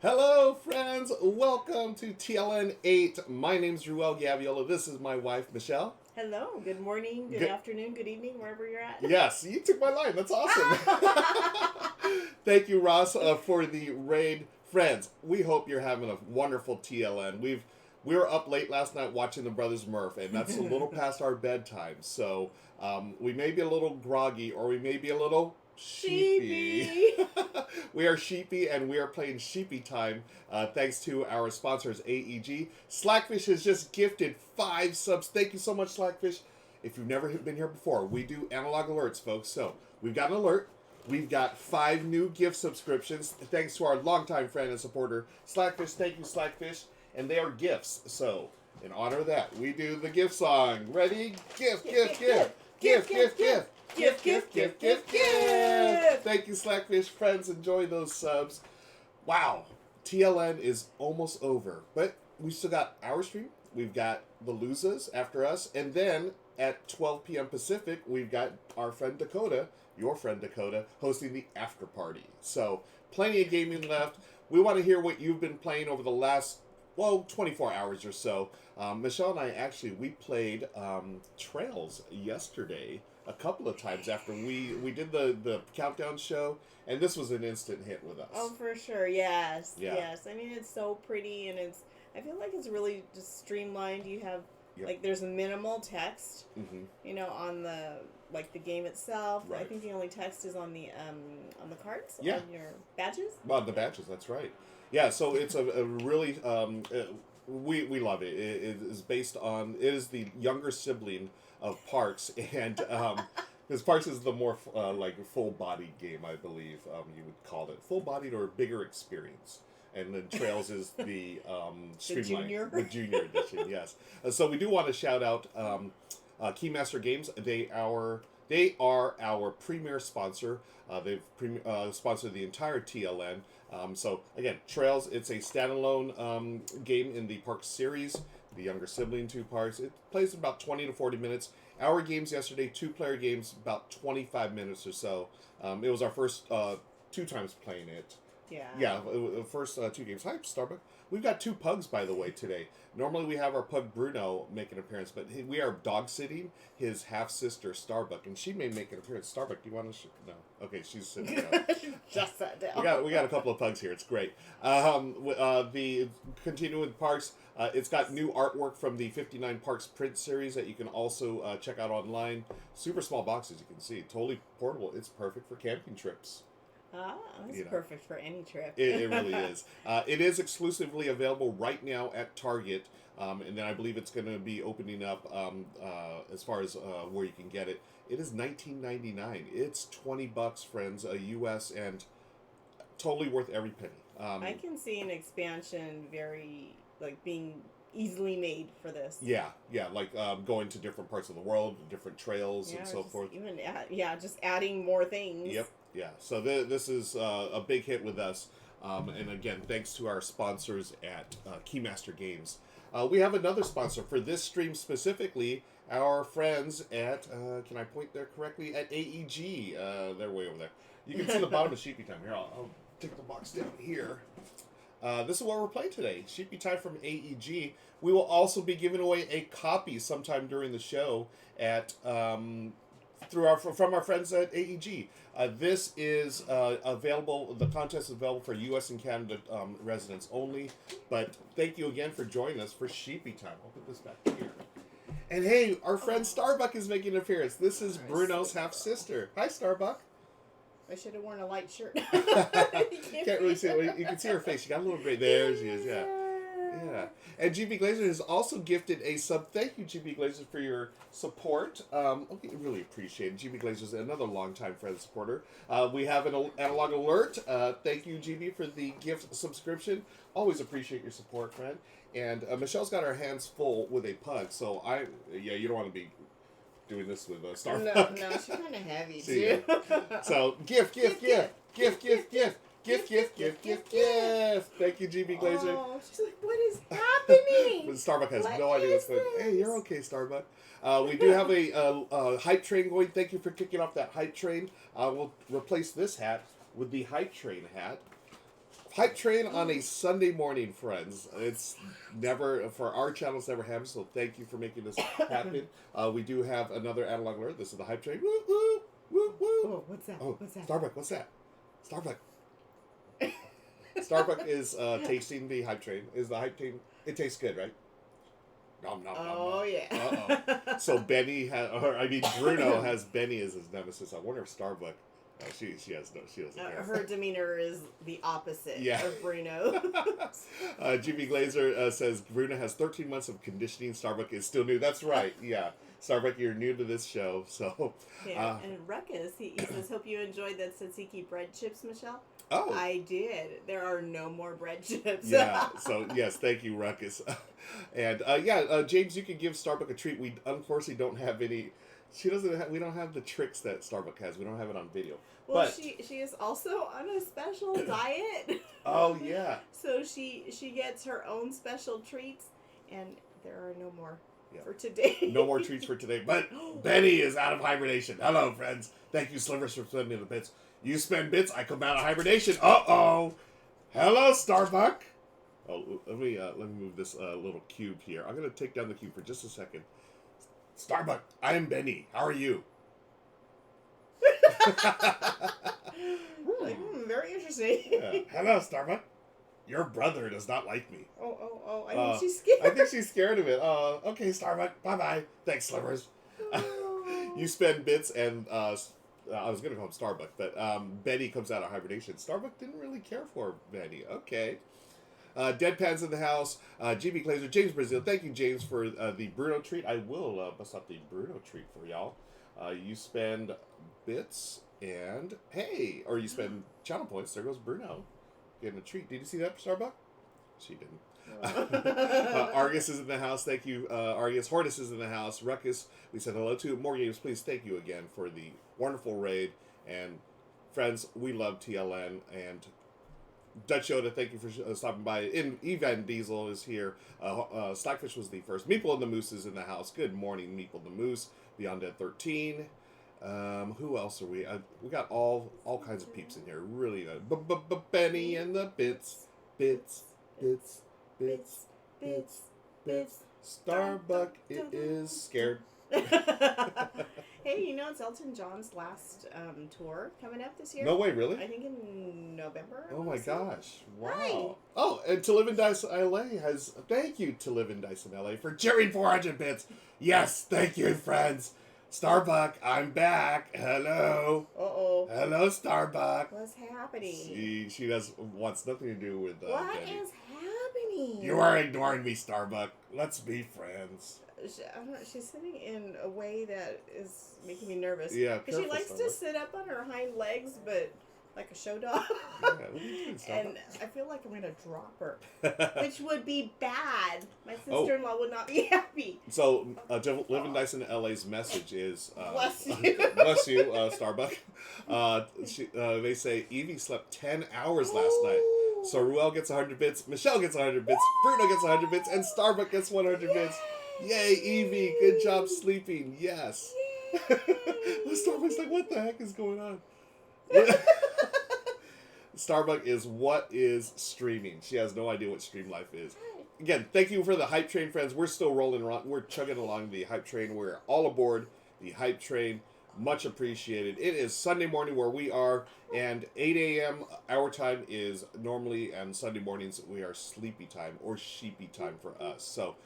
Hello, friends. Welcome to TLN VIII. My name's Ruel Gaviola. This is my wife, Michelle. Hello, good morning, good afternoon, good evening, wherever you're at. Yes, you took my line. That's awesome. Thank you, Ross, for the raid. Friends, we hope you're having a wonderful TLN. We were up late last night watching the Brothers Murph, and that's a little past our bedtime. So we may be a little groggy, or we may be a little sheepy. We are Sheepy, and we are playing Sheepy time thanks to our sponsors, AEG. Slackfish has just gifted 5 subs. Thank you so much, Slackfish. If you've never been here before, we do analog alerts, folks. So we've got an alert. We've got 5 new gift subscriptions thanks to our longtime friend and supporter, Slackfish. Thank you, Slackfish. And they are gifts. So in honor of that, we do the gift song. Ready? Gift, gift, gift. Gift, gift, gift. Gift, gift, gift, gift, gift. Thank you, Slackfish. Friends, enjoy those subs. Wow. TLN is almost over. But we still got our stream. We've got the Losers after us. And then at 12 p.m. Pacific, we've got our friend Dakota, your friend Dakota, hosting the after party. So plenty of gaming left. We want to hear what you've been playing over the last 24 hours or so. Michelle and I we played Trails yesterday a couple of times after we did the countdown show, and this was an instant hit with us. Oh, for sure, yes. Yeah. Yes. I mean, it's so pretty, and I feel like it's really just streamlined. You have, there's a minimal text, on the game itself. Right. I think the only text is on the cards, on your badges. Well, the badges, that's right. Yeah, so it's a really, we love it. It is the younger sibling of Parks, and because Parks is the more full-bodied game, I believe you would call it. Full-bodied or bigger experience. And then Trails is the streamlined, the junior edition, yes. So we do want to shout out Keymaster Games. They are our premier sponsor. They've sponsored the entire TLN. So again, Trails, it's a standalone game in the Parks series, the younger sibling to Parks. It plays in about 20 to 40 minutes. Our games yesterday, 2-player games, about 25 minutes or so. It was our first 2 times playing it. Yeah, the first 2 games. Hi, Starbuck. We've got 2 pugs, by the way, today. Normally we have our pug Bruno make an appearance, but we are dog-sitting his half-sister, Starbuck, and she may make an appearance. Starbuck, do you want to... No. Okay, she's sitting down. Just sat down. We got a couple of pugs here. It's great. Continuing with Parks, it's got new artwork from the 59 Parks print series that you can also check out online. Super small boxes, you can see. Totally portable. It's perfect for camping trips. It's perfect for any trip. It really is. It is exclusively available right now at Target, and then I believe it's going to be opening up as far as where you can get it. It is $19.99. It's $20, friends, US, and totally worth every penny. I can see an expansion being easily made for this. Yeah, going to different parts of the world, different trails, and so forth. Even just adding more things. Yep. Yeah, so this is a big hit with us. And again, thanks to our sponsors at Keymaster Games. We have another sponsor for this stream specifically, our friends at, can I point there correctly? At AEG. They're way over there. You can see the bottom of Sheepy Time. Here, I'll take the box down here. This is what we're playing today, Sheepy Time from AEG. We will also be giving away a copy sometime during the show at... from our friends at AEG. This is available, the contest is available for U.S. and Canada residents only, but thank you again for joining us for Sheepy Time. I'll put this back here. And hey, our friend Starbuck is making an appearance. This is Bruno's half-sister. Hi, Starbuck. I should have worn a light shirt. Can't really see it. You can see her face. She got a little gray. There she is, yeah. Yeah. And GB Glazer has also gifted a sub. Thank you, GB Glazer, for your support. We really appreciate it. GB Glazer is another longtime friend and supporter. We have an analog alert. Thank you, GB, for the gift subscription. Always appreciate your support, friend. And Michelle's got her hands full with a pug, so you don't want to be doing this with a Starbucks. No, she's kind of heavy, too. So, gift. Gift. Thank you, GB Glazer. Oh, she's like, what is happening? But Starbuck has no idea what's going on. Hey, you're okay, Starbuck. We do have a hype train going. Thank you for kicking off that hype train. We'll replace this hat with the hype train hat. Hype Train on a Sunday morning, friends. It's never, for our channels, never happened, so thank you for making this happen. We do have another analog alert. This is the Hype Train. Woo, woo, woo, woo. Oh, what's that? Oh, What's that? Starbuck, what's that? Starbuck. Starbuck is tasting the Hype Train. Is the Hype Train, it tastes good, right? Nom, nom, nom, nom. Yeah. Uh-oh. So Bruno has Benny as his nemesis. I wonder if Starbuck, she doesn't care. Her demeanor is the opposite of Bruno. Jimmy Glazer says Bruno has 13 months of conditioning. Starbuck is still new. That's right. Yeah. Starbuck, you're new to this show, so. Yeah, and Ruckus, he says, hope you enjoyed that tzatziki bread chips, Michelle. Oh. I did. There are no more bread chips. Yeah, so yes, thank you, Ruckus. And James, you can give Starbuck a treat. We unfortunately don't have any. We don't have the tricks that Starbuck has. We don't have it on video. Well, but, she is also on a special diet. Oh yeah. So she gets her own special treats, and there are no more for today. No more treats for today. But Benny is out of hibernation. Hello, friends. Thank you, Slivers, for spending the bits. You spend bits, I come out of hibernation. Uh-oh. Hello, Starbuck. Oh, let me move this little cube here. I'm gonna take down the cube for just a second. Starbuck, I am Benny. How are you? Very interesting. Yeah. Hello, Starbuck. Your brother does not like me. Oh, I think she's scared. I think she's scared of it. Okay, Starbuck. Bye-bye. Thanks, Slivers. You spend bits and, I was going to call him Starbuck, but Benny comes out of hibernation. Starbuck didn't really care for Benny. Okay. Deadpan's in the house. GB Glazer, James Brazil. Thank you, James, for the Bruno treat. I will bust up the Bruno treat for y'all. You spend bits and, hey, or you spend channel points. There goes Bruno. Getting a treat. Did you see that, Starbuck? She didn't. Argus is in the house. Thank you, Argus. Hortus is in the house. Ruckus, we said hello to. More games, please. Thank you again for the wonderful raid. And friends, we love TLN. And Dutch Yoda, thank you for stopping by. Evan Diesel is here. Slackfish was the first. Meeple and the Moose is in the house. Good morning, Meeple the Moose. Beyond Dead 13. Who else are we? We got all kinds of peeps in here. Really good. Benny and the bits. Starbuck is scared. Hey, it's Elton John's last tour coming up this year. No way, really? I think in November. Oh my gosh! Wow. Hi. Oh, and To Live and Dice LA has. Thank you, To Live and Dice in LA, for cheering 400 bits. Yes, thank you, friends. Starbuck, I'm back. Hello. Uh-oh. Hello, Starbuck. What's happening? She wants nothing to do with What Benny. is happening? You are ignoring me, Starbuck. Let's be friends. I don't know, she's sitting in a way that is making me nervous. Yeah, because she likes to sit up on her hind legs, but like a show dog. Yeah, what are you doing, Starbuck? And I feel like I'm gonna drop her, which would be bad. My sister-in-law would not be happy. So, Live and Dice in LA's message is bless you, bless you, Starbuck. They say Evie slept 10 hours last night. So Ruel gets 100 bits, Michelle gets 100 bits, Bruno gets 100 bits, and Starbuck gets 100 bits. Yay, Evie! Good job sleeping. Yes. Starbuck's like, what the heck is going on? Starbuck is what is streaming. She has no idea what Stream Life is. Again, thank you for the Hype Train, friends. We're still rolling around. We're chugging along the Hype Train. We're all aboard the Hype Train. Much appreciated. It is Sunday morning where we are, and 8 a.m. our time is normally, and Sunday mornings we are sleepy time or sheepy time for us. So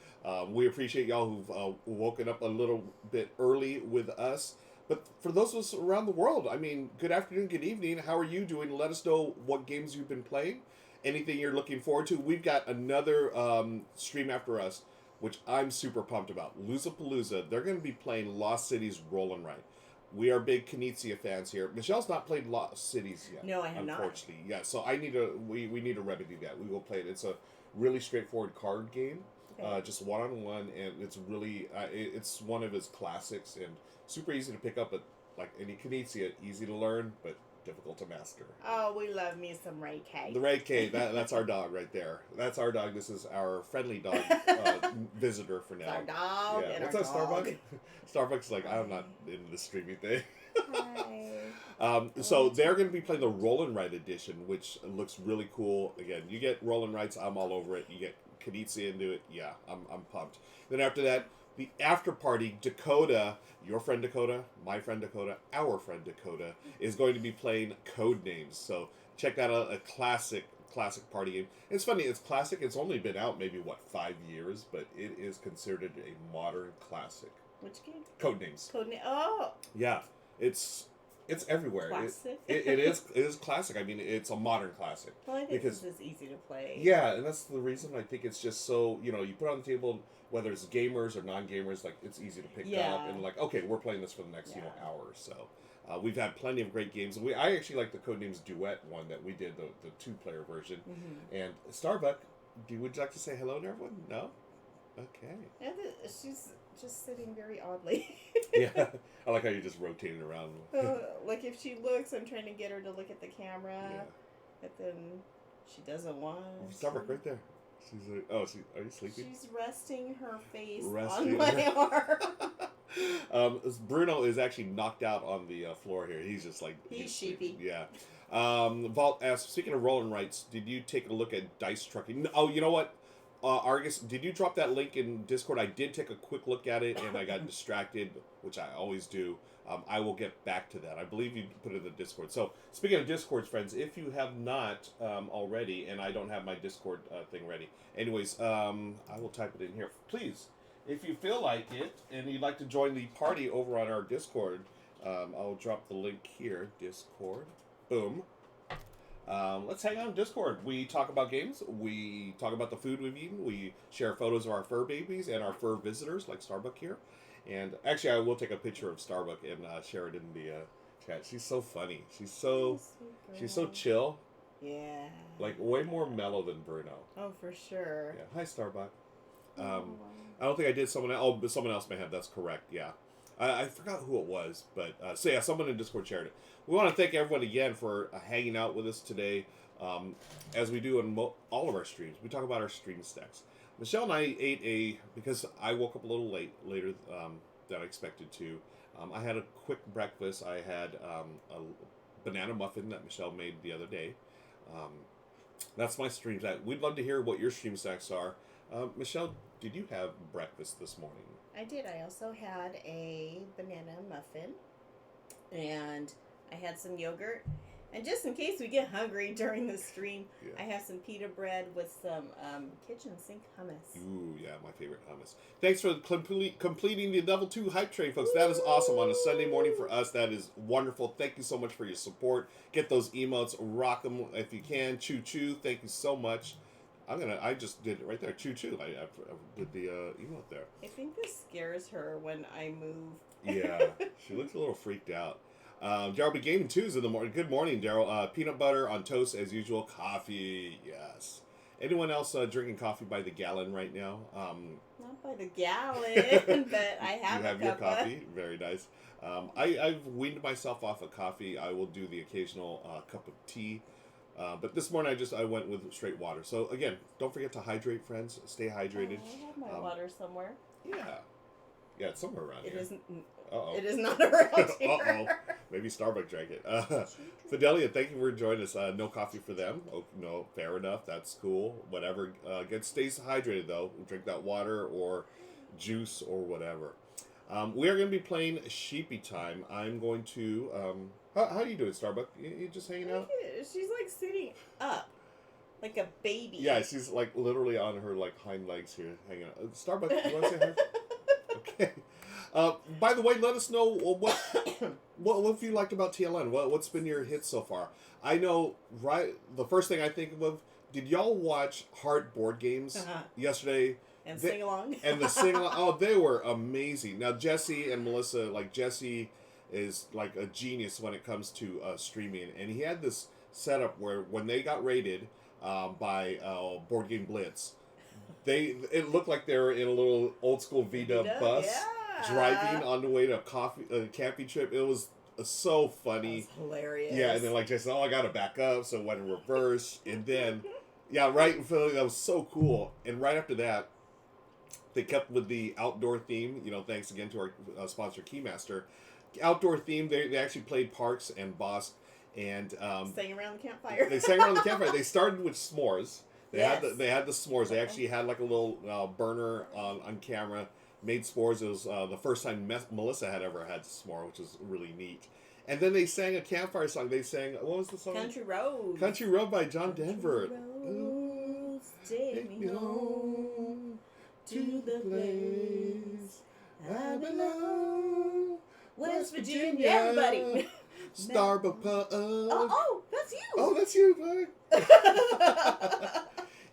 we appreciate y'all who've woken up a little bit early with us. But for those of us around the world, I mean, good afternoon, good evening. How are you doing? Let us know what games you've been playing. Anything you're looking forward to. We've got another stream after us, which I'm super pumped about. Loozapalooza. They're going to be playing Lost Cities Rollin' Right. We are big Knizia fans here. Michelle's not played Lost Cities yet. No, I have not. Unfortunately, yeah. So we need to remedy that. We will play it. It's a really straightforward card game, just one-on-one, and it's really it's one of his classics and super easy to pick up. But like any Knizia, easy to learn, but difficult to master. Oh, we love me some Ray K. The Ray K, that's our dog right there. That's our dog. This is our friendly dog visitor for now. It's our dog and what's our up, dog. Starbucks? Starbucks like, I'm not into the streaming thing. Hi. So they're going to be playing the Roll and Write edition, which looks really cool. Again, you get Roll and Writes, I'm all over it. You get Knizia into it, yeah, I'm pumped. Then after that, the after party, Dakota, your friend Dakota, my friend Dakota, our friend Dakota, is going to be playing Codenames. So check that out, a classic party game. It's funny, it's classic. It's only been out maybe, 5 years, but it is considered a modern classic. Which game? Codenames. Oh! Yeah, it's everywhere. Classic. It is classic. I mean, it's a modern classic. Well, I think because it's easy to play. Yeah, and that's the reason I think it's just so, you put it on the table, whether it's gamers or non-gamers, like, it's easy to pick up and like, okay, we're playing this for the next, hour or so. We've had plenty of great games. I actually like the Codenames Duet one that we did, the 2-player version. Mm-hmm. And Starbuck, would you like to say hello to everyone? No? Okay. Yeah, she's just sitting very oddly. Yeah, I like how you're just rotating around. Like if she looks, I'm trying to get her to look at the camera, but then she doesn't want. Starbuck right there. She's like, are you sleeping? She's resting her face on my arm. Bruno is actually knocked out on the floor here. He's just like... He's sheepy. Yeah. Vault asks, speaking of Roll and Writes, did you take a look at Dice Trucking? Oh, you know what? Argus, did you drop that link in Discord? I did take a quick look at it, and I got distracted, which I always do. I will get back to that. I believe you put it in the Discord. So, speaking of Discord, friends, if you have not already, and I don't have my Discord thing ready. Anyways, I will type it in here. Please, if you feel like it, and you'd like to join the party over on our Discord, I'll drop the link here. Discord. Boom. Let's hang out on Discord. We talk about games. We talk about the food we've eaten. We share photos of our fur babies and our fur visitors, like Starbuck here. And actually, I will take a picture of Starbuck and share it in the chat. She's so funny. She's so chill. Yeah. Like way more mellow than Bruno. Oh, for sure. Yeah. Hi, Starbuck. I don't think I did someone else. Oh, but someone else may have. That's correct. Yeah. I forgot who it was, but so yeah, someone in Discord shared it. We want to thank everyone again for hanging out with us today, as we do on all of our streams. We talk about our stream stacks. Michelle and I ate because I woke up a little later than I expected to. I had a quick breakfast. I had a banana muffin that Michelle made the other day. That's my stream stack. We'd love to hear what your stream stacks are. Michelle, did you have breakfast this morning? I did. I also had a banana muffin, and I had some yogurt. And just in case we get hungry during the stream, I have some pita bread with some kitchen sink hummus. Ooh, yeah, my favorite hummus. Thanks for completing the level 2 hype train, folks. That is awesome on a Sunday morning for us. That is wonderful. Thank you so much for your support. Get those emotes, rock them if you can. Choo choo. Thank you so much. I just did it right there. Choo choo. I did the emote there. I think this scares her when I move. Yeah, she looks a little freaked out. Daryl be gaming twos in the morning. Good morning, Daryl. Peanut butter on toast as usual. Coffee, yes. Anyone else drinking coffee by the gallon right now? Not by the gallon, but I have. You have your coffee. Very nice. I've weaned myself off of coffee. I will do the occasional cup of tea. But this morning I went with straight water. So again, don't forget to hydrate, friends. Stay hydrated. I have my water somewhere. Yeah, it's somewhere around here. It isn't. Uh-oh. It is not around here. Uh-oh. Maybe Starbucks drank it. Fidelia, thank you for joining us. No coffee for them. Oh, no, fair enough. That's cool. Whatever. Stay hydrated, though. Drink that water or juice or whatever. We are going to be playing Sheepy Time. I'm going to... How are you doing, Starbuck? You just hanging out? She's like sitting up. Like a baby. Yeah, she's like literally on her like hind legs here, hanging out. Starbuck, you want to say hi? Okay. By the way, let us know what you liked about TLN. What's been your hits so far? I know, right? The first thing I think of. Did y'all watch Heart board games yesterday? And sing along. And the sing along. Oh, they were amazing. Now Jesse and Melissa, like Jesse is like a genius when it comes to streaming, and he had this setup where when they got raided by Board Game Blitz, it looked like they were in a little old school Vita bus driving on the way to a camping trip. It was so funny. That was hilarious. Yeah, and then like Jason, I gotta back up, so it went in reverse, and then right in front of that was so cool. And right after that, they kept with the outdoor theme. Thanks again to our sponsor Keymaster. outdoor theme. They actually played Parks and Bosk, and sang around the campfire. They sang around the campfire. They started with s'mores. They Yes. had the s'mores. They actually had like a little burner on camera. Made s'mores. It was the first time Melissa had ever had s'more, which was really neat. And then they sang a campfire song. They sang, what was the song? Country Road. Country Road by John Denver. Roads, take me home to the place I belong. West Virginia, everybody. Starbuck Pub. Oh, that's you. Oh, that's you, bud.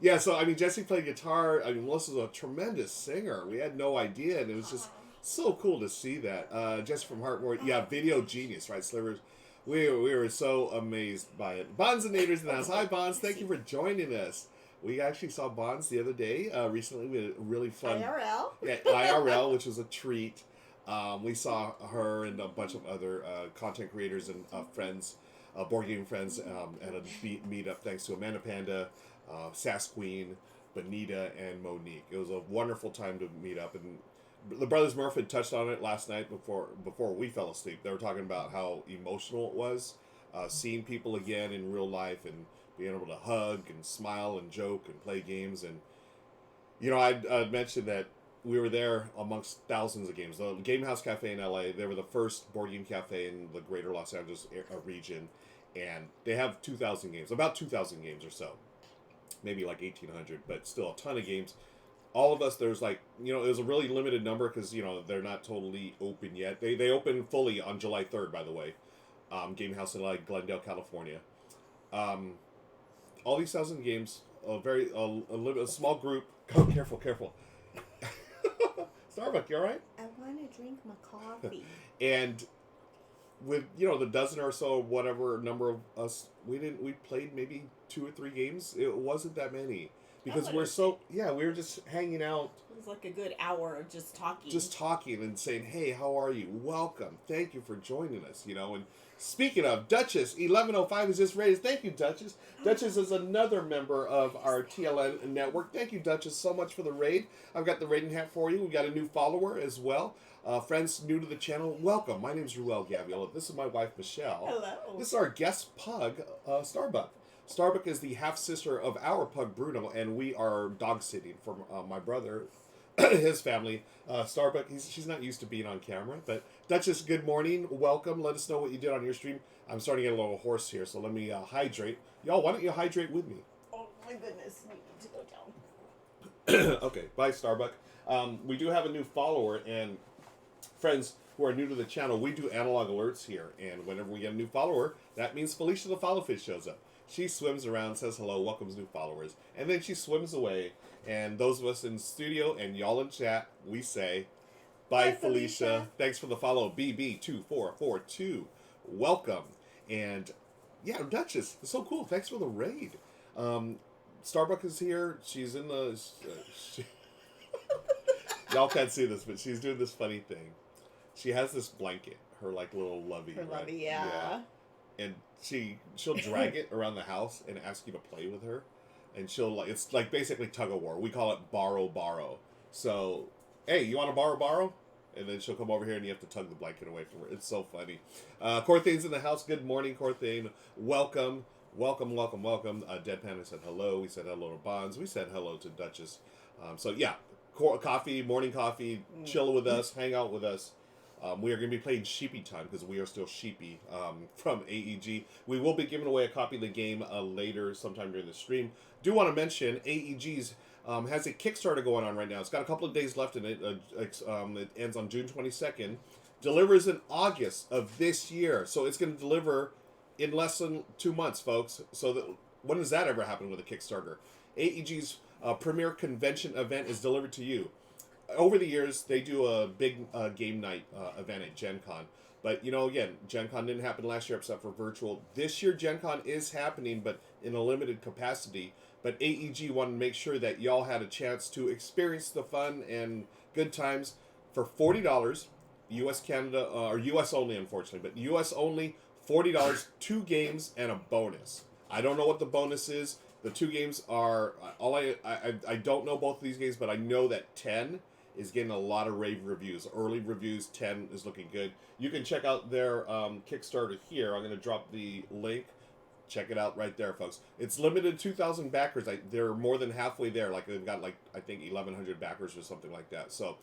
Yeah, so, I mean, Jesse played guitar. I mean, Melissa's a tremendous singer. We had no idea, and it was just so cool to see that. Jesse from Heartmore, yeah, video genius, right, Slivers? We were so amazed by it. Bonds and Naders in the house. Hi, Bonds. Thank you for joining us. We actually saw Bonds the other day. Recently, we had a really fun... IRL. Yeah, IRL, which was a treat. We saw her and a bunch of other content creators and friends, board game friends, at a meetup thanks to Amanda Panda, Sass Queen, Benita, and Monique. It was a wonderful time to meet up, and the Brothers Murph had touched on it last night before we fell asleep. They were talking about how emotional it was, seeing people again in real life and being able to hug and smile and joke and play games. And, you know, I mentioned that we were there amongst thousands of games. The Game House Cafe in LA, they were the first board game cafe in the greater Los Angeles region, and they have 2,000 games, about 2,000 games or so. Maybe like 1,800, but still a ton of games. All of us, there's like, you know, it was a really limited number because, you know, they're not totally open yet. They open fully on July 3rd, by the way. Game House in like Glendale, California. All these 1,000 games, a small group. Oh, careful. Starbucks, you all right? I want to drink my coffee. And with, you know, the dozen or so, whatever number of us, we played maybe 2 or 3 games. It wasn't that many because we were just hanging out. It was like a good hour of just talking. Just talking and saying, hey, how are you? Welcome. Thank you for joining us, you know. And speaking of, Duchess 1105 is just raised. Thank you, Duchess. Duchess is another member of our TLN network. Thank you, Duchess, so much for the raid. I've got the raiding hat for you. We got a new follower as well. Friends new to the channel, welcome. My name is Ruel Gaviola. This is my wife, Michelle. Hello. This is our guest pug, Starbuck. Starbuck is the half-sister of our pug, Bruno, and we are dog-sitting for my brother, his family. Starbuck, she's not used to being on camera, but Duchess, good morning. Welcome. Let us know what you did on your stream. I'm starting to get a little hoarse here, so let me hydrate. Y'all, why don't you hydrate with me? Oh, my goodness. We need to go down. Okay, bye, Starbuck. We do have a new follower, and friends who are new to the channel, we do analog alerts here, and whenever we get a new follower, that means Felicia the Followfish shows up. She swims around, says hello, welcomes new followers, and then she swims away, and those of us in studio and y'all in chat, we say, bye, Felicia. Thanks for the follow, BB2442. Welcome. And, yeah, Duchess, it's so cool. Thanks for the raid. Starbuck is here. She's in the... y'all can't see this, but she's doing this funny thing. She has this blanket, her like little lovey. Her lovey, yeah. And she'll drag it around the house and ask you to play with her, and it's like basically tug of war. We call it borrow. So, hey, you want to borrow? And then she'll come over here and you have to tug the blanket away from her. It's so funny. Corthane's in the house. Good morning, Corthane. Welcome. Deadpan said hello. We said hello to Bonds. We said hello to Duchess. So yeah, coffee, morning coffee, chill with us, hang out with us. We are going to be playing Sheepy time because we are still Sheepy from AEG. We will be giving away a copy of the game later, sometime during the stream. Do want to mention AEG's has a Kickstarter going on right now. It's got a couple of days left in it. It ends on June 22nd. Delivers in August of this year. So it's going to deliver in less than 2 months, folks. So when does that ever happen with a Kickstarter? AEG's premier convention event is delivered to you. Over the years, they do a big game night event at Gen Con. But, you know, again, Gen Con didn't happen last year except for virtual. This year, Gen Con is happening, but in a limited capacity. But AEG wanted to make sure that y'all had a chance to experience the fun and good times for $40, U.S., Canada, or U.S. only, unfortunately. But U.S. only, $40, 2 games, and a bonus. I don't know what the bonus is. The 2 games are, I don't know both of these games, but I know that 10 is getting a lot of rave reviews. Early reviews, 10 is looking good. You can check out their Kickstarter here. I'm going to drop the link. Check it out right there, folks. It's limited 2,000 backers. They're more than halfway there. Like, they've got, like, I think 1,100 backers or something like that. So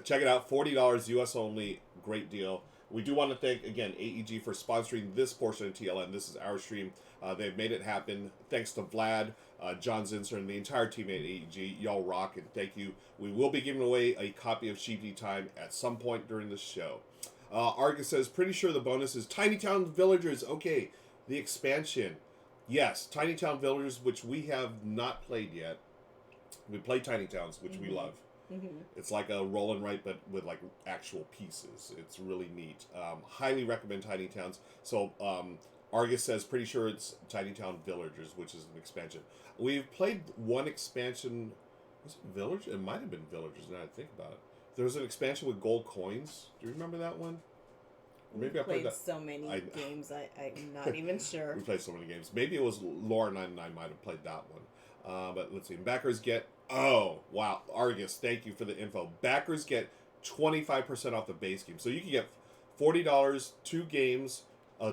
check it out. $40 US only. Great deal. We do want to thank, again, AEG for sponsoring this portion of TLN. This is our stream. They've made it happen. Thanks to Vlad, John Zinser, and the entire team at AEG. Y'all rock, and thank you. We will be giving away a copy of Sheepy Time at some point during the show. Argus says, pretty sure the bonus is Tiny Town Villagers. Okay, the expansion. Yes, Tiny Town Villagers, which we have not played yet. We play Tiny Towns, which we love. It's like a roll and write, but with like actual pieces. It's really neat. Highly recommend Tiny Towns. So Argus says, pretty sure it's Tiny Town Villagers, which is an expansion. We've played one expansion. Was it Village? It might have been Villagers, now I think about it. There was an expansion with gold coins. Do you remember that one? Maybe I played so many games, I'm not even sure. We played so many games. Maybe it was Lauren and I might have played that one. But let's see. Backers get... Oh, wow. Argus, thank you for the info. Backers get 25% off the base game. So you can get $40, 2 games,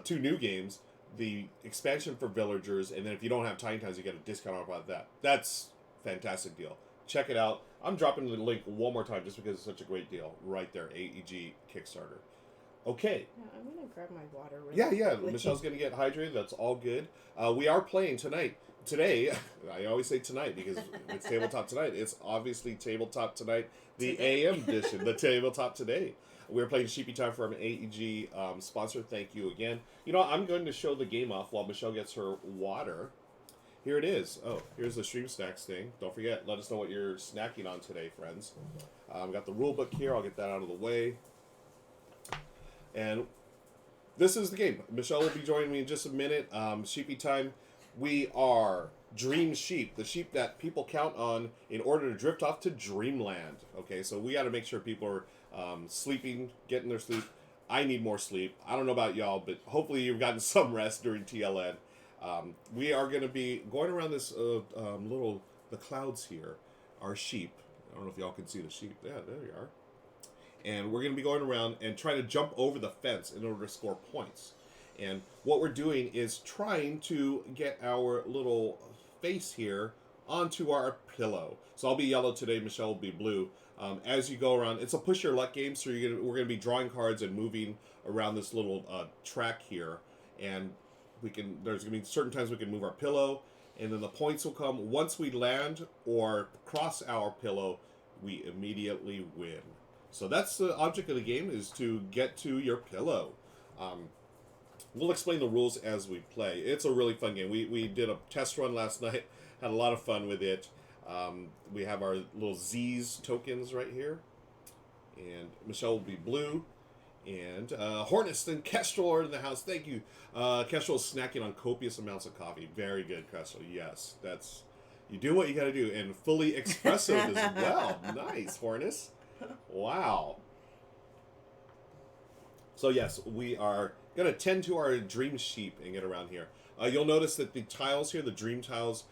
2 new games, the expansion for Villagers, and then if you don't have Tiny Towns, you get a discount off of that. That's a fantastic deal. Check it out. I'm dropping the link one more time just because it's such a great deal. Right there, AEG Kickstarter. Okay. Yeah, I'm going to grab my water really quickly. Michelle's going to get hydrated. That's all good. We are playing tonight. Today, I always say tonight because it's Tabletop Tonight. It's obviously Tabletop Tonight, the AM edition, the Tabletop Today. We're playing Sheepy Time from AEG sponsor. Thank you again. You know, I'm going to show the game off while Michelle gets her water. Here it is. Oh, here's the Stream Snacks thing. Don't forget, let us know what you're snacking on today, friends. I've got the rule book here. I'll get that out of the way. And this is the game. Michelle will be joining me in just a minute. Sheepy Time. We are Dream Sheep, the sheep that people count on in order to drift off to dreamland. Okay, so we got to make sure people are sleeping, getting their sleep. I need more sleep. I don't know about y'all, but hopefully you've gotten some rest during TLN. We are going to be going around this the clouds here. Our sheep. I don't know if y'all can see the sheep. Yeah, there you are. And we're going to be going around and trying to jump over the fence in order to score points. And what we're doing is trying to get our little face here onto our pillow. So I'll be yellow today, Michelle will be blue. As you go around, it's a push your luck game, so we're going to be drawing cards and moving around this little track here. And there's going to be certain times we can move our pillow, and then the points will come. Once we land or cross our pillow, we immediately win. So that's the object of the game, is to get to your pillow. We'll explain the rules as we play. It's a really fun game. We did a test run last night, had a lot of fun with it. We have our little Z's tokens right here. And Michelle will be blue. And Hornist and Kestrel are in the house. Thank you. Kestrel is snacking on copious amounts of coffee. Very good, Kestrel. Yes, that's... You do what you got to do. And fully espresso as well. Nice, Hornist. Wow. So yes, we are going to tend to our dream sheep and get around here. You'll notice that the tiles here, the dream tiles,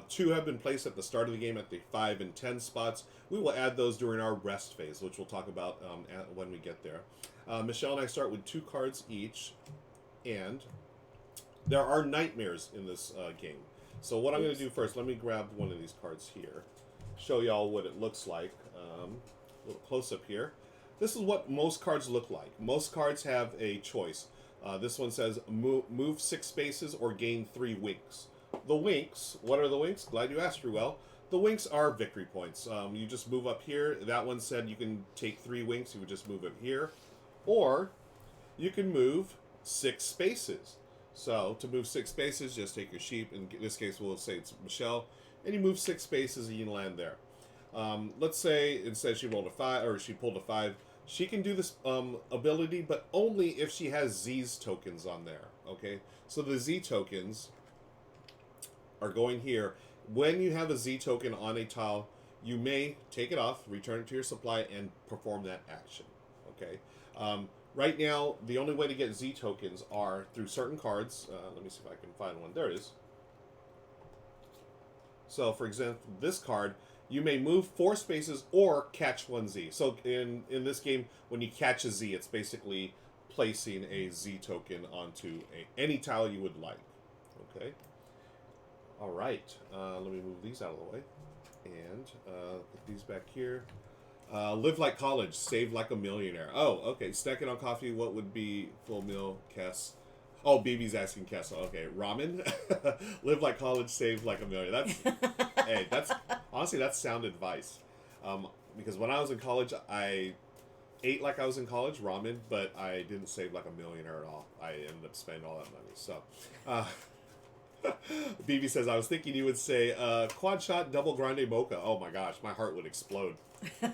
2 have been placed at the start of the game at the 5 and 10 spots. We will add those during our rest phase, which we'll talk about when we get there. Michelle and I start with 2 cards each, and there are nightmares in this game. So what I'm going to do first, let me grab one of these cards here, show y'all what it looks like. A little close-up here. This is what most cards look like. Most cards have a choice. This one says move 6 spaces or gain 3 winks. The winks, what are the winks? Glad you asked, Ruel. The winks are victory points. You just move up here. That one said you can take 3 winks. You would just move up here. Or you can move 6 spaces. So to move 6 spaces, just take your sheep. In this case, we'll say it's Michelle. And you move 6 spaces and you can land there. Let's say instead she rolled a 5, or she pulled a 5. She can do this ability, but only if she has Z's tokens on there. Okay, so the Z tokens are going here. When you have a Z token on a tile, you may take it off, return it to your supply, and perform that action. Okay. Right now, the only way to get Z tokens are through certain cards. Let me see if I can find one. There it is. So, for example, this card, You may move 4 spaces or catch 1 Z. So in this game, when you catch a Z, it's basically placing a Z token onto any tile you would like. Okay. All right. Let me move these out of the way. And put these back here. Live like college, save like a millionaire. Oh, okay. Snacking on coffee, what would be full meal, Cass? Oh, BB's asking Cass. Okay, ramen. Live like college, save like a millionaire. That's hey, honestly that's sound advice. Because when I was in college, I ate like I was in college, ramen, but I didn't save like a millionaire at all. I ended up spending all that money. So, BB says, I was thinking you would say quad shot double grande mocha. Oh my gosh, my heart would explode. You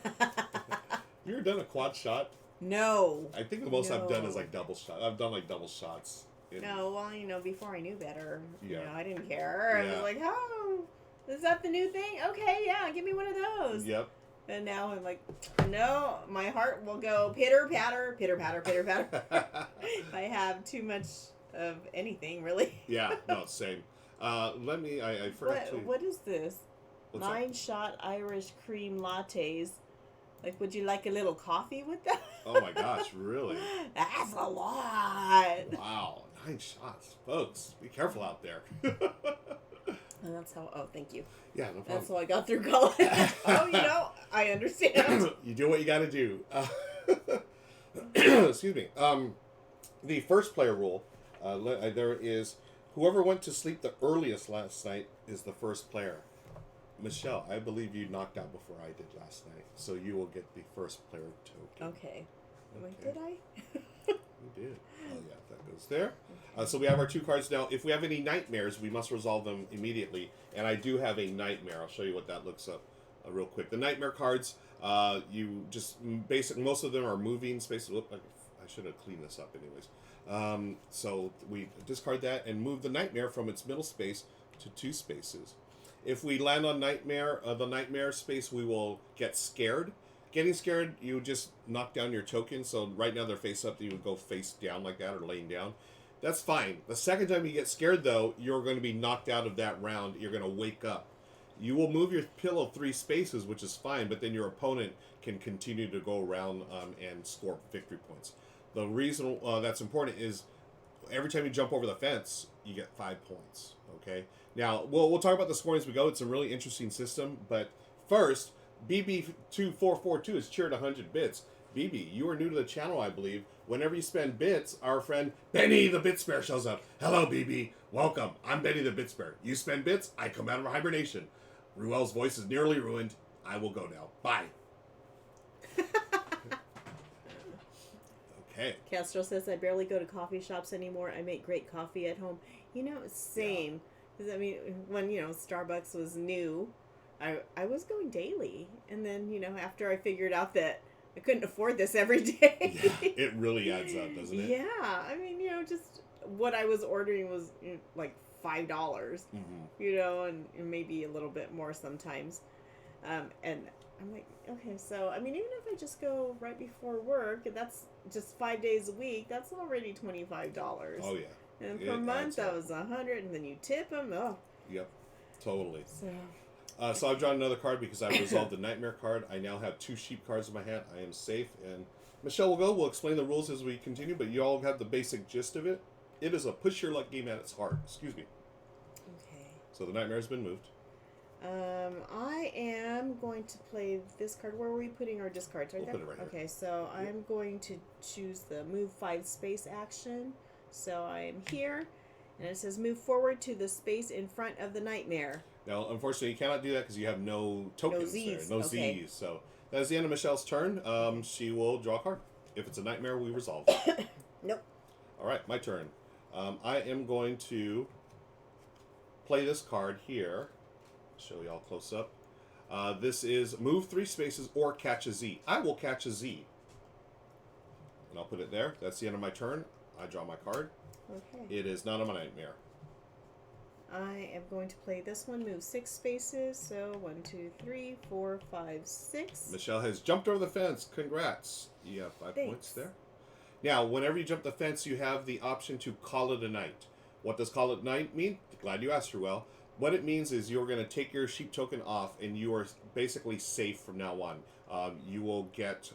ever done a quad shot? No. I think the most I've done is like double shot. I've done like double shots. No, well, before I knew better, Yeah. I didn't care. Yeah. I was like, oh, is that the new thing? Okay, yeah, give me one of those. Yep. And now I'm like, no, my heart will go pitter patter, pitter patter, pitter patter. If I have too much of anything, really. Yeah, no, same. Let me, I forgot to... What is this? What's 9-shot Irish cream lattes. Like, would you like a little coffee with that? Oh my gosh, really? That's a lot. Wow, 9 shots. Folks, be careful out there. And that's how, thank you. Yeah, no problem. That's how I got through college. I understand. You do what you gotta do. Excuse me. The first player rule, there is, whoever went to sleep the earliest last night is the first player. Michelle, I believe you knocked out before I did last night, so you will get the first player token. Okay. Wait, did I? You did. Oh yeah, that goes there. So we have our 2 cards now. If we have any nightmares, we must resolve them immediately. And I do have a nightmare. I'll show you what that looks up real quick. The nightmare cards, you just most of them are moving spaces. Look, I should have cleaned this up anyways. So we discard that and move the nightmare from its middle space to 2 spaces. If we land on nightmare, the nightmare space, we will get scared. Getting scared, you just knock down your token. So right now they're face up. You would go face down like that or laying down. That's fine. The second time you get scared, though, you're going to be knocked out of that round. You're going to wake up. You will move your pillow 3 spaces, which is fine, but then your opponent can continue to go around and score victory points. The reason that's important is every time you jump over the fence, you get 5 points. Okay. Now we'll talk about the scoring as we go. It's a really interesting system, but first, BB2442 is cheered 100 bits. BB, you are new to the channel, I believe. Whenever you spend bits, our friend Benny the Bit Spare shows up. Hello, BB. Welcome. I'm Benny the Bit Spare. You spend bits, I come out of hibernation. Ruel's voice is nearly ruined. I will go now. Bye. Okay. Castro says, I barely go to coffee shops anymore. I make great coffee at home. Same. Because, when, Starbucks was new, I was going daily. And then, after I figured out that I couldn't afford this every day. Yeah, it really adds up, doesn't it? Yeah. Just what I was ordering was like $5, and maybe a little bit more sometimes. And I'm like, okay, so, even if I just go right before work, that's just 5 days a week, that's already $25. Oh, yeah. And per month, that was $100, and then you tip them. Oh. Yep, totally. So I've drawn another card because I've resolved the nightmare card. I now have 2 sheep cards in my hand. I am safe, and Michelle will go. We'll explain the rules as we continue, but you all have the basic gist of it. It is a push your luck game at its heart. Excuse me. Okay. So the nightmare has been moved. I am going to play this card. Where were we putting our discards? Right We'll there? put it right here. Okay, so I'm going to choose the move 5 space action. So I'm here, and it says move forward to the space in front of the nightmare. Now, unfortunately, you cannot do that because you have no tokens Zs. there. No Okay. Zs. So that is the end of Michelle's turn. She will draw a card. If it's a nightmare, we resolve. Nope. All right, my turn. I am going to play this card here. Show you all close up. This is move 3 spaces or catch a Z. I will catch a Z. And I'll put it there. That's the end of my turn. I draw my card. Okay. It is not a nightmare. I am going to play this one, move 6 spaces. So 1, 2, 3, 4, 5, 6. Michelle has jumped over the fence. Congrats. You have 5 points there. Now, whenever you jump the fence, you have the option to call it a night. What does call it night mean? Glad you asked, Ruel. what it means is you're going to take your sheep token off, and you are basically safe from now on. You will get,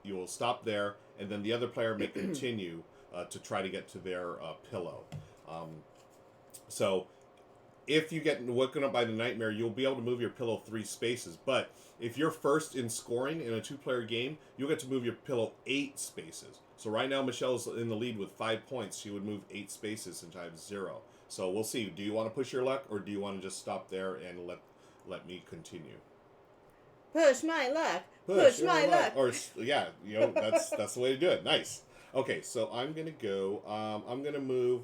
you will stop there, and then the other player may continue to try to get to their pillow. So if you get woken up by the nightmare, you'll be able to move your pillow 3 spaces. But if you're first in scoring in a 2-player game, you'll get to move your pillow 8 spaces. So right now, Michelle's in the lead with 5 points. She would move 8 spaces and I have 0. So we'll see. Do you want to push your luck, or do you want to just stop there and let me continue? Push my luck. Push my luck. Or yeah, that's the way to do it. Nice. Okay, so I'm gonna go. I'm gonna move.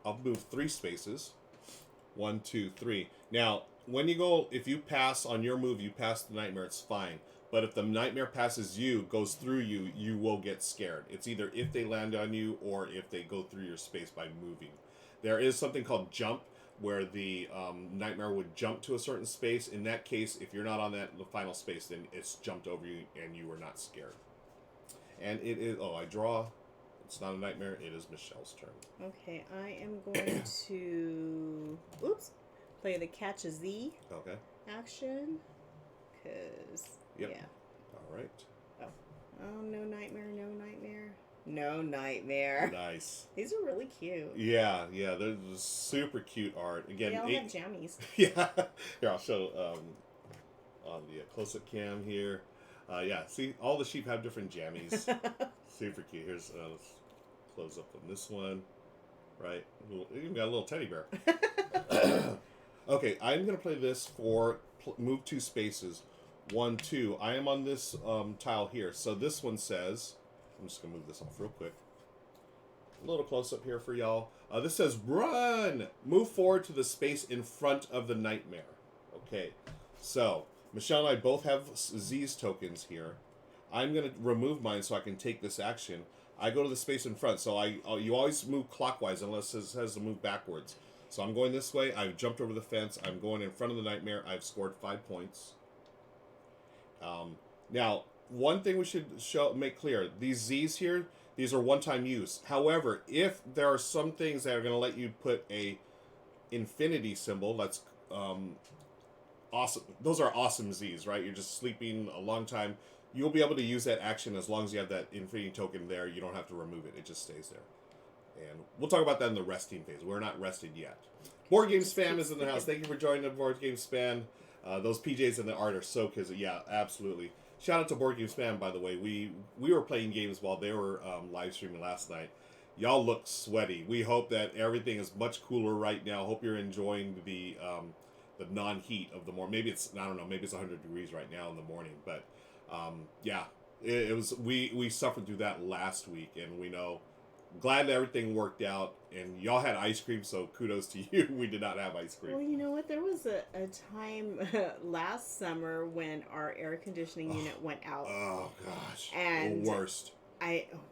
I'll move 3 spaces. 1, 2, 3. Now, when you go, if you pass on your move, you pass the nightmare. It's fine. But if the nightmare passes you, goes through you, you will get scared. It's either if they land on you or if they go through your space by moving. There is something called jump, where the nightmare would jump to a certain space. In that case, if you're not on the final space, then it's jumped over you and you are not scared. And it is, I draw. It's not a nightmare. It is Michelle's turn. Okay, I am going to, play the catch a Z action. Because, Yep. yeah. All right. Oh, no nightmare, no nightmare. No nightmare. Nice. These are really cute. Yeah, they're super cute art. Again, they all have jammies. Yeah. Here, I'll show on the close-up cam here. Yeah, see, all the sheep have different jammies. Super cute. Here's, let's close up on this one. Right? Even got a little teddy bear. Okay, I'm going to play this for move 2 spaces. 1, 2. I am on this tile here. So this one says, I'm just going to move this off real quick. A little close up here for y'all. This says, run! Move forward to the space in front of the nightmare. Okay, so Michelle and I both have Z's tokens here. I'm going to remove mine so I can take this action. I go to the space in front. So you always move clockwise unless it says to move backwards. So I'm going this way. I've jumped over the fence. I'm going in front of the nightmare. I've scored 5 points. Now, one thing we should make clear. These Z's here, these are one-time use. However, if there are some things that are going to let you put a infinity symbol, that's awesome. Those are awesome Z's, right? You're just sleeping a long time. You'll be able to use that action as long as you have that infinity token there. You don't have to remove it. It just stays there. And we'll talk about that in the resting phase. We're not rested yet. Board Game Spam is in the house. Thank you for joining the Board Game Spam. Those PJs and the art are so cute. Yeah, absolutely. Shout out to Board Game Spam, by the way. We were playing games while they were live streaming last night. Y'all look sweaty. We hope that everything is much cooler right now. Hope you're enjoying the non-heat of the morning. Maybe it's, I don't know, maybe it's 100 degrees right now in the morning. But yeah, it was. We suffered through that last week, and we know. Glad that everything worked out, and y'all had ice cream, so kudos to you. We did not have ice cream. Well, you know what? There was a time last summer when our air conditioning unit went out. Oh, gosh. And the worst.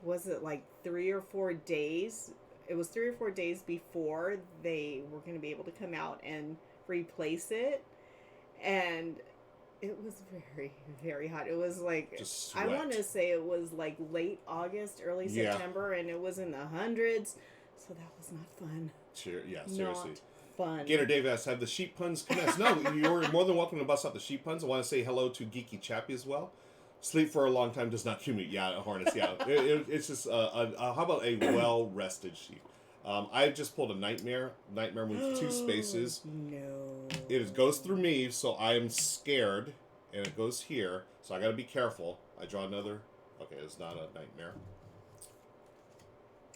Was it like 3 or 4 days? It was 3 or 4 days before they were going to be able to come out and replace it. And it was very, very hot. It was like, I want to say it was like late August, early September, and it was in the hundreds. So that was not fun. Yeah, seriously. Not fun. Gator Dave asks, have the sheep puns commenced? No, you're more than welcome to bust out the sheep puns. I want to say hello to Geeky Chappie as well. Sleep for a long time does not commute. Yeah, Harness, yeah. It's just, how about a well-rested sheep? I just pulled a nightmare. Nightmare moves 2 spaces. No. It goes through me, so I am scared, and it goes here. So I got to be careful. I draw another. Okay, it's not a nightmare.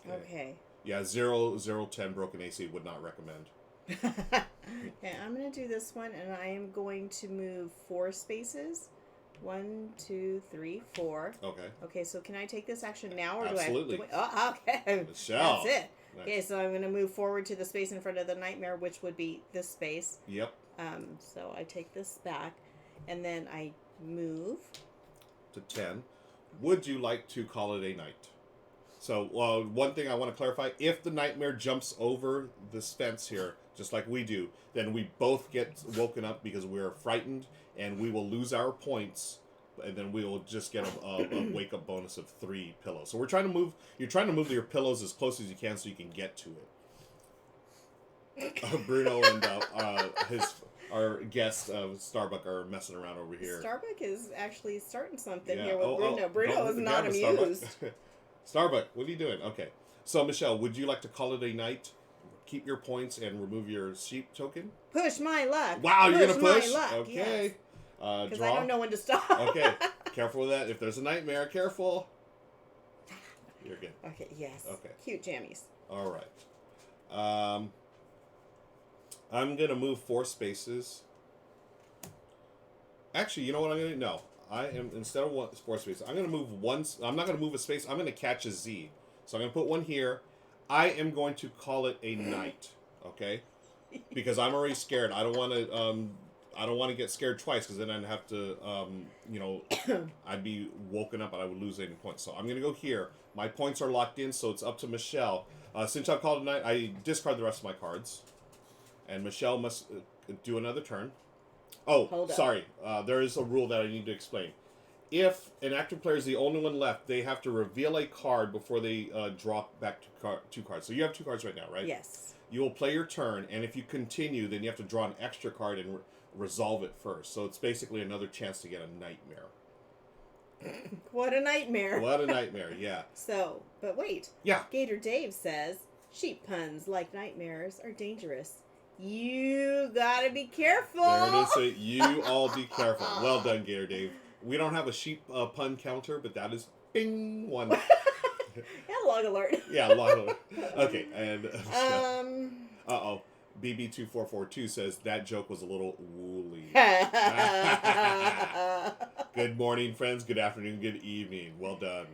Okay. Yeah, 0, 0, 10 broken AC would not recommend. Okay, I'm going to do this one, and I am going to move 4 spaces. 1, 2, 3, 4. Okay. Okay, so can I take this action now, or Absolutely. do I? Oh, okay. Michelle. That's it. Nice. Okay, so I'm going to move forward to the space in front of the nightmare, which would be this space. Yep. So I take this back, and then I move to 10. Would you like to call it a night? So, one thing I want to clarify, if the nightmare jumps over this fence here, just like we do, then we both get woken up because we're frightened, and we will lose our points, and then we will just get a wake-up bonus of 3 pillows. So you're trying to move your pillows as close as you can so you can get to Bruno and our guest Starbuck are messing around over here. Starbuck is actually starting something here with Bruno. Bruno is not amused. Starbuck. Starbuck, what are you doing? Okay. So, Michelle, would you like to call it a night? Keep your points and remove your sheep token? Push my luck. Wow, you're going to push? My luck. Okay. Because I don't know when to stop. Okay. Careful with that. If there's a nightmare, careful. You're good. Okay, yes. Okay. Cute jammies. All right. I'm going to move 4 spaces. Actually, you know what I'm going to do? No. I am, instead of 4 spaces, I'm going to move one. I'm not going to move a space. I'm going to catch a Z. So I'm going to put one here. I am going to call it a night. Okay? Because I'm already scared. I don't want to get scared twice because then I'd have to, I'd be woken up and I would lose any points. So I'm going to go here. My points are locked in, so it's up to Michelle. Since I've called it a night, I discard the rest of my cards. And Michelle must do another turn. Oh, sorry. There is a rule that I need to explain. If an active player is the only one left, they have to reveal a card before they draw back 2 cards. So you have 2 cards right now, right? Yes. You will play your turn, and if you continue, then you have to draw an extra card and resolve it first. So it's basically another chance to get a nightmare. What a nightmare. What a nightmare, yeah. So, but wait. Yeah. Gator Dave says, sheep puns, like nightmares, are dangerous. You gotta be careful. There it is. So you all be careful. Well done, Gator Dave. We don't have a sheep pun counter, but that is bing 1. Yeah, log alert. Yeah, log alert. Okay, and uh-oh. BB2442 says that joke was a little woolly. Good morning, friends. Good afternoon. Good evening. Well done.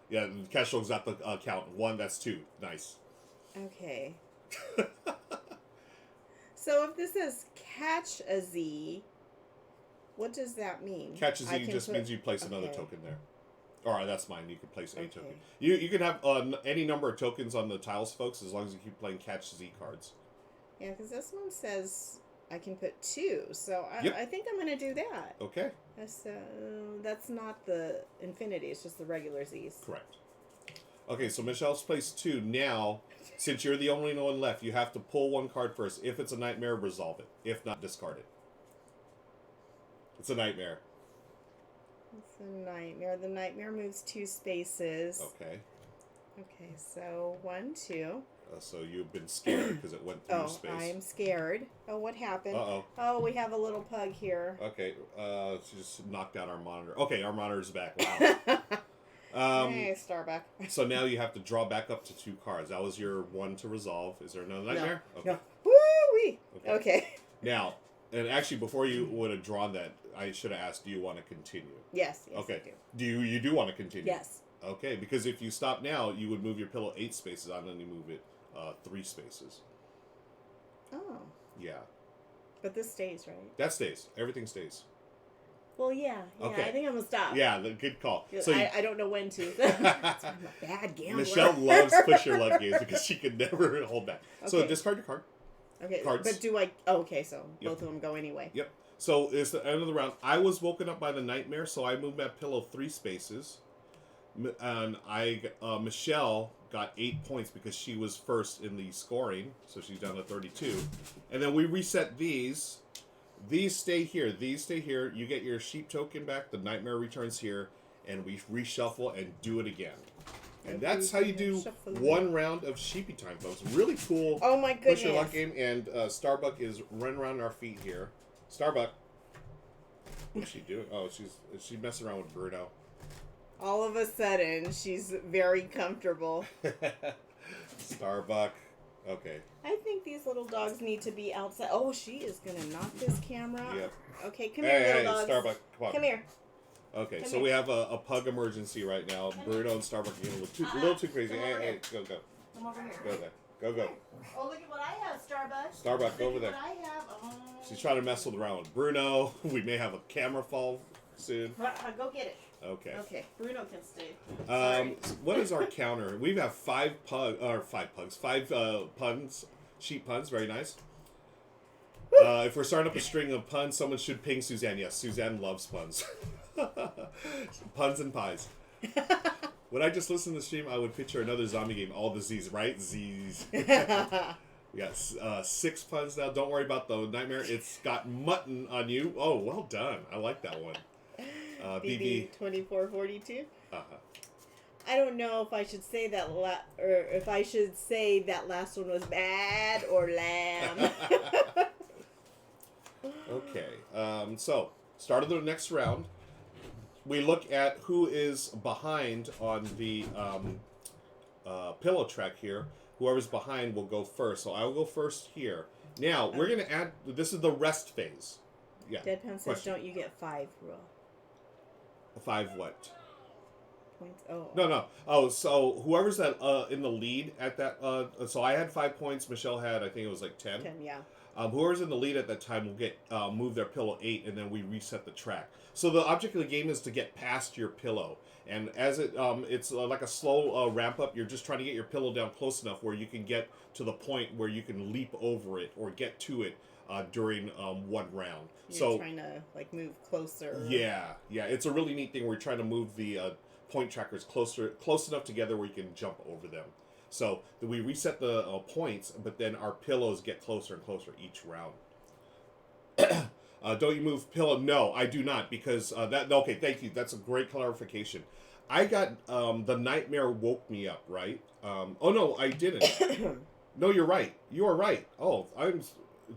Yeah, Keshel's got the count. 1, that's 2. Nice. Okay. So if this says catch a Z, what does that mean? Catch a Z just means you place another token there. All right, that's mine. You can place a token. You can have any number of tokens on the tiles, folks, as long as you keep playing catch Z cards. Yeah, because this one says I can put 2, so I think I'm going to do that. Okay. That's not the infinity, it's just the regular Z's. Correct. Okay, so Michelle's placed 2. Now, since you're the only one left, you have to pull 1 card first. If it's a nightmare, resolve it. If not, discard it. It's a nightmare. It's a nightmare. The nightmare moves 2 spaces. Okay. Okay, so 1, 2. So you've been scared because it went through space. Oh, I'm scared. Oh, what happened? Uh-oh. Oh, we have a little pug here. Okay, she just knocked out our monitor. Okay, our monitor's back. Wow. Hey, Starbuck. So now you have to draw back up to 2 cards. That was your 1 to resolve. Is there another nightmare? No. Okay. No. Woo-wee. Okay. Now, and actually, before you would have drawn that, I should have asked, do you want to continue? Yes. Okay. I do. You do want to continue? Yes. Okay, because if you stop now, you would move your pillow 8 spaces. I'm going to move it 3 spaces. Oh. Yeah. But this stays, right? That stays. Everything stays. Well, yeah. Okay. I think I'm going to stop. Yeah, good call. So I don't know when to. That's why I'm a bad gambler. Michelle loves push your luck games because she can never hold back. Okay. So discard your card. Okay. Cards. But do I... Oh, okay, so both of them go anyway. Yep. So it's the end of the round. I was woken up by the nightmare, so I moved my pillow 3 spaces. And Michelle got 8 points because she was first in the scoring, so she's down to 32. And then we reset these. These stay here. These stay here. You get your sheep token back. The nightmare returns here, and we reshuffle and do it again. And that's how you do 1 round of Sheepy time, folks. Really cool. Oh my goodness! Push your luck game, and Starbuck is running around our feet here. Starbuck, what's she doing? Oh, she's messing around with Bruno. All of a sudden, she's very comfortable. Starbuck. Okay. I think these little dogs need to be outside. Oh, she is going to knock this camera. Yep. Okay, come here, little dogs. Starbuck, come on. Come here. Okay, so we have a pug emergency right now. Bruno and Starbuck are getting a little too crazy. Hey, go. Come over here. Go there. Go. Oh, look at what I have, Starbuck. Starbuck, go over there. Look at what I have. Oh. She's trying to mess around with Bruno. We may have a camera fall soon. Go get it. Okay. Okay, Bruno can stay. What is our counter? We have 5 puns, sheep puns. Very nice. If we're starting up a string of puns, someone should ping Suzanne. Yes, Suzanne loves puns. Puns and pies. When I just listened to the stream, I would picture another zombie game. All the Z's, right? Z's. We got 6 puns now. Don't worry about the nightmare. It's got mutton on you. Oh, well done. I like that one. BB 2442. Uh-huh. I don't know if I should say that or if I should say that last one was bad or lamb. Okay. So, start of the next round. We look at who is behind on the pillow track here. Whoever's behind will go first. So I will go first here. Now, we're going to add... This is the rest phase. Yeah. Deadpan says, question. Don't you get 5, Rule? 5 what? Points. Oh. No. Oh, so whoever's that in the lead at that... so I had 5 points. Michelle had, I think it was like 10. 10, yeah. Whoever's in the lead at that time will get move their pillow 8, and then we reset the track. So the object of the game is to get past your pillow. And as it's like a slow ramp up, you're just trying to get your pillow down close enough where you can get to the point where you can leap over it or get to it during one round. You're trying to like move closer. Yeah. It's a really neat thing where you're trying to move the point trackers close enough together where you can jump over them. So we reset the points, but then our pillows get closer and closer each round. Don't you move pillow? No, I do not, because that... Okay, thank you. That's a great clarification. I got... the nightmare woke me up, right? Oh, no, I didn't. No, you're right. You are right. Oh,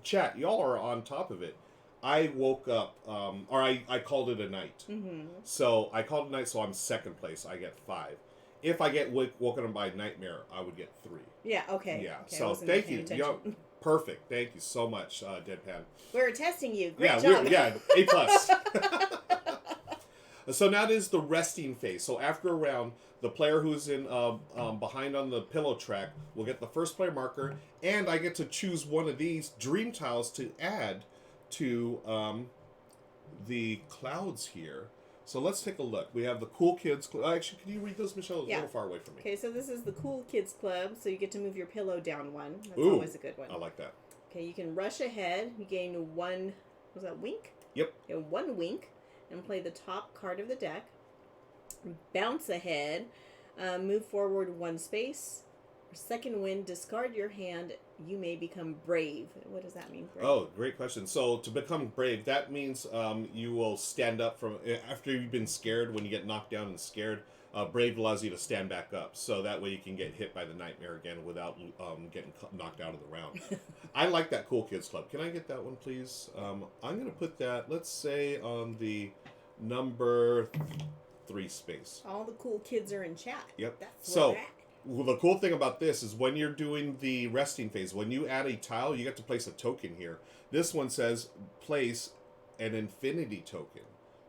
Chat, y'all are on top of it. I woke up, or I called it a night. Mm-hmm. So I called it a night, so I'm second place. I get 5. If I get woken up by nightmare, I would get 3. Yeah, okay. Yeah, okay, so thank you. Perfect. Thank you so much, Deadpan. We're testing you. Great job. A+. So now it is the resting phase. So after a round, the player who's in behind on the pillow track will get the first player marker, and I get to choose one of these dream tiles to add to the clouds here. So let's take a look. We have the Cool Kids Club. Actually, can you read those, Michelle? It's a little far away from me. Okay, so this is the Cool Kids Club. So you get to move your pillow down 1. That's always a good one. I like that. Okay, you can rush ahead. You gain 1, was that wink? Yep. You have 1 wink and play the top card of the deck. Bounce ahead. Move forward 1 space. Second win, discard your hand. You may become brave. What does that mean? Brave? Oh, great question. So to become brave, that means you will stand up from after you've been scared. When you get knocked down and scared, brave allows you to stand back up. So that way you can get hit by the nightmare again without getting knocked out of the round. I like that Cool Kids Club. Can I get that one, please? I'm going to put that, let's say, on the number 3 space. All the cool kids are in chat. Yep. That's where they're at. Well, the cool thing about this is when you're doing the resting phase, when you add a tile, you get to place a token here. This one says place an infinity token.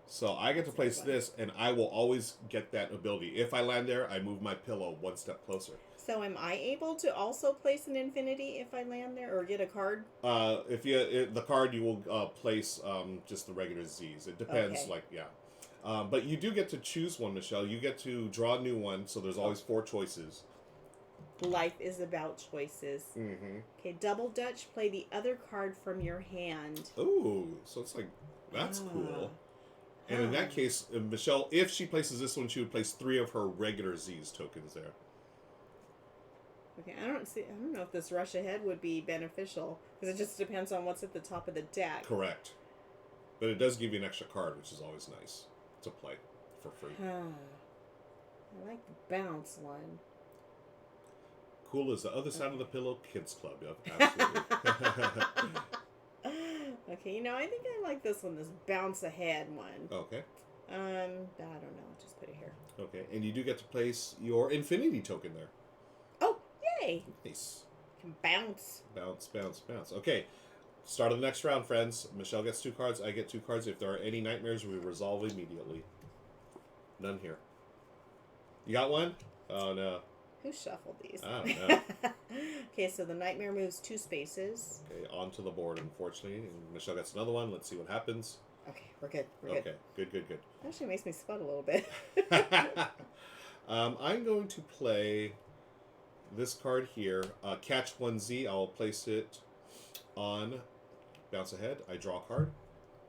So I get to place this, and I will always get that ability. If I land there, I move my pillow 1 step closer. So am I able to also place an infinity if I land there, or get a card? The card, you will place just the regular Z's. It depends, but you do get to choose one, Michelle. You get to draw a new one, so there's always 4 choices. Life is about choices. Mm-hmm. Okay, double Dutch, play the other card from your hand. Ooh, so it's like, that's cool. And in that case, Michelle, if she places this one, she would place 3 of her regular Z's tokens there. Okay, I don't know if this rush ahead would be beneficial, because it just depends on what's at the top of the deck. Correct. But it does give you an extra card, which is always nice to play for free. I like the bounce one. Cool as the other side of the pillow, Kids Club. Yep, absolutely. Okay, I think I like this one, this bounce ahead one. Okay. I don't know. I'll just put it here. Okay, and you do get to place your infinity token there. Oh, yay! Nice. Can bounce. Bounce. Okay. Start of the next round, friends. Michelle gets 2 cards. I get 2 cards. If there are any nightmares, we resolve immediately. None here. You got one? Oh, no. Who shuffled these? I don't know. Okay, so the nightmare moves 2 spaces. Okay, onto the board, unfortunately. And Michelle gets another one. Let's see what happens. Okay, we're good. Okay, good. Actually makes me sweat a little bit. I'm going to play this card here. Catch 1Z. I'll place it on bounce ahead. I draw a card.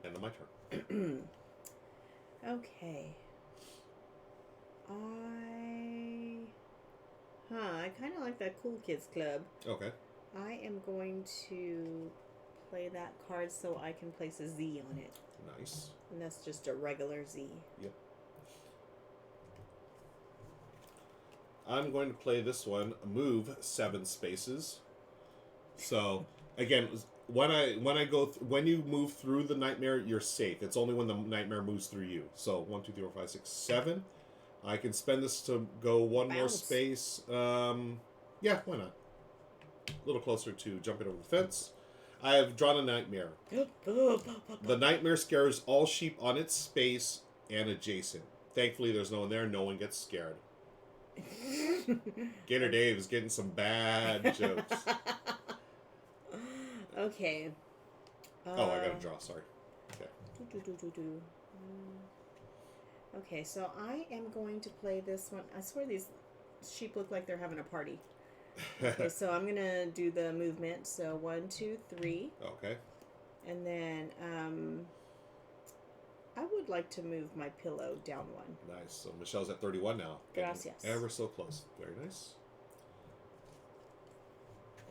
End of my turn. Okay. I kind of like that Cool Kids Club. Okay. I am going to play that card so I can place a Z on it. Nice. And that's just a regular Z. Yep. I'm going to play this one, move 7 spaces. So, again, when you move through the nightmare, you're safe. It's only when the nightmare moves through you. So 1, 2, 3, 4, 5, 6, 7. I can spend this to go one more space. Yeah, why not? A little closer to jumping over the fence. I have drawn a nightmare. The nightmare scares all sheep on its space and adjacent. Thankfully, there's no one there. No one gets scared. Gator Dave is getting some bad jokes. Okay. Oh, I gotta draw. Sorry. Okay. Okay, so I am going to play this one. I swear these sheep look like they're having a party. Okay, so I'm gonna do the movement. So 1, 2, 3. Okay. And then I would like to move my pillow down 1. Nice. So Michelle's at 31 now. Gracias. Ever so close. Very nice.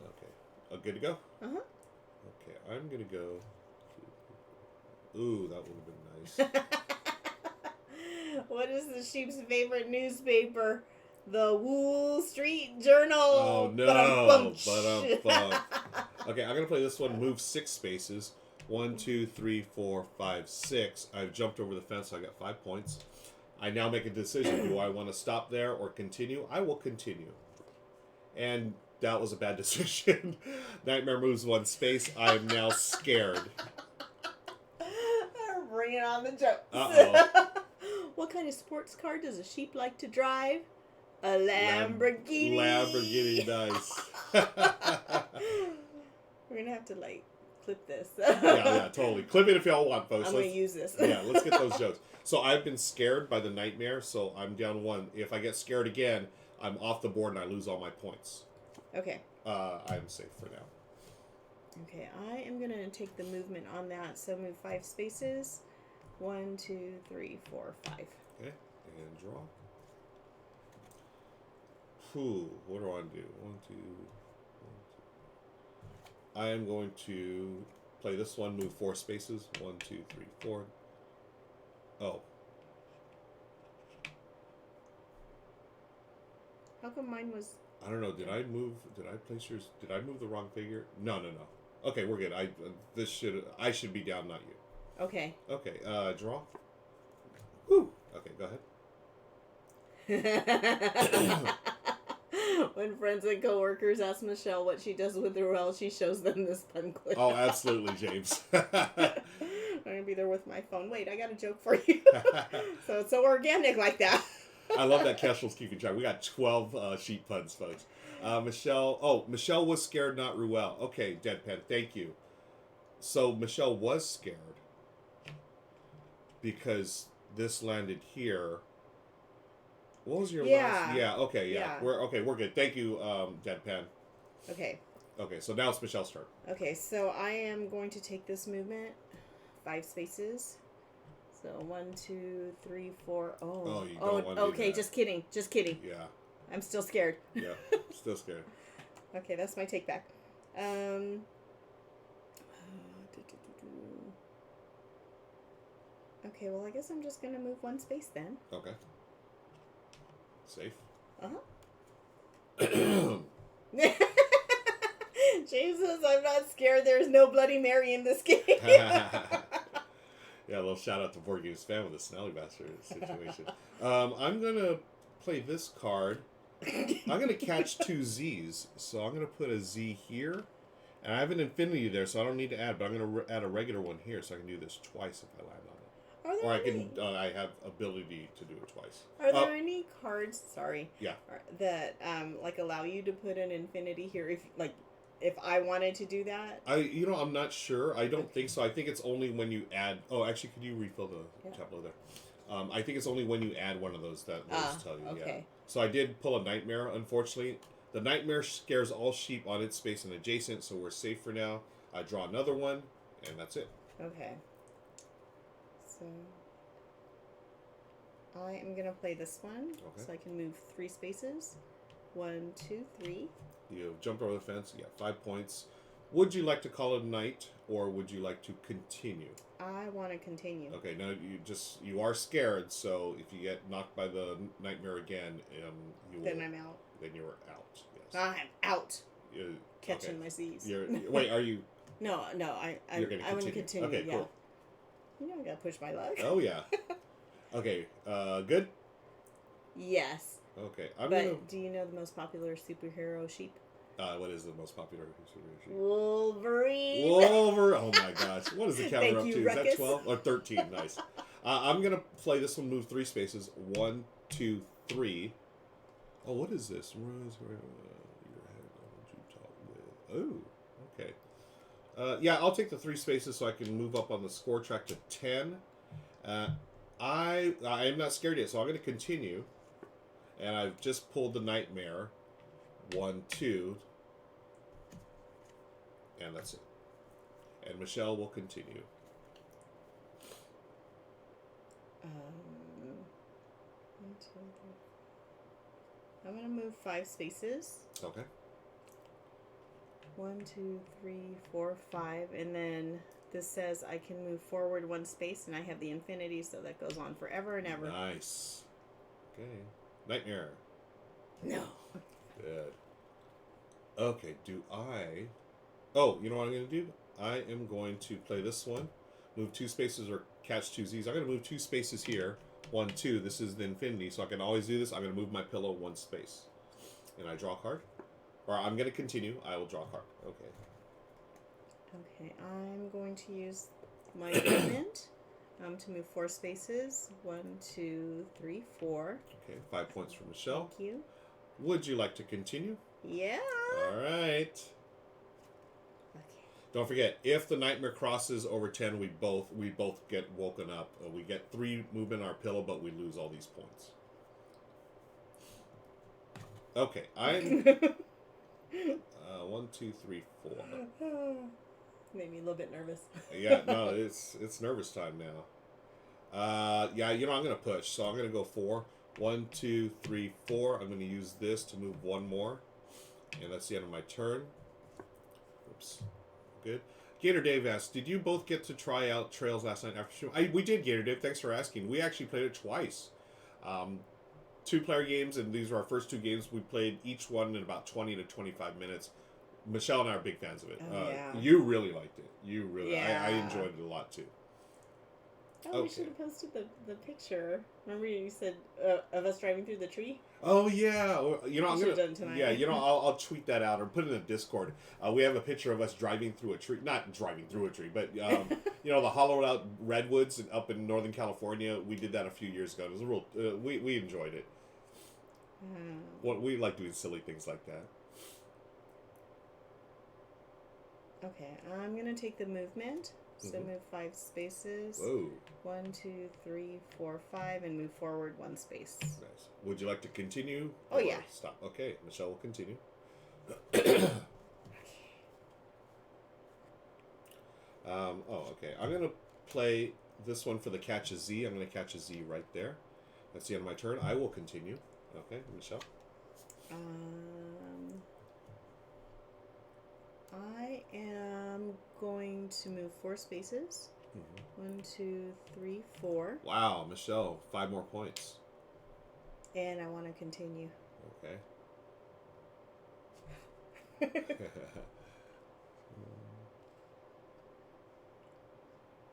Okay. Good to go? Uh-huh. Okay, I'm gonna go. Ooh, that would have been nice. What is the sheep's favorite newspaper? The Wall Street Journal. Oh no! Okay, I'm gonna play this one. Move 6 spaces. 1, 2, 3, 4, 5, 6. I've jumped over the fence, so I got 5 points. I now make a decision. Do I want to stop there or continue? I will continue. And that was a bad decision. Nightmare moves 1 space. I am now scared. Bring it on the jokes. Uh-oh. What kind of sports car does a sheep like to drive? A Lamborghini. Lamborghini, nice. We're gonna have to clip this. yeah, totally. Clip it if y'all want, folks. I'm gonna use this. Yeah, let's get those jokes. So I've been scared by the nightmare, so I'm down 1. If I get scared again, I'm off the board and I lose all my points. Okay. I'm safe for now. Okay, I am gonna take the movement on that. So move 5 spaces. 1, 2, 3, 4, 5. Okay, and draw. Whew, what do I want to do? 1, 2, 1, 2. I am going to play this one, move 4 spaces. 1, 2, 3, 4. Oh. How come mine was... I don't know. Did I move the wrong figure? No. Okay, we're good. I should be down, not you. Okay. Okay, draw. Whew. Okay, go ahead. When friends and coworkers ask Michelle what she does with her well, she shows them this pun clip. Oh, absolutely, James. I'm gonna be there with my phone. Wait, I got a joke for you. So it's so organic like that. I love that Keshel's keeping track. We got 12 sheep puns, folks. Michelle. Oh, Michelle was scared, not Ruel. Okay, Deadpan. Thank you. So Michelle was scared because this landed here. What was your last? Yeah. Okay. Yeah. We're good. Thank you, Deadpan. Okay. Okay. So now it's Michelle's turn. Okay. So I am going to take this movement, 5 spaces. So 1, 2, 3, 4. Oh, you don't want to okay. do that. Just kidding. Yeah. I'm still scared. Yeah. Still scared. Okay, that's my take back. Okay, well, I guess I'm just gonna move 1 space then. Okay. Safe. Uh-huh. James says, I'm not scared. There's no Bloody Mary in this game. Yeah, a little shout out to Board Games fan with the Snelly Bastard situation. I'm going to play this card. I'm going to catch 2 Z's. So I'm going to put a Z here. And I have an infinity there, so I don't need to add. But I'm going to add a regular one here, so I can do this twice if I land on it. Or I have ability to do it twice. Are there any cards, yeah, that allow you to put an infinity here if I wanted to do that? I'm not sure. I don't think so. I think it's only when you add. Oh, actually, could you refill the tableau there? I think it's only when you add one of those that those tell you. Okay. Yeah. So I did pull a nightmare. Unfortunately, the nightmare scares all sheep on its space and adjacent, so we're safe for now. I draw another one, and that's it. Okay. So I am gonna play this one, so I can move 3 spaces. 1, 2, 3. You jumped over the fence. You got 5 points. Would you like to call it a night, or would you like to continue? I want to continue. Okay, now you are scared, so if you get knocked by the nightmare again, then I'm out. Then you're out. Yes. I'm out. Catching okay. my C's. Wait, are you? No, I'm going to continue. Okay, yeah. cool. You know, I got to push my luck. Oh yeah. Okay, good. Yes. Okay, do you know the most popular superhero sheep? What is the most popular superhero sheep? Wolverine. Oh my gosh! What is the counter Thank up you, to? Ruckus. Is that 12 or 13? Nice. I'm gonna play this one. Move 3 spaces. 1, 2, 3. Oh, what is this? Oh, okay. Yeah, I'll take the 3 spaces so I can move up on the score track to 10. I am not scared yet, so I'm going to continue. And I've just pulled the nightmare. 1, 2. And that's it. And Michelle will continue. 1, 2, 3. I'm going to move 5 spaces. Okay. 1, 2, 3, 4, 5, and then this says I can move forward 1 space, and I have the infinity, so that goes on forever and ever. Nice. Okay. Nightmare. No. Good. Okay, do I... Oh, you know what I'm going to do? I am going to play this one. Move 2 spaces or catch 2 Z's. I'm going to move 2 spaces here. 1, 2. This is the infinity, so I can always do this. I'm going to move my pillow 1 space. And I draw a card. Or I'm going to continue. I will draw a card. Okay. Okay, I'm going to use my movement to move 4 spaces. 1, 2, 3, 4. Okay, 5 points for Michelle. Thank you. Would you like to continue? Yeah. All right. Okay. Don't forget, if the nightmare crosses over 10, we both get woken up. We get 3 movement on our pillow, but we lose all these points. Okay, I'm 1, 2, 3, 4. Made me a little bit nervous. Yeah, no, it's nervous time now. Yeah, you know I'm gonna push, so I'm gonna go 4. 1, 2, 3, 4. I'm gonna use this to move 1 more, and that's the end of my turn. Oops. Good. Gator Dave asked, did you both get to try out Trails last night after stream? We did, Gator Dave. Thanks for asking. We actually played it twice. 2-player games, and these were our first 2 games. We played each one in about 20 to 25 minutes. Michelle and I are big fans of it. Yeah. You really liked it. You really, yeah. I enjoyed it a lot too. Oh, we should have posted the picture. Remember you said of us driving through the tree? Oh yeah, you know I'm gonna done tonight. Yeah, you know I'll tweet that out or put it in the Discord. We have a picture of us driving through a tree, not driving through a tree, but you know the hollowed out redwoods up in Northern California. We did that a few years ago. It was a real we enjoyed it. Well, we like doing silly things like that. Okay, I'm gonna take the movement. So move 5 spaces. Whoa. 1, 2, 3, 4, 5, and move forward 1 space. Nice. Would you like to continue? Oh yeah. Stop. Okay, Michelle will continue. Okay. I'm gonna play this one for the catch a Z. I'm gonna catch a Z right there. That's the end of my turn. I will continue. Okay, Michelle. I am going to move 4 spaces. 1, 2, 3, 4. Wow, Michelle, 5 more points. And I want to continue. Okay.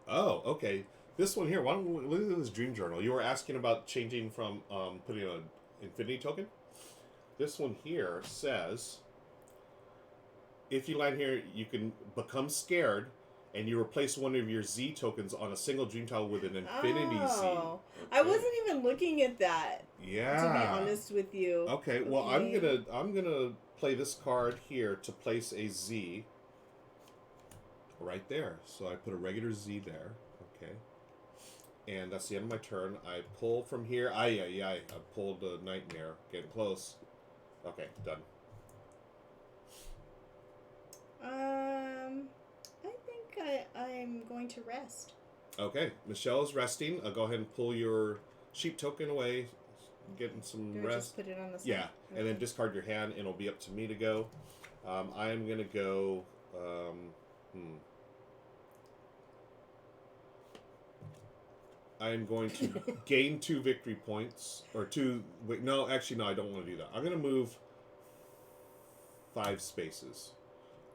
Oh, okay. This one here. Why don't we look at this dream journal? You were asking about changing from putting an infinity token. This one here says, if you land here, you can become scared, and you replace one of your Z tokens on a single dream tile with an infinity Z. Okay. I wasn't even looking at that. Yeah. To be honest with you. Okay. Well, okay. I'm gonna play this card here to place a Z. Right there. So I put a regular Z there. Okay. And that's the end of my turn. I pull from here. I pulled the nightmare. Getting close. Okay, done. I think I'm going to rest. Okay, Michelle is resting. Go ahead and pull your sheep token away. getting some Do I rest. just put it on the side? Yeah, and then discard your hand, and it'll be up to me to go. I am gonna go. I am going to gain 2 victory points or 2. Wait, no, actually, no. I don't want to do that. I'm gonna move 5 spaces.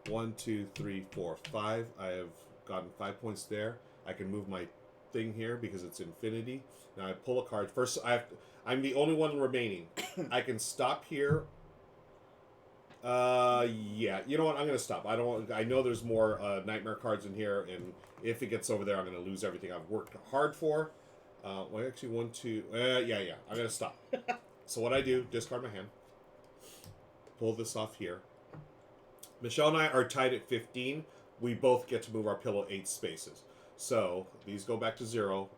1, 2, 3, 4, 5. I have gotten 5 points there. I can move my thing here because it's infinity. Now I pull a card. First, I'm the only one remaining. I can stop here. Yeah. You know what? I'm gonna stop. I know there's more nightmare cards in here, and if it gets over there, I'm gonna lose everything I've worked hard for. Well, actually, 1, 2. Yeah. I'm gonna stop. So what I do? Discard my hand. Pull this off here. Michelle and I are tied at 15. We both get to move our pillow 8 spaces. So these go back to 0.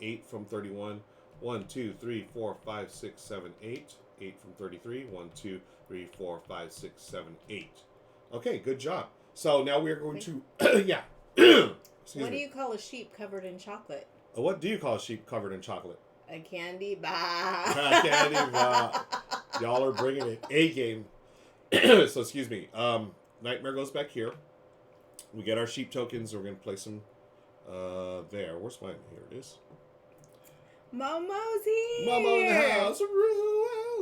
8 from 31. 1, 2, 3, 4, 5, 6, 7, 8. 8 from 33. 1, 2, 3, 4, 5, 6, 7, 8. Okay, good job. So now we are going to... yeah. What do you call a sheep covered in chocolate? What do you call a sheep covered in chocolate? A candy bar. A candy bar. Y'all are bringing it. A game. So, excuse me. Nightmare goes back here. We get our sheep tokens. We're going to place them there. Where's mine? Here it is. Momo's here. Momo in the house.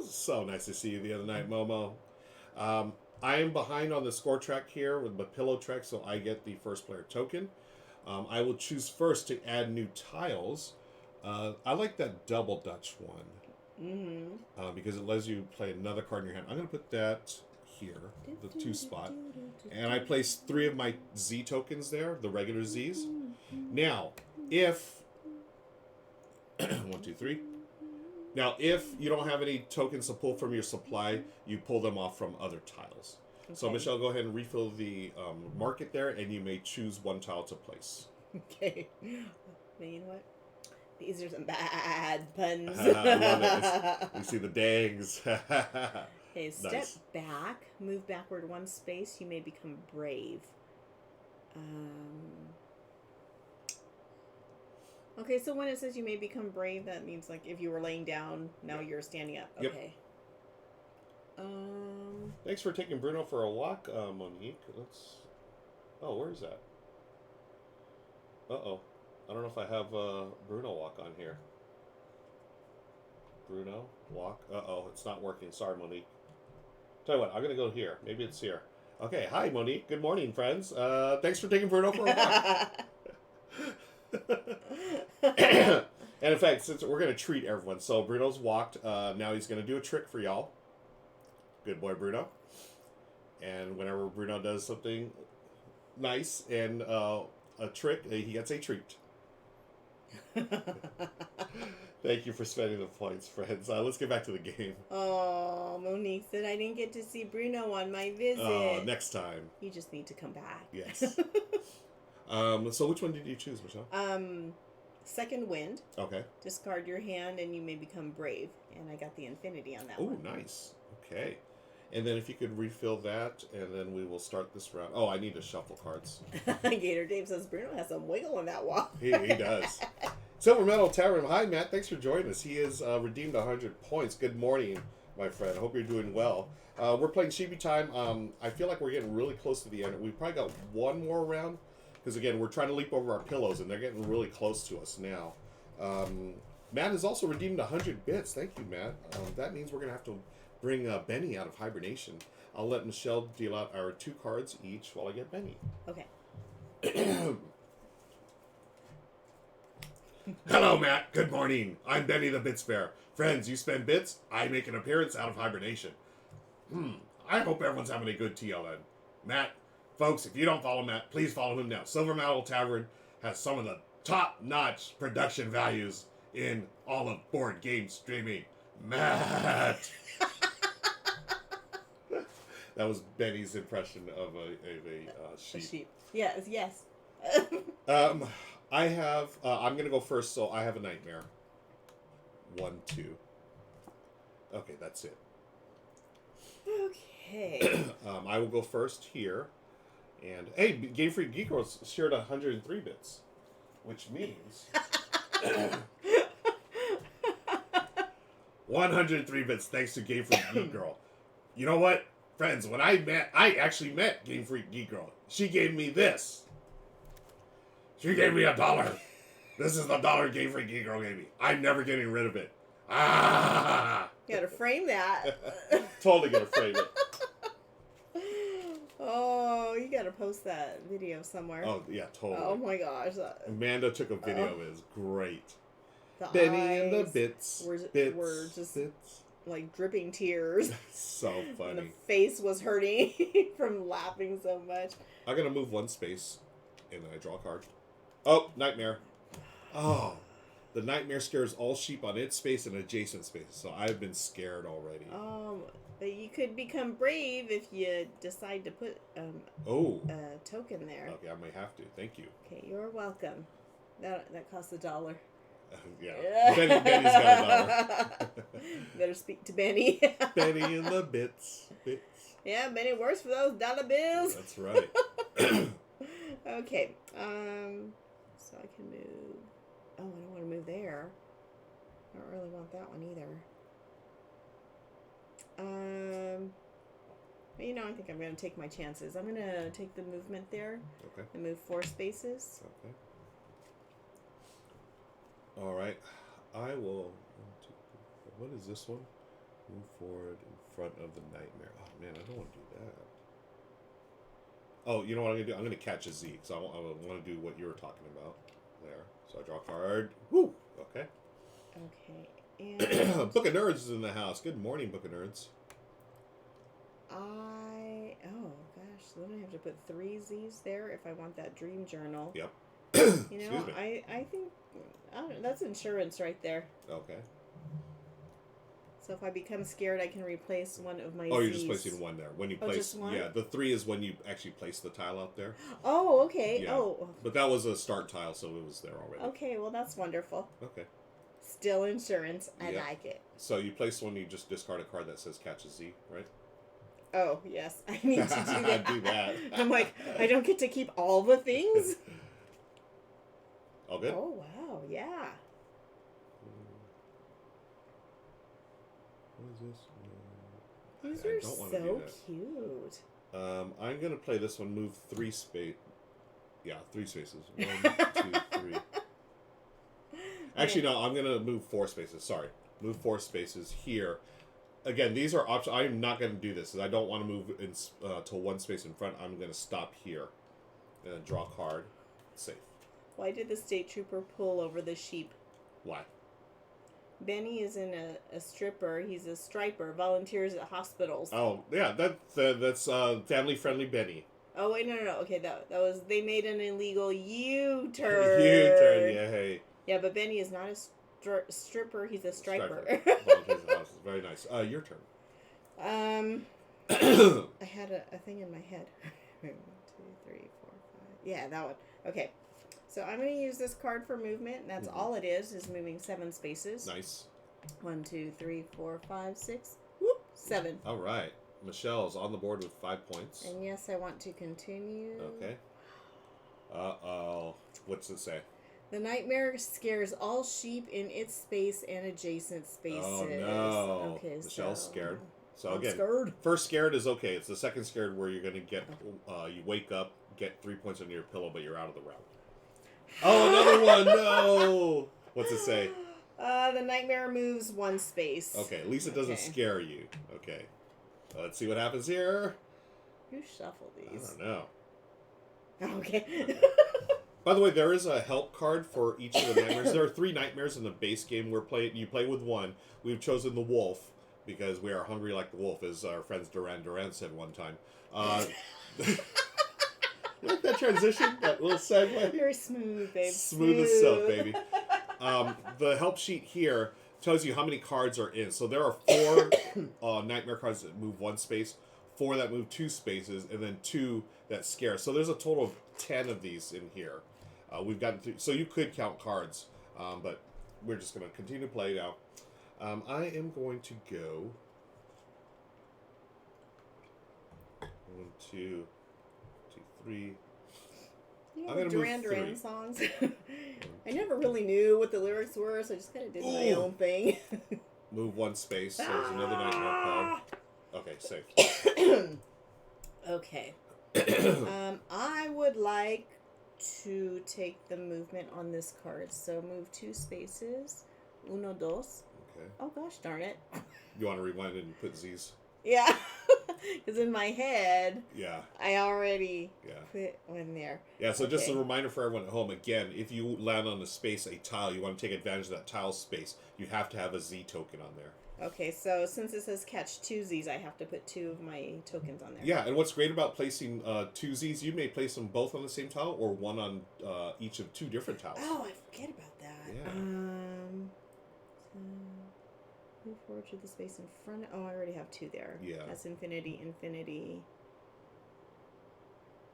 So nice to see you the other night, Momo. I am behind on the score track here with the pillow track, so I get the first player token. I will choose first to add new tiles. I like that double Dutch one. Because it lets you play another card in your hand. I'm going to put that here, the 2 spot. And I place 3 of my Z tokens there, the regular Zs. Now, if... 1, 2, 3. Now, if you don't have any tokens to pull from your supply, you pull them off from other tiles. Okay. So, Michelle, go ahead and refill the market there, and you may choose 1 tile to place. Okay. But you know what? These are some bad puns. I love it. You see the dangs. Okay, step back. Move backward 1 space. You may become brave. Okay, so when it says you may become brave, that means like if you were laying down, now you're standing up. Okay. Yep. Thanks for taking Bruno for a walk, Monique. Oh, where is that? Uh-oh. I don't know if I have Bruno walk on here. Bruno, walk. Uh-oh, it's not working. Sorry, Monique. Tell you what, I'm going to go here. Maybe it's here. Okay, hi, Monique. Good morning, friends. Thanks for taking Bruno for a walk. And in fact, since we're going to treat everyone, so Bruno's walked. Now he's going to do a trick for y'all. Good boy, Bruno. And whenever Bruno does something nice and a trick, he gets a treat. Thank you for spending the points, friends. Let's get back to the game. Oh, Monique said I didn't get to see Bruno on my visit. Next time. You just need to come back. Yes. So which one did you choose, Michelle? Second wind. Okay. Discard your hand and you may become brave. And I got the infinity on that one. Oh, nice. Okay. And then if you could refill that, and then we will start this round. Oh, I need to shuffle cards. Gator Dave says Bruno has some wiggle in that walk. He does. Silver Medal Tavern. Hi, Matt. Thanks for joining us. He has redeemed 100 points. Good morning, my friend. I hope you're doing well. We're playing Sheepy time. I feel like we're getting really close to the end. We've probably got one more round. Because, again, we're trying to leap over our pillows, and they're getting really close to us now. Matt has also redeemed 100 bits. Thank you, Matt. That means we're going to have to bring Benny out of hibernation. I'll let Michelle deal out our 2 cards each while I get Benny. Okay. Hello, Matt. Good morning. I'm Benny the Bits Bear. Friends, you spend bits, I make an appearance out of hibernation. I hope everyone's having a good TLN. Matt, folks, if you don't follow Matt, please follow him now. Silver Medal Tavern has some of the top-notch production values in all of board game streaming. Matt! That was Benny's impression of a sheep. A sheep. Yes. I have, I'm going to go first, so I have a nightmare. 1, 2. Okay, that's it. Okay. I will go first here. And, hey, Game Freak Geek Girls shared 103 bits. Which means... 103 bits thanks to Game Freak Geek Girl. You know what? Friends, when I actually met Game Freak Geek Girl. She gave me this. She gave me $1. This is the dollar Game Freak Geek Girl gave me. I'm never getting rid of it. Ah! You gotta frame that. Totally gonna frame it. Oh, you gotta post that video somewhere. Oh, yeah, totally. Oh my gosh. Amanda took a video of it. It was great. The Benny eyes and the bits. were just bits. like dripping tears. So funny. And the face was hurting from laughing so much. I'm gonna move one space, and then I draw a card. Oh, nightmare. Oh, the nightmare scares all sheep on its space and adjacent spaces. So I've been scared already. But you could become brave if you decide to put a token there. Okay, I may have to. Thank you. Okay, you're welcome. That costs $1. Yeah. Benny's got $1. Better speak to Benny. Benny and the bits. Yeah, Benny works for those dollar bills. That's right. Okay. So I can move. Oh, I don't want to move there. I don't really want that one either. You know, I think I'm going to take my chances. I'm going to take the movement there. Okay. And move 4 spaces. Okay. All right. I will. What is this one? Move forward in front of the nightmare. Oh man, I don't want to do that. Oh, you know what I'm gonna do? I'm gonna catch a Z because I want to do what you were talking about there. So I draw a card. Woo. Okay. Okay. And Book of Nerds is in the house. Good morning, Book of Nerds. Oh gosh, then I have to put 3 Z's there if I want that dream journal. Yep. You know, I think that's insurance right there. Okay. So if I become scared, I can replace one of my Oh, you're Z's. just placing one there. When you place, just one? yeah, the 3 is when you actually place the tile out there. Oh, okay. Yeah. Oh. But that was a start tile, so it was there already. Okay, well that's wonderful. Okay. Still insurance. I Yep. like it. So you place one, you just discard a card that says catch a Z, right? Oh, yes. I need to do that. Do that. I'm like, I don't get to keep all the things? All good? Oh, wow. Yeah. What is this? These I are don't wanna do so that. cute. I'm going to play this one, move 3 space. Yeah, 3 spaces. 1, 2, 3. Actually, no, I'm going to move 4 spaces. Sorry. Move 4 spaces here. Again, these are options. I'm not going to do this because I don't want to move to 1 space in front. I'm going to stop here and then draw a card. Safe. Why did the state trooper pull over the sheep? Why? Benny isn't a stripper. He's a striper. Volunteers at hospitals. Oh, yeah, that's family-friendly Benny. Oh, wait, no. Okay, that was... They made an illegal U-turn. U-turn, yeah, hey. Yeah, but Benny is not a stripper. He's a striper. Volunteers at hospitals. Very nice. Your turn. I had a thing in my head. 1, 2, 3, 4, 5. Yeah, that one. Okay. So I'm going to use this card for movement. That's all it is moving 7 spaces. Nice. 1, 2, 3, 4, 5, 6. Whoop, 7. All right. Michelle's on the board with 5 points. And yes, I want to continue. Okay. Uh-oh. What's it say? The nightmare scares all sheep in its space and adjacent spaces. Oh, no. Okay, Michelle's scared. So I'm again, scared. first scared is okay. It's the second scared where you're going to get, you wake up, get 3 points under your pillow, but you're out of the round. Oh, another one! No! What's it say? The nightmare moves 1 space. Okay, at least it doesn't scare you. Okay. Let's see what happens here. Who shuffled these? I don't know. Okay. By the way, there is a help card for each of the nightmares. There are 3 nightmares in the base game we're playing. You play with one. We've chosen the wolf because we are hungry like the wolf, as our friends Duran said one time. Like that transition, that little segue. Very smooth, babe. Smooth as silk, baby. The help sheet here tells you how many cards are in. So there are 4 nightmare cards that move 1 space, 4 that move 2 spaces, and then 2 that scare. So there's a total of 10 of these in here. We've gotten through, so you could count cards, but we're just going to continue to play now. I am going to go 1, 2, 3. You I'm know, gonna Duran move 3. songs. I never really knew what the lyrics were, so I just kind of did my own thing. Move 1 space. So there's another nightmare card. Okay, safe. Okay. I would like to take the movement on this card. So move 2 spaces. 1, 2. Okay. Oh gosh darn it. You want to rewind it and put Z's? Yeah. Because in my head, yeah, I already put one there. Yeah, so just a reminder for everyone at home, again, if you land on a space, a tile, you want to take advantage of that tile space, you have to have a Z token on there. Okay, so since it says catch 2 Z's, I have to put 2 of my tokens on there. Yeah, and what's great about placing 2 Z's, you may place them both on the same tile or one on each of 2 different tiles. Oh, I forget about that. Yeah. So move forward to the space in front. Oh, I already have 2 there. Yeah. That's infinity, infinity.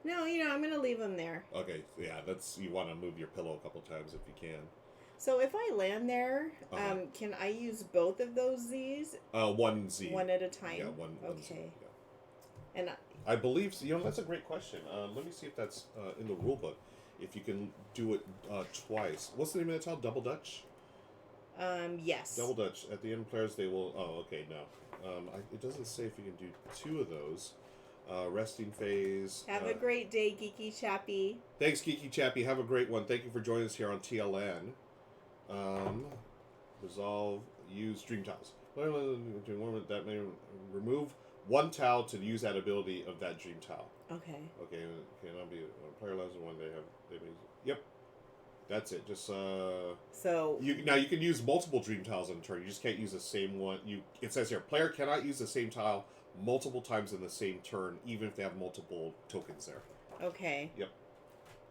No, I'm going to leave them there. Okay, yeah, you want to move your pillow a couple times if you can. So if I land there, can I use both of those Z's? 1 Z. One at a time? Yeah, one okay. Z. Yeah. And I believe, that's a great question. Let me see if that's in the rule book. If you can do it twice. What's the name of that tile? Double Dutch? Yes. Double Dutch. At the end, players, they will... Oh, okay, no. It doesn't say if you can do 2 of those. Resting phase. Have a great day, Geeky Chappy. Thanks, Geeky Chappy. Have a great one. Thank you for joining us here on TLN. Resolve, use Dream Tiles. That may remove 1 tile to use that ability of that Dream Tile. Okay. Okay, cannot be player less than 1. Yep. That's it. Just So you can use multiple Dream Tiles in a turn. You just can't use the same one. It says here, player cannot use the same tile multiple times in the same turn, even if they have multiple tokens there. Okay. Yep.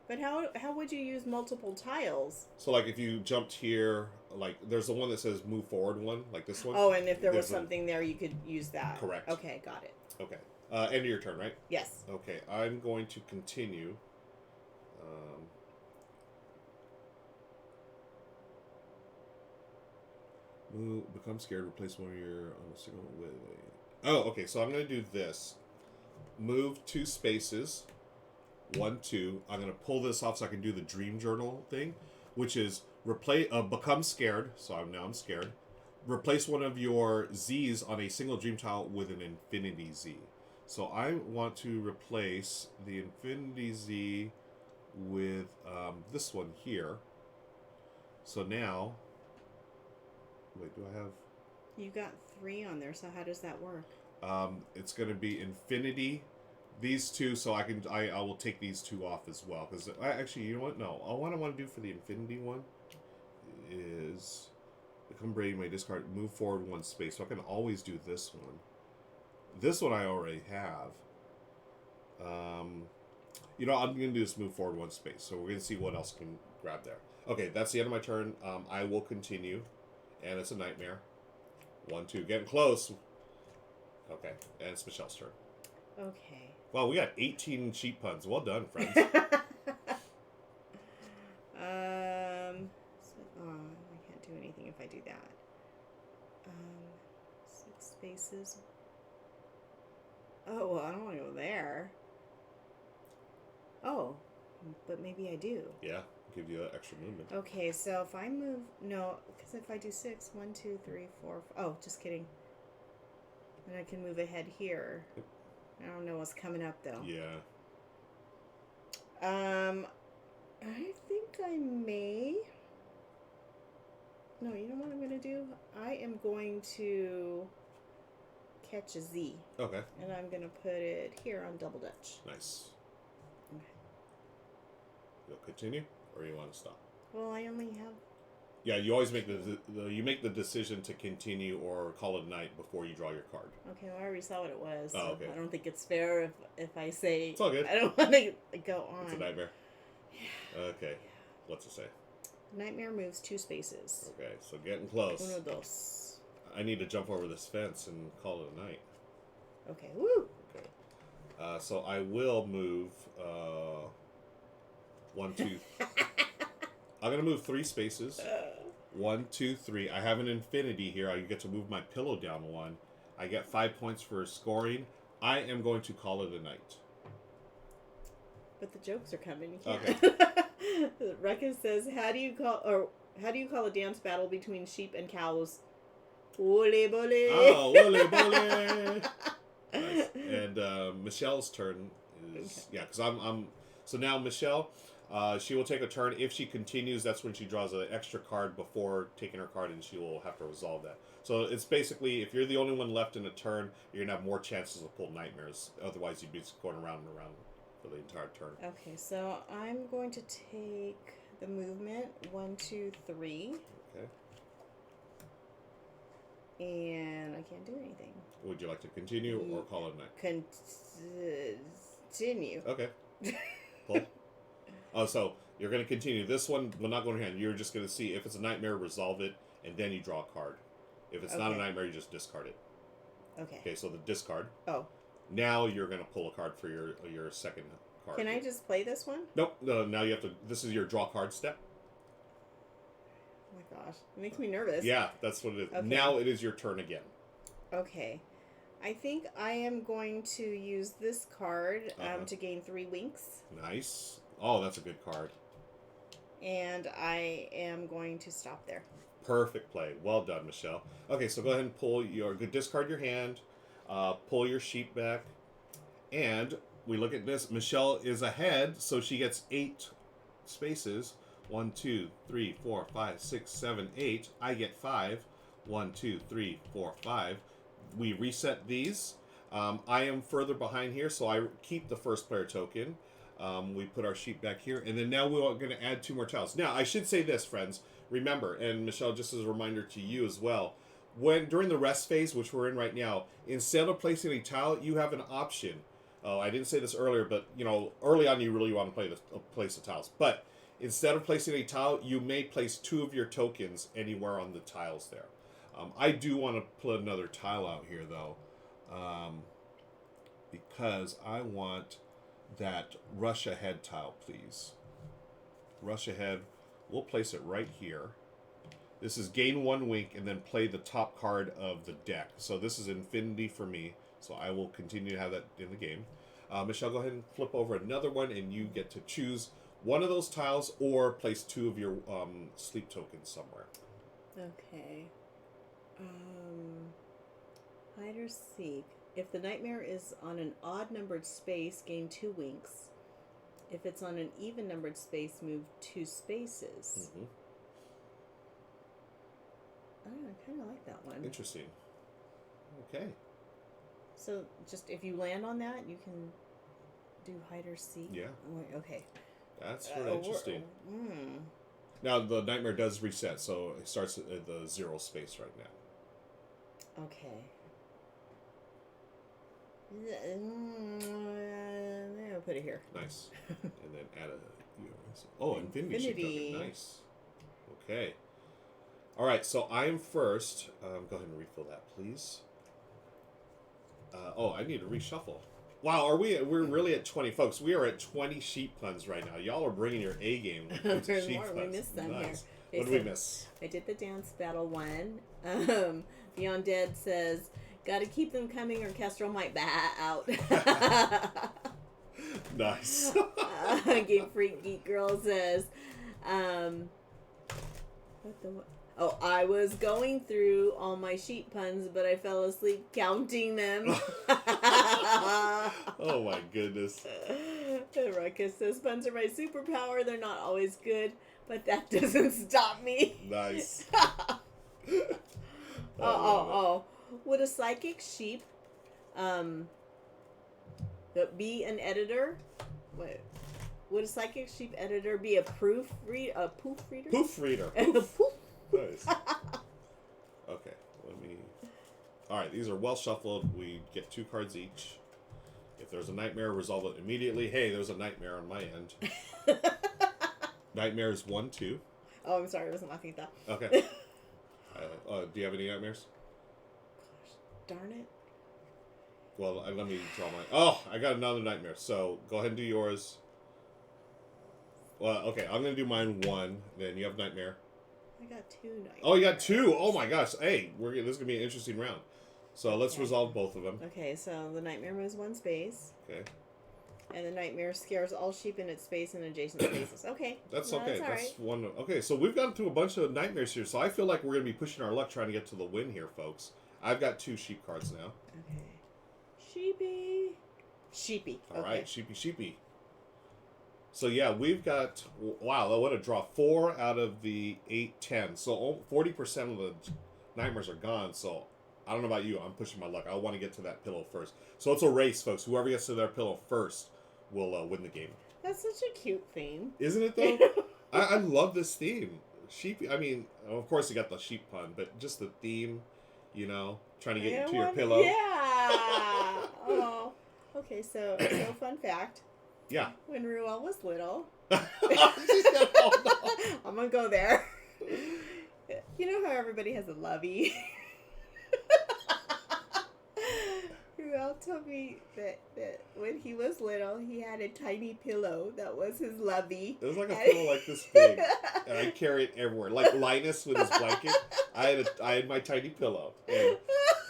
But how would you use multiple tiles? So, like, if you jumped here, like, there's the one that says move forward one, like this one. Oh, and if there was something there, you could use that. Correct. Okay, got it. Okay. End of your turn, right? Yes. Okay, I'm going to continue. Move, become scared, replace one of your on a single way. Oh, okay, so I'm going to do this. Move 2 spaces. 1, 2. I'm going to pull this off so I can do the dream journal thing, which is become scared. So I'm scared. Replace one of your Z's on a single dream tile with an infinity Z. So I want to replace the infinity Z with this one here. So now, wait, do I have? You got 3 on there. So how does that work? It's going to be infinity. These 2, so I will take these 2 off as well. Because actually, you know what? No. What I want to do for the infinity one is become brave. My discard. Move forward 1 space. So I can always do this one. This one I already have. I'm going to do this. Move forward 1 space. So we're going to see what else I can grab there. Okay, that's the end of my turn. I will continue, and it's a nightmare. 1, 2, getting close. Okay, and it's Michelle's turn. Okay. Wow, we got 18 sheep puns. Well done, friends. I can't do anything if I do that. 6 spaces. Oh, well, I don't want to go there. Oh, but maybe I do. Yeah, give you extra movement. Okay, so if I move... No, because if I do 6, 1, 2, 3, 4... Oh, just kidding. And I can move ahead here. Yep. I don't know what's coming up, though. Yeah. I think I may... No, you know what I'm going to do? I am going to catch a Z. Okay. And I'm going to put it here on Double Dutch. Nice. Okay. You'll continue, or you want to stop? Well, I only have... Yeah, you always make the decision to continue or call it a night before you draw your card. Okay, well, I already saw what it was. So oh, okay. I don't think it's fair if I say... It's all good. I don't want to go on. It's a nightmare. Yeah. Okay. What's it say? Nightmare moves 2 spaces. Okay, so getting close. 1, 2. I need to jump over this fence and call it a night. Okay, woo! Okay. So I will move 1, 2... I'm going to move 3 spaces. 1, 2, 3. I have an infinity here. I get to move my pillow down 1. I get 5 points for scoring. I am going to call it a night. But the jokes are coming. You can't. Okay. Ruckus says, how do you call a dance battle between sheep and cows? Wole bole. Oh, wole bole. Nice. And Michelle's turn is because I'm so now Michelle, she will take a turn. If she continues, that's when she draws an extra card before taking her card, and she will have to resolve that. So it's basically if you're the only one left in a turn, you're gonna have more chances to pull nightmares. Otherwise, you'd be just going around and around for the entire turn. Okay, so I'm going to take the movement 1, 2, 3. Okay. And I can't do anything. Would you like to continue or call it a night? Continue. Okay. Pull. Oh, so you're going to continue. This one will not go in hand. You're just going to see if it's a nightmare, resolve it, and then you draw a card. If it's not a nightmare, you just discard it. Okay. Okay, so the discard. Oh. Now you're going to pull a card for your second card. Can I just play this one? Nope. No, now you have to. This is your draw card step. Oh my gosh. It makes me nervous. Yeah, that's what it is. Okay. Now it is your turn again. Okay. I think I am going to use this card to gain 3 winks. Nice. Oh, that's a good card. And I am going to stop there. Perfect play. Well done, Michelle. Okay, so go ahead and pull discard your hand, pull your sheep back, and we look at this. Michelle is ahead, so she gets 8 spaces. 1, 2, 3, 4, 5, 6, 7, 8. I get 5. 1, 2, 3, 4, 5. We reset these. I am further behind here, so I keep the first player token. We put our sheep back here, and then now we're going to add 2 more tiles. Now, I should say this, friends. Remember, and Michelle, just as a reminder to you as well, during the rest phase, which we're in right now, instead of placing a tile, you have an option. Oh, I didn't say this earlier, but early on you really want to place the tiles. But instead of placing a tile, you may place 2 of your tokens anywhere on the tiles there. I do want to put another tile out here, though, because I want that rush ahead tile, please. Rush ahead. We'll place it right here. This is gain 1 wink and then play the top card of the deck. So this is infinity for me. So I will continue to have that in the game. Michelle, go ahead and flip over another one, and you get to choose one of those tiles or place 2 of your sleep tokens somewhere. Okay. Hide or seek. If the nightmare is on an odd numbered space, gain 2 winks. If it's on an even numbered space, move 2 spaces. Mm-hmm. I kind of like that one. Interesting. Okay. So just if you land on that, you can do hide or seek. Yeah. Okay. That's really interesting. Hmm. Now the nightmare does reset, so it starts at the 0 space right now. Okay. I'll put it here. Nice. And then add a infinity. Nice. Okay. All right, so I'm first. Go ahead and refill that, please. I need to reshuffle. Wow, we're really at 20, folks. We are at 20 sheep puns right now. Y'all are bringing your A game. There's sheep more. puns. We missed some Nice. here. What did we miss? I did the dance battle one. Beyond Dead says, "Got to keep them coming, or Kestrel might bat out." Nice. Game Freak Geek Girl says, what? Oh, I was going through all my sheep puns, but I fell asleep counting them. Oh my goodness. Ruckus says, puns are my superpower. They're not always good, but that doesn't stop me. Nice. Oh. Would a psychic sheep be an editor? What? Would a psychic sheep editor be a poof reader? Poof reader. Poof. Nice. Okay, Alright, these are well shuffled. We get 2 cards each. If there's a nightmare, resolve it immediately. Hey, there's a nightmare on my end. Nightmare is 1, 2. Oh, I'm sorry, I wasn't laughing at that. Okay. Do you have any nightmares? Gosh, darn it. Well, let me draw my... Oh, I got another nightmare. So, go ahead and do yours. Well, okay, I'm going to do mine 1. Then you have nightmare. I got 2 nightmares. Oh, you got 2. Oh my gosh. Hey, this is going to be an interesting round. So let's resolve both of them. Okay, so the nightmare moves 1 space. Okay. And the nightmare scares all sheep in its space and adjacent spaces. Okay. That's no, okay. That's That's right. one. Okay, so we've gone through a bunch of nightmares here. So I feel like we're going to be pushing our luck trying to get to the win here, folks. I've got 2 sheep cards now. Okay. Sheepy. Sheepy. All okay. right, sheepy. So yeah, we've got, wow, what a draw. 4 out of the 8, 10. So 40% of the nightmares are gone. So I don't know about you. I'm pushing my luck. I want to get to that pillow first. So it's a race, folks. Whoever gets to their pillow first will win the game. That's such a cute theme. Isn't it, though? I love this theme. Sheep, I mean, of course you got the sheep pun, but just the theme, you know, trying to get you to your pillow. Yeah. Oh. Okay, so fun fact. Yeah. When Ruel was little. She said, oh, no. I'm going to go there. You know how everybody has a lovey? Ruel told me that when he was little, he had a tiny pillow that was his lovey. It was like a pillow like this big, and I carry it everywhere. Like Linus with his blanket, I had my tiny pillow. And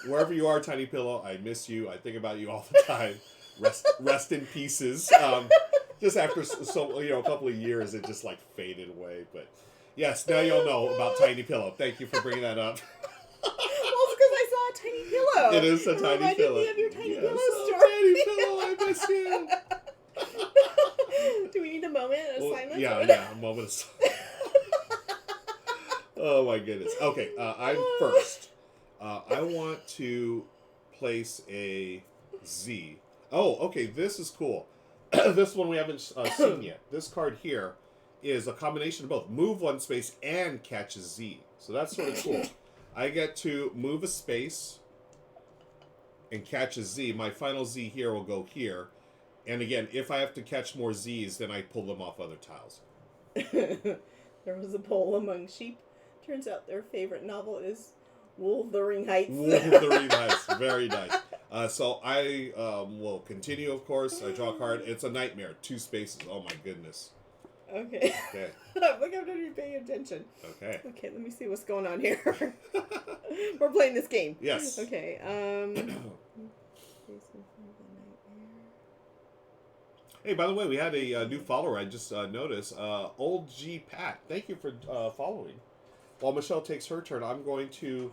wherever you are, tiny pillow, I miss you. I think about you all the time. Rest in pieces. Just after a couple of years, it just like faded away. But yes, now you'll know about tiny pillow. Thank you for bringing that up. Well, it's because I saw a tiny pillow. It is a tiny pillow. Me of your tiny pillow story. story. Tiny pillow, I miss you. Do we need a moment of silence? Yeah, a moment of silence. Oh my goodness. Okay, I'm first. I want to place a Z. Oh, okay, this is cool. This one we haven't seen yet. This card here is a combination of both. Move 1 space and catch a Z. So that's sort of cool. I get to move a space and catch a Z. My final Z here will go here. And again, if I have to catch more Zs, then I pull them off other tiles. There was a poll among sheep. Turns out their favorite novel is Wuthering Heights. Wuthering Heights. Very nice. So I will continue, of course. I draw a card. It's a nightmare. 2 spaces. Oh, my goodness. Okay. Okay. Look, I'm not even paying attention. Okay. Okay, let me see what's going on here. We're playing this game. Yes. Okay. Hey, by the way, we had a new follower. I just noticed. Old G Pat. Thank you for following. While Michelle takes her turn, I'm going to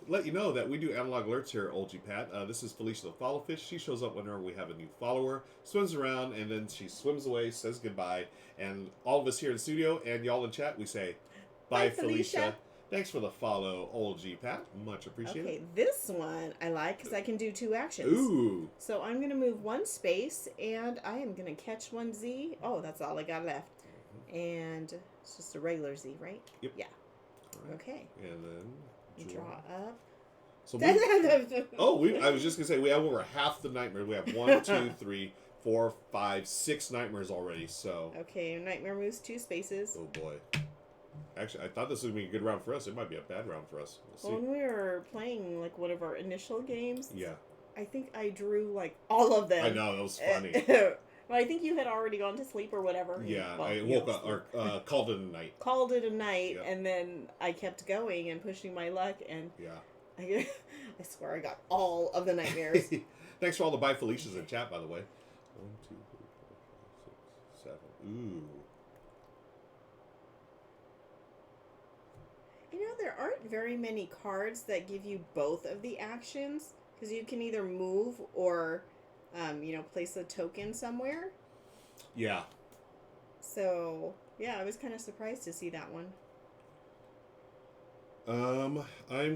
let you know that we do analog alerts here at Old G Pat. This is Felicia the Followfish. She shows up whenever we have a new follower, swims around, and then she swims away, says goodbye. And all of us here in the studio and y'all in chat, we say, bye, Felicia. Thanks for the follow, Old G Pat. Much appreciated. Okay, this one I like because I can do 2 actions. Ooh. So I'm going to move 1 space, and I am going to catch 1 Z. Oh, that's all I got left. And it's just a regular Z, right? Yep. Yeah. Right. Okay. And then Draw up. So I was just going to say, we have over half the nightmares. We have 1, 2, 3, 4, 5, 6 nightmares already, so. Okay, nightmare moves 2 spaces. Oh, boy. Actually, I thought this was going to be a good round for us. It might be a bad round for us. We'll see. When we were playing, like, one of our initial games, yeah, I think I drew, like, all of them. I know, that was funny. Well, I think you had already gone to sleep or whatever. Yeah, well, I woke up, or called it a night. Called it a night, Yep. and then I kept going and pushing my luck, and Yeah. I swear I got all of the nightmares. Thanks for all the bye Felicias in chat, by the way. 1, 2, 3, 4, 5, 6, 7. Ooh. You know, there aren't very many cards that give you both of the actions, because you can either move or, place a token somewhere. Yeah. So, yeah, I was kind of surprised to see that one. I'm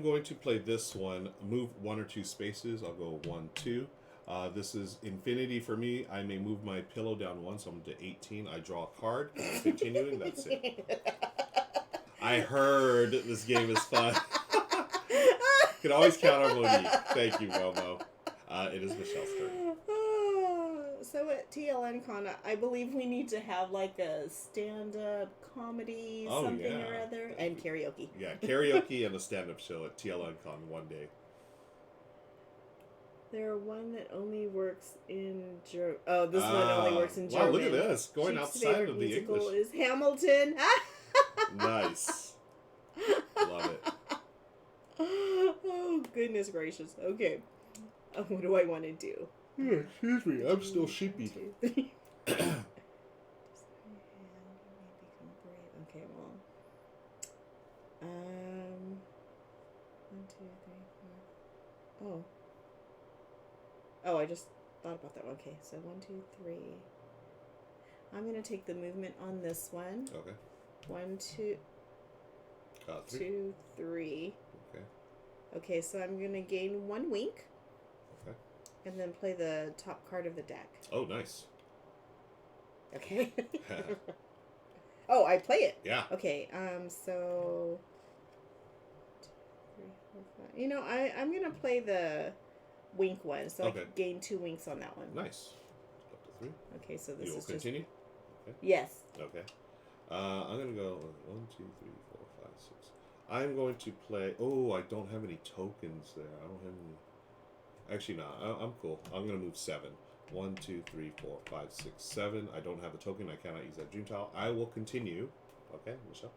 going to play this one. Move 1 or 2 spaces. I'll go 1, 2. This is infinity for me. I may move my pillow down 1, so I'm to 18. I draw a card. I'm continuing. That's it. I heard this game is fun. Can always count on Monique. Thank you, Momo. It is Michelle's turn. So at TLN Con, I believe we need to have like a stand-up comedy, something or other, and karaoke. Yeah, karaoke and a stand-up show at TLN Con one day. There one that only works in German. Oh, this one only works in German. Wow, look at this. Going Sheep's outside favorite of the musical English. is Hamilton. Nice. Love it. Oh, goodness gracious. Okay. What do I want to do? Excuse me, I'm still sheepy. 1, 2, 3. Okay, well. 1, 2, 3, 4. Oh, I just thought about that one. Okay, so 1, 2, 3. I'm gonna take the movement on this one. Okay. 1, 2, 2, 3. Okay. Okay, so I'm gonna gain 1 wink. Okay. And then play the top card of the deck. Oh, nice. Okay. Oh, I play it. Yeah. Okay. So 2, 3, 4, 5. You know, I'm gonna play the wink one, so okay. I gain 2 winks on that one. Nice. Up to 3. Okay, so this you will is continue. Just... Okay. Yes. Okay. I'm gonna go 1, 2, 3, 4, 5, 6. I'm going to play. Oh, I don't have any tokens there. I don't have any. Actually, no. I'm cool. I'm gonna move 7. 1, 2, 3, 4, 5, 6, 7. I don't have a token. I cannot use that dream tile. I will continue. Okay, Michelle.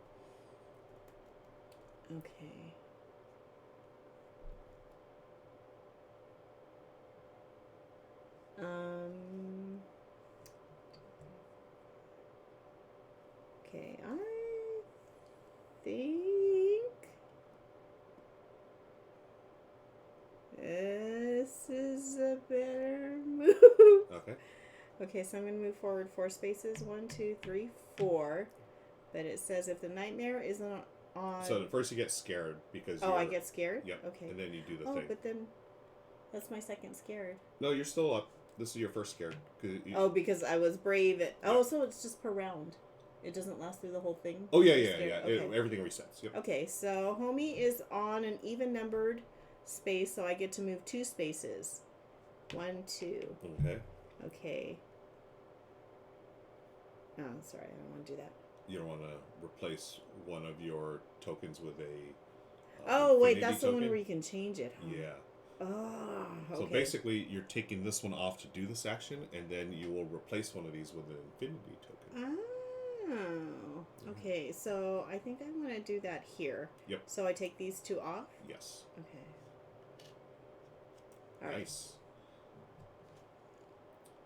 Okay. Okay, I think this is a better move. Okay. Okay, so I'm going to move forward 4 spaces. 1, 2, 3, 4. But it says if the nightmare isn't on... So first you get scared because Oh, I get scared? Yep. Okay. And then you do the oh, thing. But then that's my second scared. No, you're still up. This is your first scared. Because I was brave. Oh, so it's just per round. It doesn't last through the whole thing? Oh, yeah. Okay. Everything resets. Yep. Okay, so homie is on an even numbered space, so I get to move 2 spaces. 1, 2. Okay. Okay. Oh, sorry, I don't want to do that. You don't want to replace one of your tokens with a. Oh, wait, infinity that's token? the one where you can change it, huh? Yeah. Oh, okay. So basically, you're taking this one off to do this action, and then you will replace one of these with an infinity token. Oh, okay. So I think I want to do that here. Yep. So I take these 2 off? Yes. Okay. All right. Nice.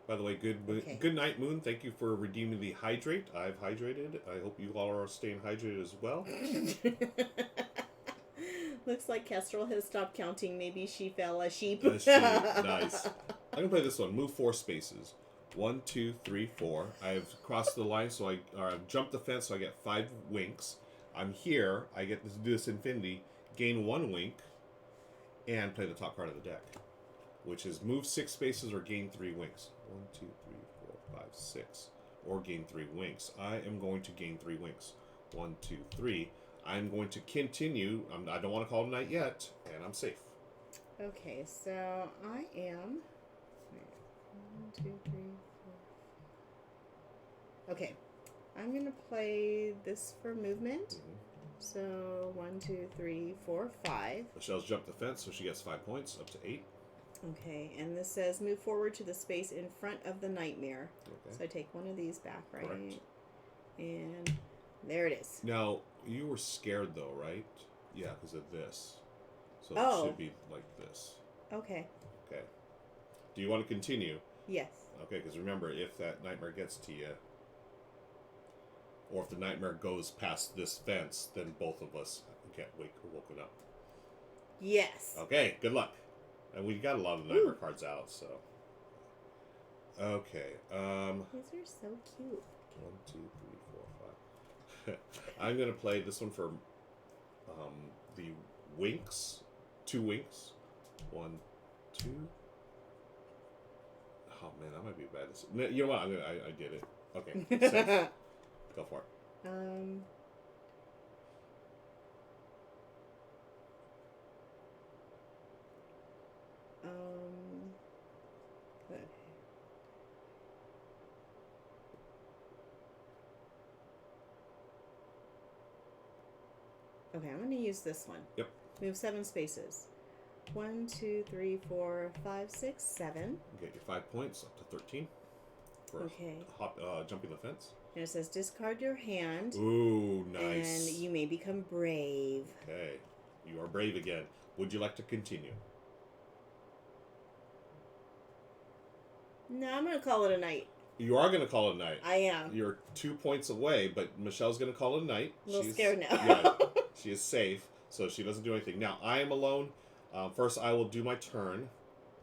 By the way, Okay. good night, Moon. Thank you for redeeming the hydrate. I've hydrated. I hope you all are staying hydrated as well. Looks like Kestrel has stopped counting. Maybe she fell a sheep. Nice. I'm gonna play this one. Move 4 spaces. 1, 2, 3, 4. I've crossed the line, so I've jumped the fence, so I get 5 winks. I'm here. I get to do this infinity. Gain 1 wink, and play the top card of the deck, which is move 6 spaces or gain 3 winks. 1, 2, 3, 4, 5, 6, or gain 3 winks. I am going to gain 3 winks. 1, 2, 3. I'm going to continue. I don't want to call it a night yet, and I'm safe. Okay, so I am. 1, 2, 3, 4. Okay, I'm gonna play this for movement. Mm-hmm. So 1, 2, 3, 4, 5. Michelle's jumped the fence, so she gets 5 points, up to 8. Okay, and this says move forward to the space in front of the nightmare. Okay. So I take one of these back, right? Correct. And there it is. Now, you were scared though, right? Yeah, because of this. So Oh. it should be like this. Okay. Okay. Do you want to continue? Yes. Okay, because remember, if that nightmare gets to you, or if the nightmare goes past this fence, then both of us get woken up. Yes. Okay, good luck. And we got a lot of nightmare cards out, so. Okay. These are so cute. 1, 2, 3, 4, 5. I'm gonna play this one for the winks. 2 winks. 1, 2. Oh man, that might be bad. You know what? I did it. Okay. Safe. Go for it. Good. Okay, I'm going to use this one. Yep. Move 7 spaces. 1, 2, 3, 4, 5, 6, 7. Get your 5 points up to 13. For Okay. Jumping the fence. And it says discard your hand. Ooh, nice. And you may become brave. Okay. You are brave again. Would you like to continue? No, I'm going to call it a night. You are going to call it a night. I am. You're 2 points away, but Michelle's going to call it a night. A little scared now. Yeah, she is safe, so she doesn't do anything. Now, I am alone. First, I will do my turn.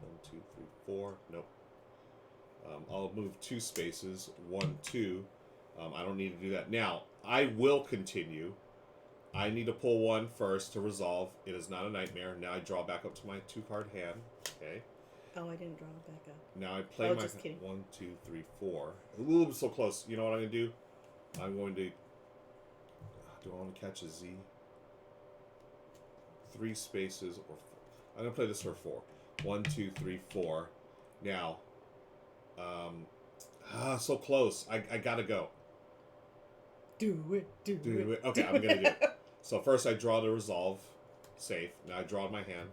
1, 2, 3, 4. Nope. I'll move 2 spaces. 1, 2. I don't need to do that. Now, I will continue. I need to pull 1 first to resolve. It is not a nightmare. Now I draw back up to my 2-card hand. Okay. Oh, I didn't draw it back up. Now I play my just kidding. 1, 2, 3, 4. A little bit so close. You know what I'm going to do? I'm going to... Do I want to catch a Z? 3 spaces or 4. I'm going to play this for 4. 1, 2, 3, 4. Now, so close. I got to go. Do it. Okay, I'm going to do it. So first I draw to resolve. Safe. Now I draw in my hand.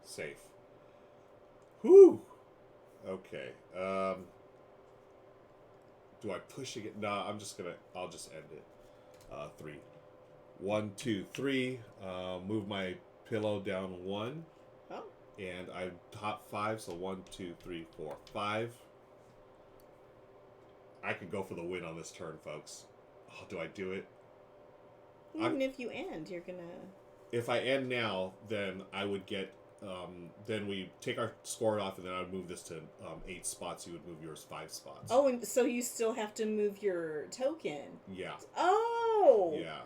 Safe. Whew. Okay. Do I push again? No, I'll just end it. 3. 1, 2, 3. Move my pillow down 1. Oh. And I top 5, so 1, 2, 3, 4, 5. I could go for the win on this turn, folks. Oh, do I do it? Even if you end, you're gonna... If I end now, then I would get... then we take our score off, and then I would move this to 8 spots. You would move yours 5 spots. Oh, and so you still have to move your token. Yeah. Oh! Yeah.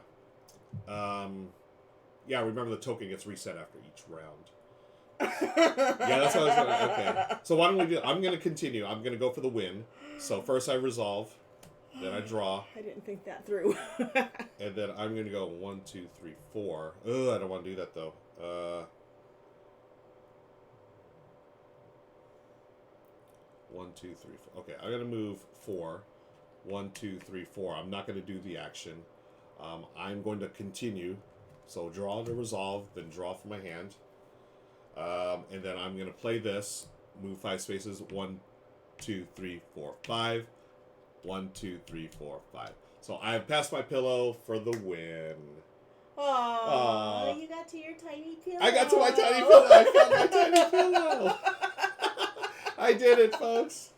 Yeah, remember the token gets reset after each round. Yeah, that's what I was going to... Okay. So why don't we do... I'm going to continue. I'm going to go for the win. So first I resolve. Then I draw. I didn't think that through. And then I'm going to go 1, 2, 3, 4. Ugh, I don't want to do that, though. 1, 2, 3, 4. Okay, I'm going to move 4. 1, 2, 3, 4. I'm not going to do the action. I'm going to continue. So draw to resolve, then draw from my hand. And then I'm going to play this. Move 5 spaces. 1, 2, 3, 4, 5. 1, 2, 3, 4, 5. So I have passed my pillow for the win. Oh, you got to your tiny pillow. I got to my tiny pillow. I found my tiny pillow. I did it, folks.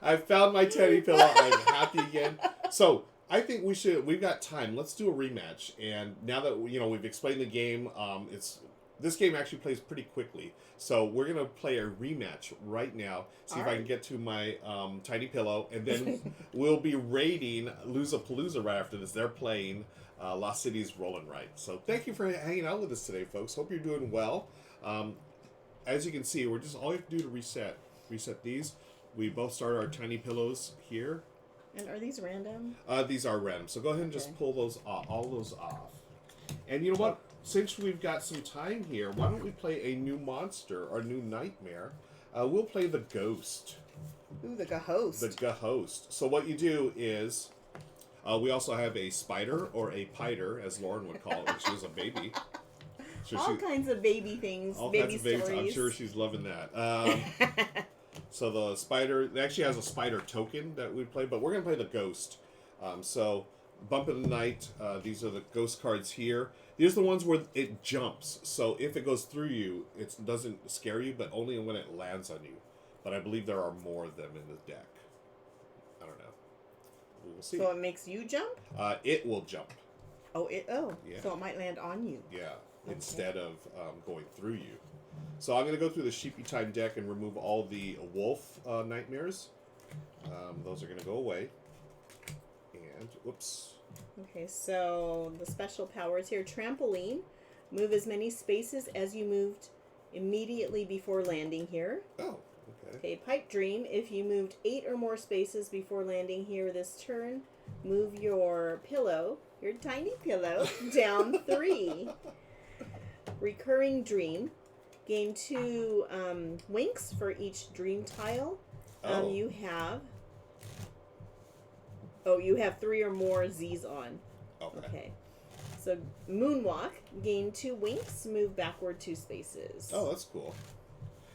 I found my teddy pillow. I'm happy again. So I think we've got time. Let's do a rematch. And now that we've explained the game, this game actually plays pretty quickly. So we're gonna play a rematch right now. See if I can get to my tiny pillow, and then we'll be raiding Losapalooza right after this. They're playing Lost Cities Rollin' Right. So thank you for hanging out with us today, folks. Hope you're doing well. As you can see, all you have to do to reset these. We both start our tiny pillows here. And are these random? These are random. So go ahead and just pull those off, all those off. And you know what? Since we've got some time here, why don't we play a new monster or new nightmare? We'll play the Ghost. Ooh, the Ghost. The Ghost. So what you do is, we also have a spider, or a piter, as Lauren would call it when she was a baby. All kinds of baby things, baby stories. I'm sure she's loving that. So the spider, it actually has a spider token that we play, but we're going to play the Ghost. So Bump of the Night, these are the ghost cards here. These are the ones where it jumps. So if it goes through you, it doesn't scare you, but only when it lands on you. But I believe there are more of them in the deck. I don't know. We will see. So it makes you jump? It will jump. Oh, yeah. So it might land on you. Yeah, instead of going through you. So I'm going to go through the Sheepy Time deck and remove all the wolf nightmares. Those are going to go away. And, whoops. Okay, so the special powers here. Trampoline. Move as many spaces as you moved immediately before landing here. Oh, okay. Okay, Pipe Dream. If you moved 8 or more spaces before landing here this turn, move your pillow, your tiny pillow, down 3. Recurring Dream. Gain 2 winks for each dream tile. You have 3 or more Z's on. Okay. So Moonwalk. Gain 2 winks. Move backward 2 spaces. Oh, that's cool.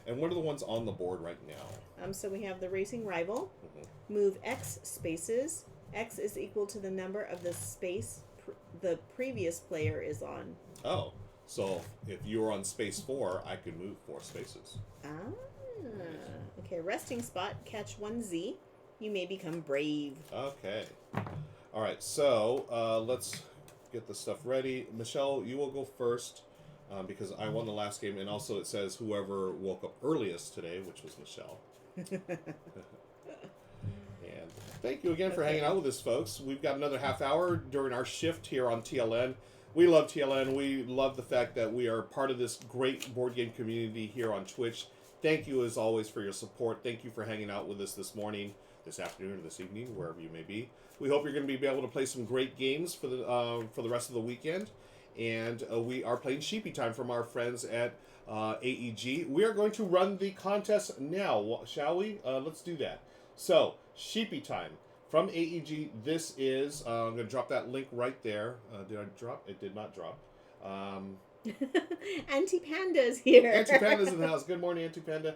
And what are the ones on the board right now? So we have the Racing Rival. Mm-hmm. Move X spaces. X is equal to the number of the space the previous player is on. Oh. So if you were on space 4, I could move 4 spaces. Okay, resting spot. Catch 1Z. You may become brave. Okay. All right, so let's get the stuff ready. Michelle, you will go first because I won the last game, and also it says whoever woke up earliest today, which was Michelle. And thank you again for hanging out with us, folks. We've got another half hour during our shift here on TLN. We love TLN. We love the fact that we are part of this great board game community here on Twitch. Thank you, as always, for your support. Thank you for hanging out with us this morning, this afternoon, or this evening, wherever you may be. We hope you're going to be able to play some great games for the rest of the weekend. And we are playing Sheepy Time from our friends at AEG. We are going to run the contest now, shall we? Let's do that. So, Sheepy Time from AEG. This is, I'm going to drop that link right there. Did I drop? It did not drop. Auntie Panda's here. Auntie Panda's in the house. Good morning, Auntie Panda.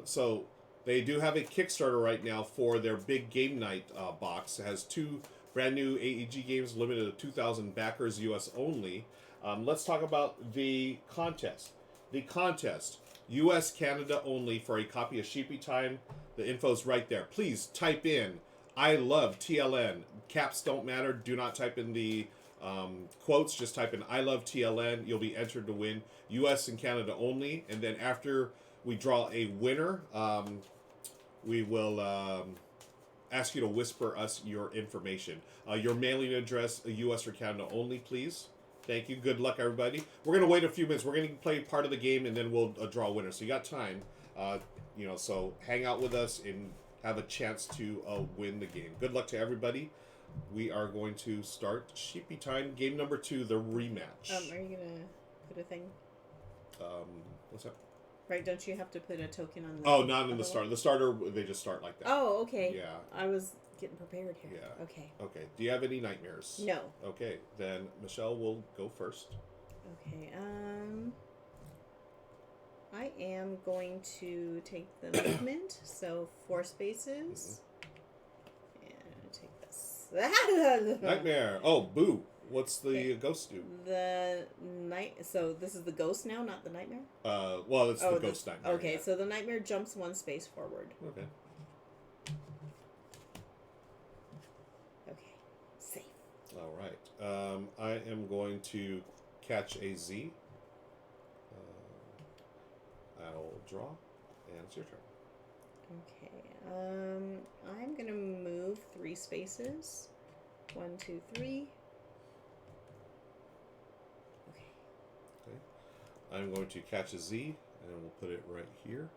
So they do have a Kickstarter right now for their big game night box. It has 2 brand new AEG games, limited to 2,000 backers, U.S. only. Let's talk about the contest. The contest, U.S. Canada only, for a copy of Sheepy Time. The info's right there. Please type in "I love TLN." Caps don't matter. Do not type in the quotes. Just type in "I love TLN." You'll be entered to win. U.S. and Canada only. And then after we draw a winner, we will ask you to whisper us your information. Your mailing address, U.S. or Canada only, please. Thank you. Good luck, everybody. We're going to wait a few minutes. We're going to play part of the game, and then we'll draw a winner. So you got time. So hang out with us and have a chance to win the game. Good luck to everybody. We are going to start Sheepy Time, game number 2, the rematch. Are you going to put a thing? What's that? Right, don't you have to put a token on the... Oh, not in the starter. The starter, they just start like that. Oh, okay. Yeah. I was getting prepared here. Yeah. Okay. Okay. Do you have any nightmares? No. Okay, then Michelle will go first. Okay, I am going to take the movement, so 4 spaces. And take this. Nightmare. Oh, boo. What's the ghost do? The night. So this is the ghost now, not the nightmare. Well, it's the ghost nightmare. Okay, yeah. so the nightmare jumps 1 space forward. Okay. Okay, safe. All right. I am going to catch a Z. I'll draw, and it's your turn. Okay. I'm gonna move 3 spaces. 1, 2, 3. I'm going to catch a Z, and we'll put it right here.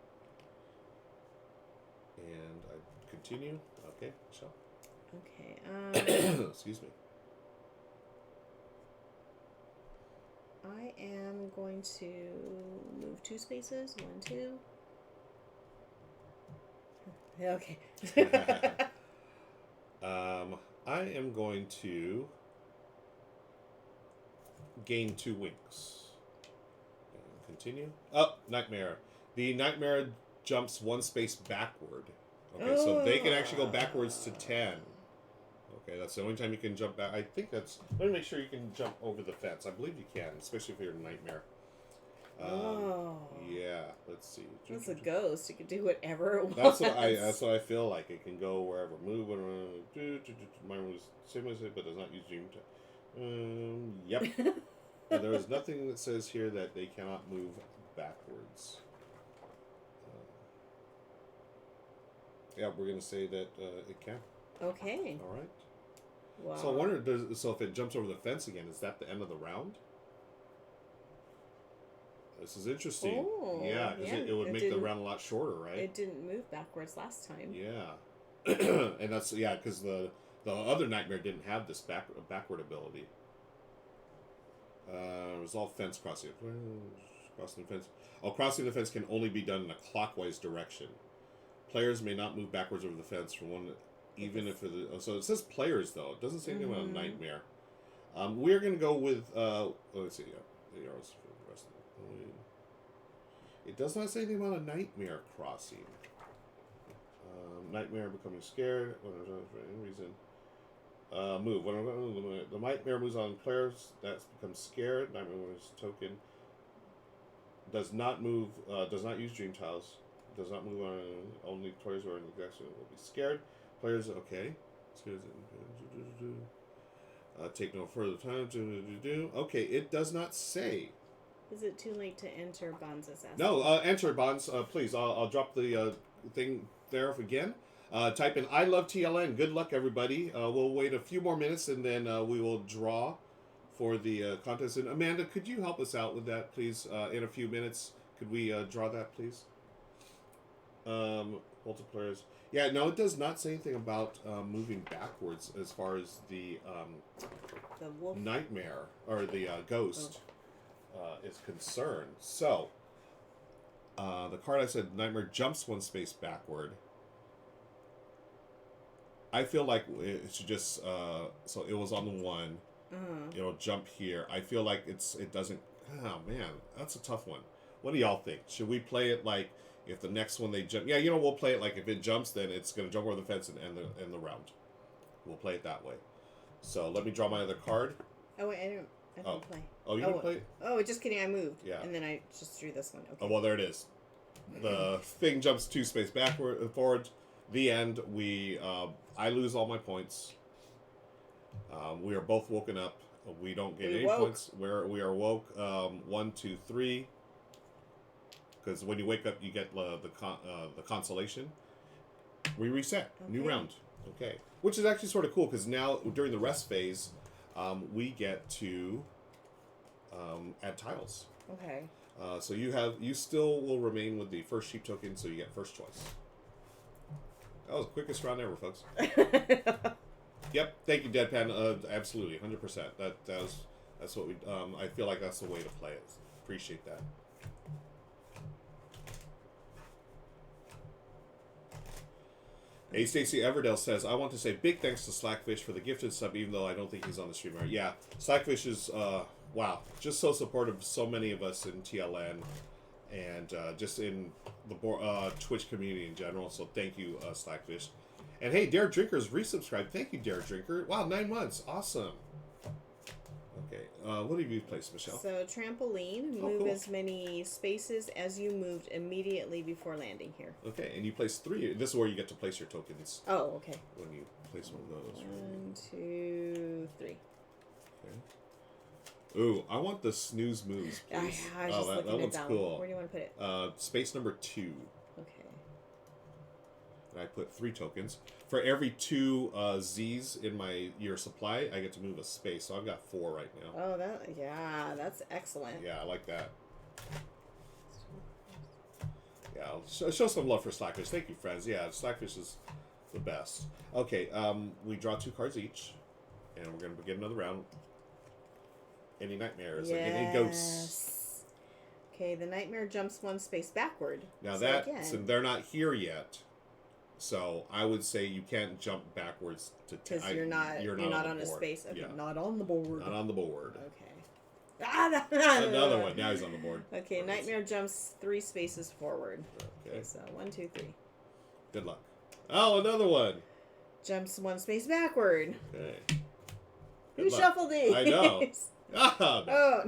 And I continue. Okay, Michelle. Okay. Excuse me. I am going to move 2 spaces. 1, 2. Okay. I am going to gain 2 wings. Continue. Oh, nightmare. The nightmare jumps 1 space backward. Okay, so they can actually go backwards to 10. Okay, that's the only time you can jump back. I think that's... Let me make sure you can jump over the fence. I believe you can, especially if you're a nightmare. Yeah, let's see. It's a ghost. It can do whatever it That's wants. that's what I feel like. It can go wherever. Move around. Mine was similar, but does not use dream time. Yep. There is nothing that says here that they cannot move backwards. Yeah, we're going to say that it can. Okay. All right. Wow. So I wonder, so if it jumps over the fence again, is that the end of the round? This is interesting. Oh, yeah, because it would make the round a lot shorter, right? It didn't move backwards last time. Yeah. And that's, because the other nightmare didn't have this backward ability. It was all fence crossing. Crossing the fence. Oh, crossing the fence can only be done in a clockwise direction. Players may not move backwards over the fence from one, even if so it says players though. It doesn't say anything about a nightmare. We're gonna go with let's see. Yeah, the arrows for the rest of it. It does not say anything about a nightmare crossing. Nightmare becoming scared for any reason. Move. When the nightmare moves on players that become scared. Nightmare token does not move. Does not use dream tiles. does not move on. Only players who are in the action will be scared. Players, okay. Take no further time to do. Okay, it does not say. Is it too late to enter Bonds assassin? No, enter Bonds, please. I'll drop the thing there again. Type in I love TLN. Good luck, everybody. We'll wait a few more minutes and then we will draw for the contest. And Amanda, could you help us out with that, please? In a few minutes, could we draw that, please? Multiplayers. Yeah, no, it does not say anything about moving backwards as far as the wolf nightmare or the ghost is concerned. So, the card I said nightmare jumps one space backward. I feel like it should just so it was on the one. It'll jump here. I feel like it doesn't. Oh man, that's a tough one. What do y'all think? Should we play it like if the next one they jump? Yeah, we'll play it like if it jumps, then it's gonna jump over the fence and end the round. We'll play it that way. So let me draw my other card. Oh wait, I didn't play. Oh, you didn't play? Oh, just kidding. I moved. Yeah. And then I just drew this one. Okay. Oh well, there it is. The thing jumps 2 space forward. The end. I lose all my points. We are both woken up. We don't get any points. We are woke. 1, 2, 3. Because when you wake up, you get the consolation. We reset. Okay. New round. Okay. Which is actually sort of cool because now during the rest phase, we get to add tiles. Okay. So you still will remain with the first sheep token, so you get first choice. That was the quickest round ever, folks. Yep. Thank you, Deadpan. Absolutely, 100%. That's what we. I feel like that's the way to play it. Appreciate that. A. Stacy Everdale says, I want to say big thanks to Slackfish for the gifted sub, even though I don't think he's on the stream right. Yeah, Slackfish is, wow, just so supportive of so many of us in TLN and just in the Twitch community in general. So thank you, Slackfish. And hey, Dare Drinker's resubscribed. Thank you, Dare Drinker. Wow, 9 months. Awesome. Okay, what have you placed, Michelle? So trampoline, move as many spaces as you moved immediately before landing here. Okay, and you place 3. This is where you get to place your tokens. Oh, okay. When you place one of those. 1, 2, 3. Okay. Ooh, I want the snooze moves, please. I was just looking that at one's that cool. One. Where do you want to put it? Space number 2. Okay. And I put 3 tokens. For every 2 Z's in your supply, I get to move a space. So I've got 4 right now. Oh, that's excellent. Yeah, I like that. Yeah, I'll show some love for Slackfish. Thank you, friends. Yeah, Slackfish is the best. Okay, we draw 2 cards each, and we're going to begin another round. Any nightmares? Yes. Like any ghosts? Okay, the nightmare jumps 1 space backward. Now so they're not here yet. So I would say you can't jump backwards to because you're not on a space. Okay, yeah. Not on the board. Not on the board. Okay. Another one. Now he's on the board. Okay, nightmare jumps 3 spaces forward. Okay, so 1, 2, 3. Good luck. Oh, another one. Jumps 1 space backward. Okay. Who shuffled these? I know. Oh.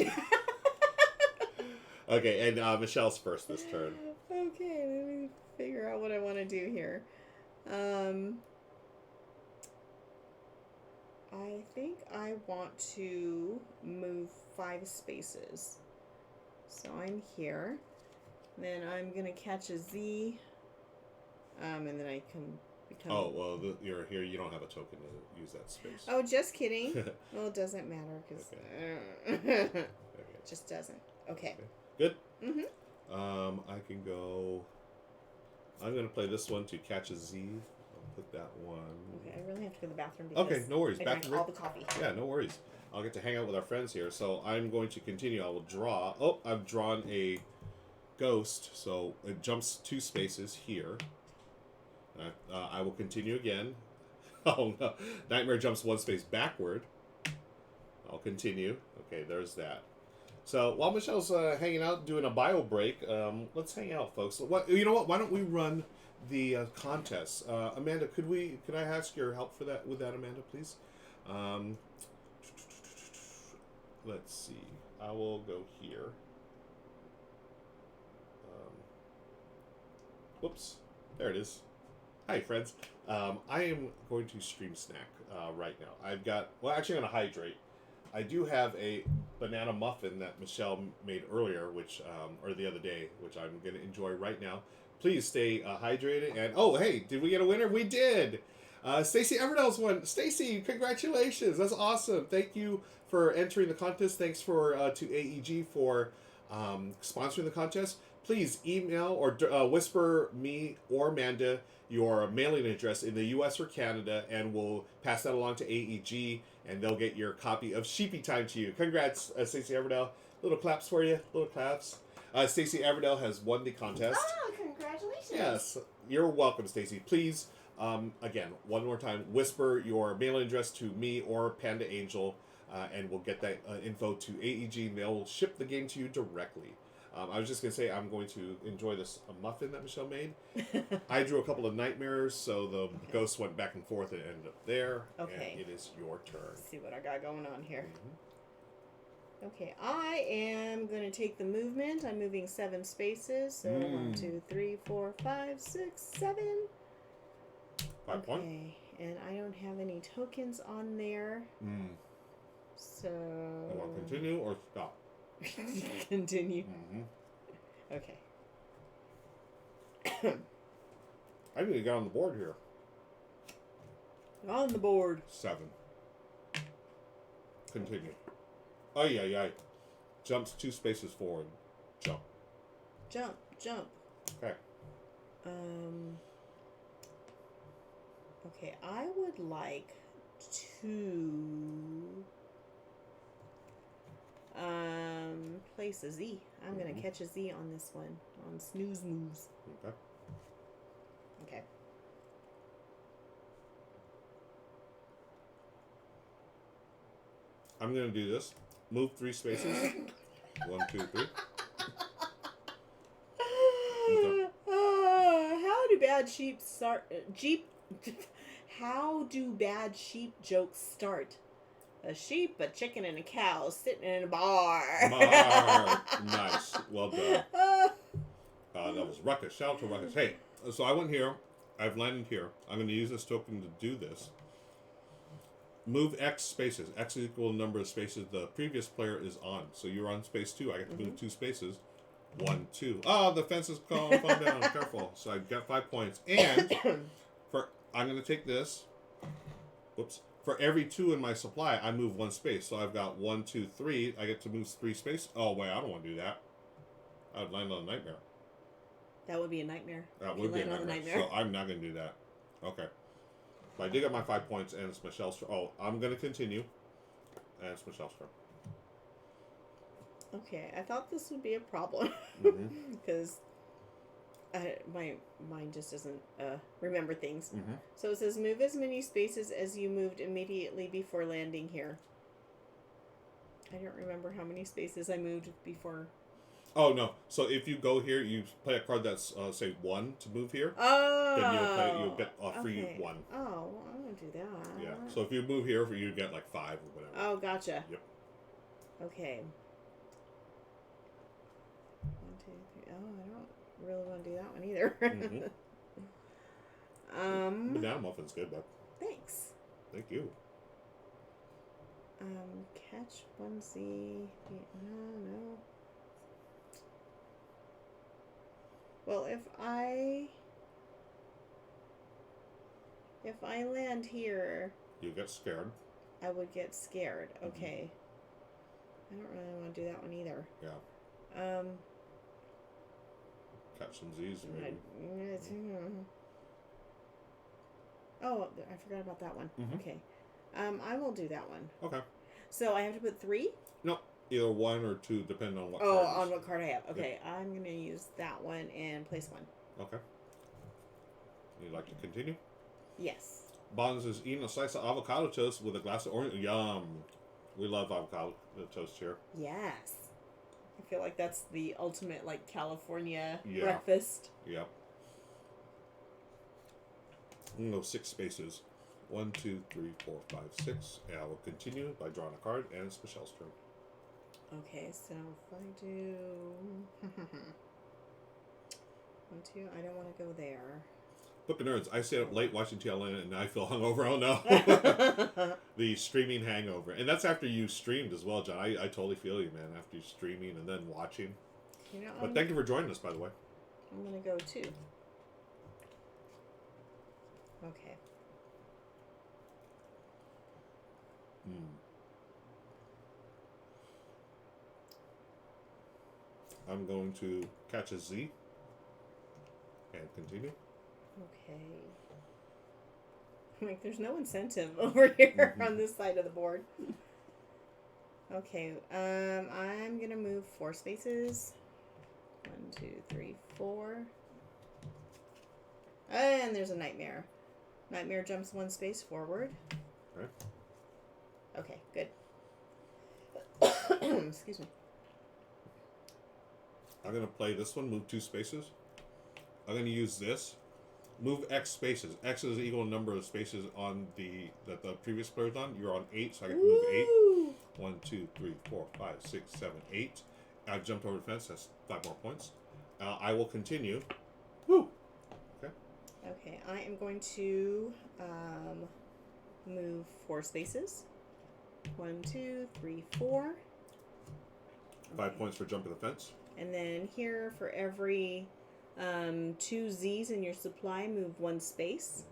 Okay, and Michelle's first this turn. Okay, let me figure out what I want to do here. I think I want to move 5 spaces. So I'm here. Then I'm going to catch a Z. And then I can become... Oh, well, you're here. You don't have a token to use that space. Oh, just kidding. Well, it doesn't matter because... Okay. It just doesn't. Okay. Good? Mm-hmm. I can go... I'm going to play this one to catch a Z. I'll put that one... Okay, I really have to go to the bathroom because okay, no worries. I drank all the coffee. Yeah, no worries. I'll get to hang out with our friends here. So I'm going to continue. I will draw... Oh, I've drawn a ghost. So it jumps 2 spaces here. I will continue again. Oh, no. Nightmare jumps 1 space backward. I'll continue. Okay, there's that. So while Michelle's hanging out doing a bio break, let's hang out, folks. You know what? Why don't we run the contest? Amanda, could I ask your help for that? With that, Amanda, please. Let's see. I will go here. Whoops. There it is. Hi, friends. I am going to stream snack right now. I've got, well, actually, I'm going to hydrate. I do have a banana muffin that Michelle made earlier, which, or the other day, which I'm going to enjoy right now. Please stay hydrated. And, oh, hey, did we get a winner? We did! Stacy Everdell's won. Stacy, congratulations. That's awesome. Thank you for entering the contest. Thanks for to AEG for sponsoring the contest. Please email or whisper me or Amanda your mailing address in the U.S. or Canada, and we'll pass that along to AEG, and they'll get your copy of Sheepy Time to you. Congrats, Stacey Everdell. Little claps for you. Little claps. Stacey Everdell has won the contest. Oh, congratulations. Yes. You're welcome, Stacey. Please, again, one more time, whisper your mailing address to me or Panda Angel, and we'll get that info to AEG, and they'll ship the game to you directly. I was just going to say I'm going to enjoy this muffin that Michelle made. I drew a couple of nightmares, so the ghosts went back and forth and ended up there. Okay. And it is your turn. Let's see what I got going on here. Mm-hmm. Okay, I am going to take the movement. I'm moving 7 spaces. So 1, 2, 3, 4, 5, 6, 7. 5 okay, point. and I don't have any tokens on there. So. You want to continue or stop? Continue. Mm-hmm. Okay. I need to get on the board here. On the board. 7. Continue. Ay, ay, ay. Jumps 2 spaces forward. Jump. Jump. Okay. Okay, I would like to place a Z. I'm gonna catch a Z on this one. On snooze moves. Okay. I'm gonna do this. Move 3 spaces. 1, 2, 3. Okay. How do bad sheep start? How do bad sheep jokes start? A sheep, a chicken, and a cow sitting in a bar. Nice. Well done. That was Ruckus. Shout out to Ruckus. Hey, so I went here. I've landed here. I'm going to use this token to do this. Move X spaces. X is equal to the number of spaces the previous player is on. So you're on space 2. I get to move 2 spaces. 1, 2. Oh, the fence is falling down. Careful. So I got 5 points. And I'm going to take this. Whoops. For every 2 in my supply, I move 1 space. So I've got 1, 2, 3. I get to move 3 spaces. Oh, wait, I don't want to do that. I would land on a nightmare. That would be a nightmare. That would be a nightmare. So I'm not going to do that. Okay. But I did get my 5 points, and it's Michelle's turn. Oh, I'm going to continue. And it's Michelle's turn. Okay, I thought this would be a problem. Because my mind just doesn't remember things. So it says, move as many spaces as you moved immediately before landing here. I don't remember how many spaces I moved before. Oh, no. So if you go here, you play a card that's, say, 1 to move here. Oh! Then you'll get free 1. Oh, well, I'm going to do that. Yeah. So if you move here, you get like 5 or whatever. Oh, gotcha. Yep. Okay. 1, 2, 3. Oh, I don't really want to do that one either. Banana muffin's good, but thanks. thank you. Catch 1Z. No. Well, if I land here, You get scared. I would get scared. Okay. I don't really want to do that one either. Yeah. Catch some Z's, maybe. Oh, I forgot about that one. Okay. I will do that one. Okay. So I have to put 3? No, either 1 or 2, depending on what card. card On what card I have. Okay, yep. I'm going to use that one and place 1. Okay. You'd like to continue? Yes. Bonds is eating a slice of avocado toast with a glass of orange. Yum. We love avocado toast here. Yes. I feel like that's the ultimate, like, California breakfast. Yep. I'm going to go 6 spaces. 1, 2, 3, 4, 5, 6. And I will continue by drawing a card, and it's Michelle's turn. Okay, so if I do... 1, 2. I don't want to go there. Book of Nerds. I stayed up late watching TLN and I feel hungover. Oh no. The streaming hangover. And that's after you streamed as well, John. I totally feel you, man, after you streaming and then watching. You know, but thank you for joining us, by the way. I'm going to go 2. Okay. I'm going to catch a Z and continue. Okay. Like, there's no incentive over here on this side of the board. Okay, I'm gonna move 4 spaces. 1, 2, 3, 4. And there's a Nightmare. Nightmare jumps 1 space forward. Right. Okay, good. Excuse me. I'm gonna play this one, move 2 spaces. I'm gonna use this. Move X spaces. X is the equal number of spaces on that the previous player's on. You're on 8, so I can move 8. 1, 2, 3, 4, 5, 6, 7, 8. I've jumped over the fence. That's 5 more points. I will continue. Woo! Okay. Okay, I am going to move 4 spaces. 1, 2, 3, 4. 5 points for jumping the fence. And then here, for every 2 Z's in your supply, move 1 space.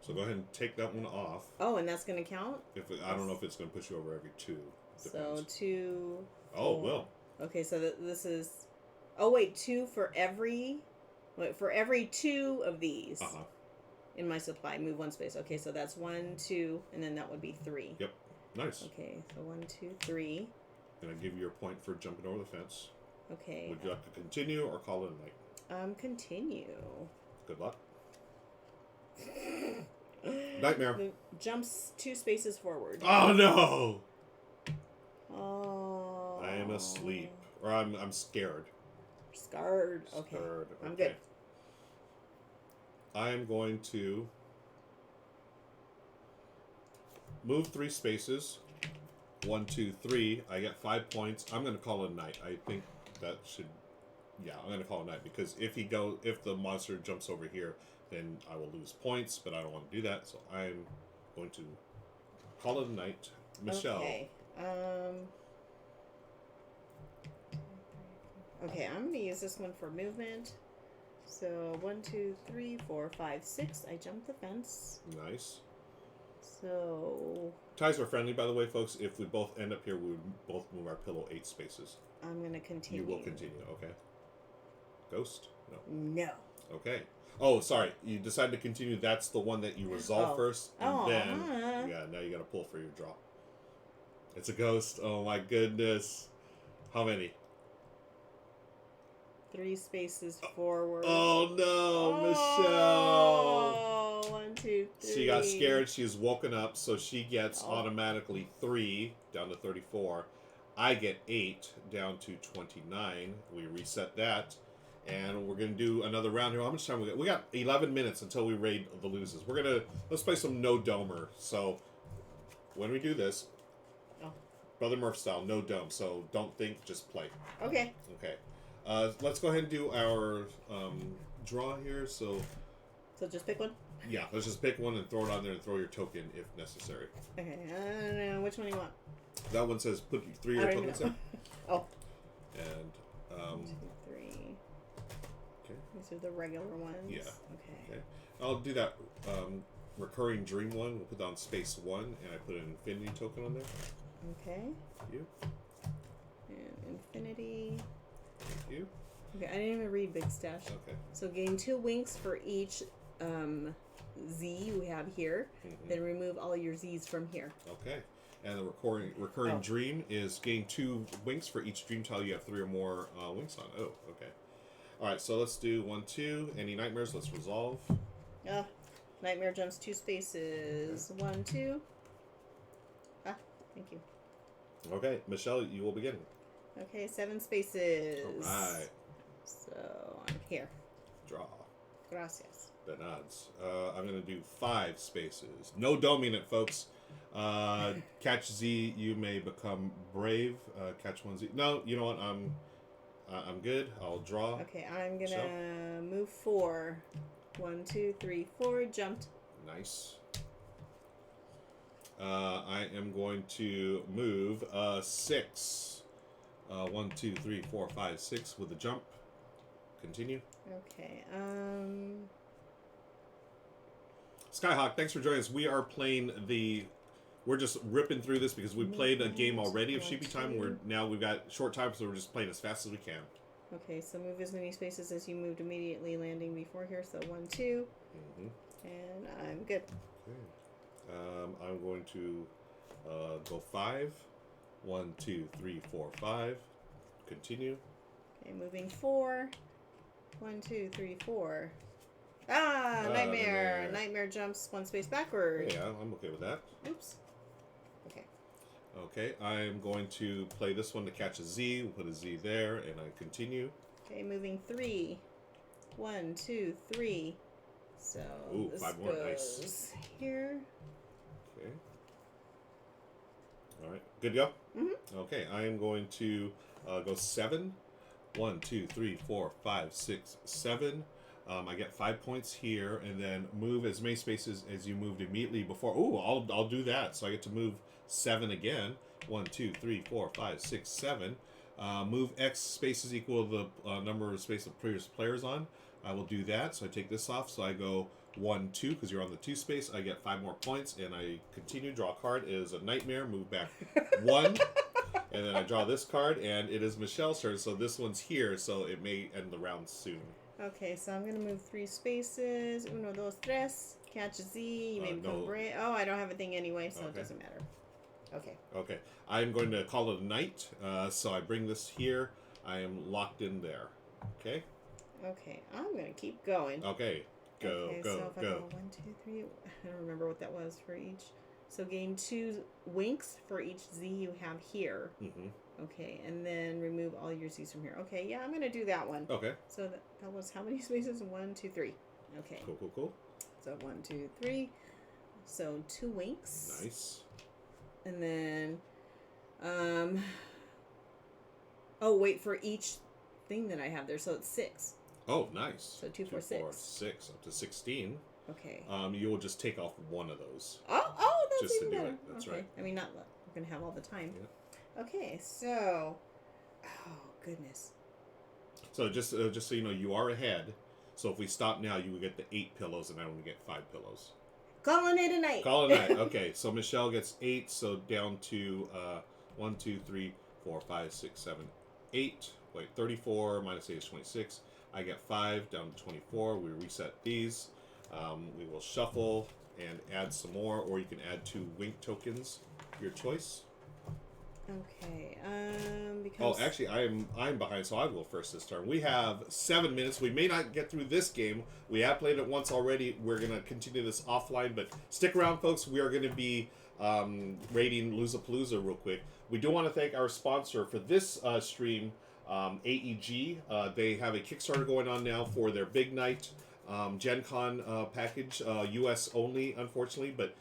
So go ahead and take that one off. Oh, and that's going to count? I don't know if it's going to push you over every 2. Depends. So 2. Oh, well. Okay, so this is. Oh wait, 2 for every. Wait, for every 2 of these. In my supply, move 1 space. Okay, so that's 1, 2, and then that would be 3. Yep. Nice. Okay, so 1, 2, 3. Gonna give you your point for jumping over the fence. Okay. Would you like to continue or call it a night? Continue. Good luck. Nightmare. Jumps 2 spaces forward. Oh no! Oh. I am asleep. Or I'm scared. Scared. Okay. Scared. I'm good. I am going to move 3 spaces. 1, 2, 3. I get 5 points. I'm going to call it a night. I think that should. Yeah, I'm going to call it a night because if the monster jumps over here, then I will lose points. But I don't want to do that, so I'm going to call it a night. Michelle. Okay. Okay, I'm going to use this one for movement. So 1, 2, 3, 4, 5, 6. I jumped the fence. Nice. So ties are friendly, by the way, folks. If we both end up here, we would both move our pillow 8 spaces. I'm going to continue. You will continue, okay. Ghost? No. Okay. Oh, sorry. You decided to continue. That's the one that you resolve first. And then, now you got to pull for your draw. It's a ghost. Oh, my goodness. How many? 3 spaces forward. Oh, no, Michelle. 1, 2, 3. She got scared. She's woken up, so she gets automatically 3 down to 34. I get 8 down to 29. We reset that. And we're going to do another round here. How much time we got? We got 11 minutes until we raid the losers. Let's play some no domer. So when we do this, Brother Murph style, no dome. So don't think, just play. Okay. Okay. Let's go ahead and do our draw here. So just pick one? Yeah, let's just pick one and throw it on there and throw your token if necessary. Okay, I don't know. Which one do you want? That one says put 3 of your tokens in. Oh. And 1, 2, 3. Okay. These are the regular ones. Yeah. Okay. I'll do that recurring dream one. We'll put down space 1, and I put an infinity token on there. Okay. Thank you. And infinity. Thank you. Okay, I didn't even read Big Stash. Okay. So gain 2 winks for each Z you have here. Then remove all your Z's from here. Okay. And the recurring dream is gain 2 winks for each dream tile you have 3 or more winks on. Oh, okay. All right, so let's do 1, 2. Any nightmares? Let's resolve. Nightmare jumps 2 spaces. Okay. 1, 2. Thank you. Okay, Michelle, you will begin. Okay, 7 spaces. All right. So I'm here. Draw. Gracias. The nods. I'm going to do 5 spaces. No doming it, folks. Catch Z, you may become brave. Catch 1 Z. No, you know what? I'm good. I'll draw. Okay, I'm gonna move 4. 1, 2, 3, 4. Jumped. Nice. I am going to move 6. 1, 2, 3, 4, 5, 6 with a jump. Continue. Okay. Skyhawk, thanks for joining us. We are playing we're just ripping through this because we played a game already of Sheepy Time. We've got short time, so we're just playing as fast as we can. Okay, so move as many spaces as you moved immediately, landing before here. So 1, 2, and I'm good. Okay. I'm going to go 5. 1, 2, 3, 4, 5. Continue. Okay, moving 4. 1, 2, 3, 4. Nightmare. Nightmare jumps 1 space backward. Yeah, I'm okay with that. Oops. Okay. Okay, I'm going to play this one to catch a Z. We'll put a Z there, and I continue. Okay, moving 3. 1, 2, 3. So this 5 more. goes Nice. Here. Okay. All right. Good to go? Mm-hmm. Okay, I am going to go 7. 1, 2, 3, 4, 5, 6, 7. I get 5 points here, and then move as many spaces as you moved immediately before. Ooh, I'll do that. So I get to move 7 again. 1, 2, 3, 4, 5, 6, 7. Move X spaces equal to the number of space of previous players on. I will do that. So I take this off. So I go 1, 2 because you're on the 2 space. I get 5 more points, and I continue. Draw a card. It is a nightmare. Move back 1. And then I draw this card, and it is Michelle's turn. So this one's here, so it may end the round soon. Okay, so I'm going to move 3 spaces. 1, 2, 3. Catch a Z. You may become brave. Oh, I don't have a thing anyway, so it doesn't matter. Okay. Okay. I'm going to call it a night. So I bring this here. I am locked in there. Okay? Okay, I'm going to keep going. Okay. Go. So if I go 1, 2, 3. I don't remember what that was for each. So gain 2 winks for each Z you have here. Mm-hmm. Okay, and then remove all your Z's from here. Okay, yeah, I'm going to do that one. Okay. So that was how many spaces? 1, 2, 3. Okay. Cool. So 1, 2, 3. So 2 winks. Nice. And then, wait for each thing that I have there. So it's 6. Oh, nice. So 2, 4, 6. 4, 6 up to 16. Okay. You will just take off one of those. Oh, that's just even to do better. it. That's okay. right. I mean, we're going to have all the time. Yeah. Okay, so, oh, goodness. So just so you know, you are ahead. So if we stop now, you would get the 8 pillows, and I only get 5 pillows. Calling it a night. Call it a night. Okay, so Michelle gets 8, so down to 1, 2, 3, 4, 5, 6, 7, 8. Wait, 34 minus 8 is 26. I get 5 down to 24. We reset these. We will shuffle and add some more, or you can add 2 wink tokens. Your choice. Okay. Oh, actually, I'm behind, so I'll go first this turn. We have 7 minutes. We may not get through this game. We have played it once already. We're going to continue this offline, but stick around, folks. We are going to be rating Loozapalooza real quick. We do want to thank our sponsor for this stream, AEG. They have a Kickstarter going on now for their Big Night Gen Con package, US only, unfortunately, but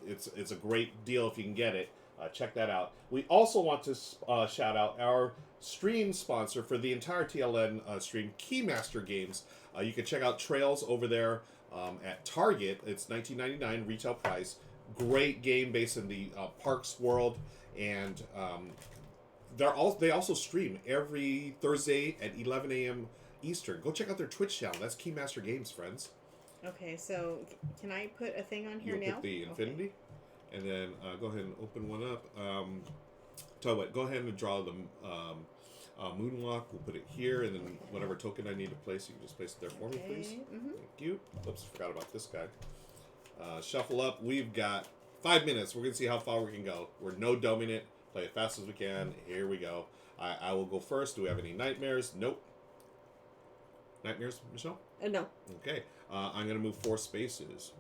it's a great deal if you can get it. Check that out. We also want to shout out our stream sponsor for the entire TLN stream, Keymaster Games. You can check out Trails over there at Target. It's $19.99 retail price. Great game based in the Parks world, and they also stream every Thursday at 11 a.m. Eastern. Go check out their Twitch channel. That's Keymaster Games, friends. Okay, so can I put a thing on here now? You'll put the infinity. Okay. And then go ahead and open one up. Tell you what, go ahead and draw the moonwalk. We'll put it here, and then whatever token I need to place, you can just place it there for me, please. Mm-hmm. Thank you. Oops, forgot about this guy. Shuffle up. We've got 5 minutes. We're going to see how far we can go. We're no-doming it. Play as fast as we can. Here we go. I will go first. Do we have any nightmares? Nope. Nightmares, Michelle? No. Okay. I'm going to move 4 spaces.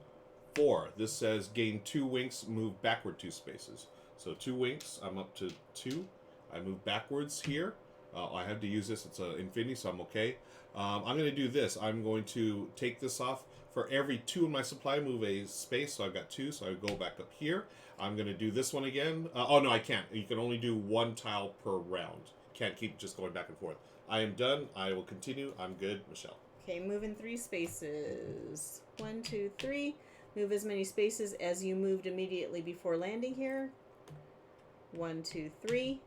4. This says gain 2 winks, move backward 2 spaces. So 2 winks, I'm up to 2. I move backwards here. I have to use this. It's an infinity, so I'm okay. I'm going to do this. I'm going to take this off. For every 2 in my supply, move a space. So I've got 2, so I go back up here. I'm going to do this one again. Oh, no, I can't. You can only do 1 tile per round. can't keep just going back and forth. I am done. I will continue. I'm good, Michelle. Okay, move in 3 spaces. 1, 2, 3. Move as many spaces as you moved immediately before landing here. 1, 2, 3.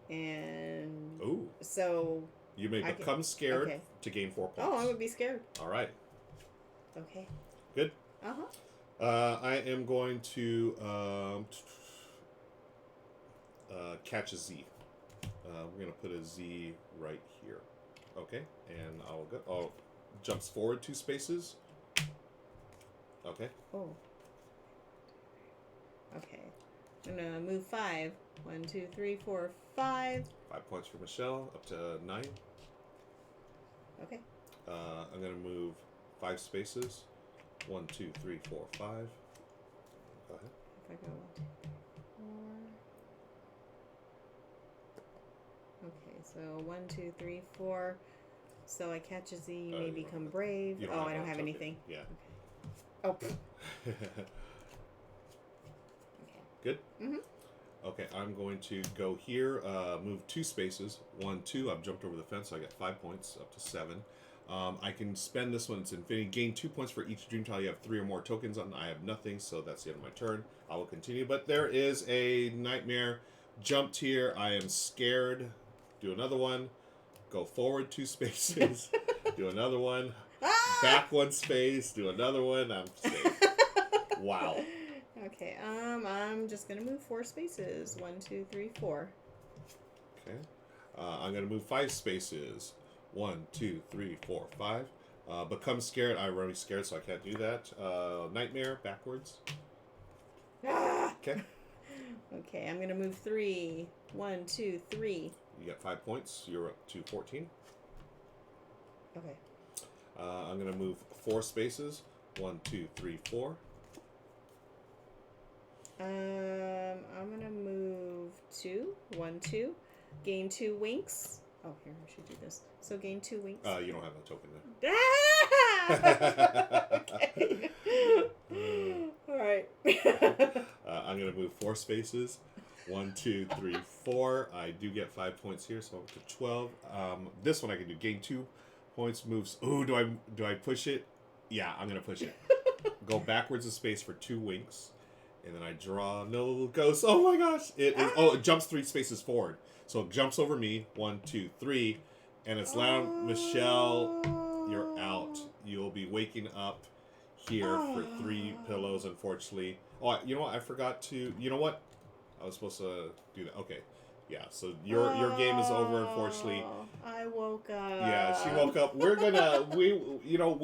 And ooh, so you may become scared to gain 4 points. Oh, I would be scared. All right. Okay. Good. I am going to catch a Z. We're going to put a Z right here. Okay, and I'll go. Oh, jumps forward 2 spaces. Okay. Oh. Okay. I'm going to move 5. 1, 2, 3, 4, 5. 5 points for Michelle, up to 9. Okay. I'm going to move 5 spaces. 1, 2, 3, 4, 5. Go ahead. If I go 1, 2, 3, 4. Okay, so 1, 2, 3, 4. So I catch a Z, you may become brave. I don't have anything. Yeah. Okay. Oh. Okay. Good? Mm-hmm. Okay, I'm going to go here, move 2 spaces. 1, 2, I've jumped over the fence, so I get 5 points, up to 7. I can spend this one, it's infinity. Gain 2 points for each dream tile. You have 3 or more tokens on. I have nothing, so that's the end of my turn. I will continue, but there is a nightmare. Jumped here, I am scared. Do another one. Go forward 2 spaces. Do another one. Back 1 space. Do another one. I'm safe. Wow. Okay, I'm just gonna move 4 spaces. 1, 2, 3, 4. Okay. I'm gonna move 5 spaces. 1, 2, 3, 4, 5. Become scared. I'm already scared, so I can't do that. Nightmare backwards. Okay. Okay, I'm gonna move 3. 1, 2, 3. You get 5 points. You're up to 14. Okay. I'm gonna move 4 spaces. 1, 2, 3, 4. I'm gonna move 2. 1, 2. Gain 2 winks. Oh, here, I should do this. So gain 2 winks. You don't have a token there. Okay. All right. I'm gonna move 4 spaces. 1, 2, 3, 4. I do get 5 points here, so I'm up to 12. This one I can do. Gain 2 points. Moves. Ooh, do I push it? Yeah, I'm gonna push it. Go backwards a space for 2 winks. And then I draw no ghosts. Oh my gosh! It jumps 3 spaces forward. So it jumps over me. 1, 2, 3, and it's loud. Michelle, you're out. You'll be waking up here for 3 pillows. Unfortunately. Oh, you know what? I forgot to. You know what? I was supposed to do that. Okay. Yeah. So your game is over. Unfortunately. I woke up. Yeah, she woke up. We're gonna we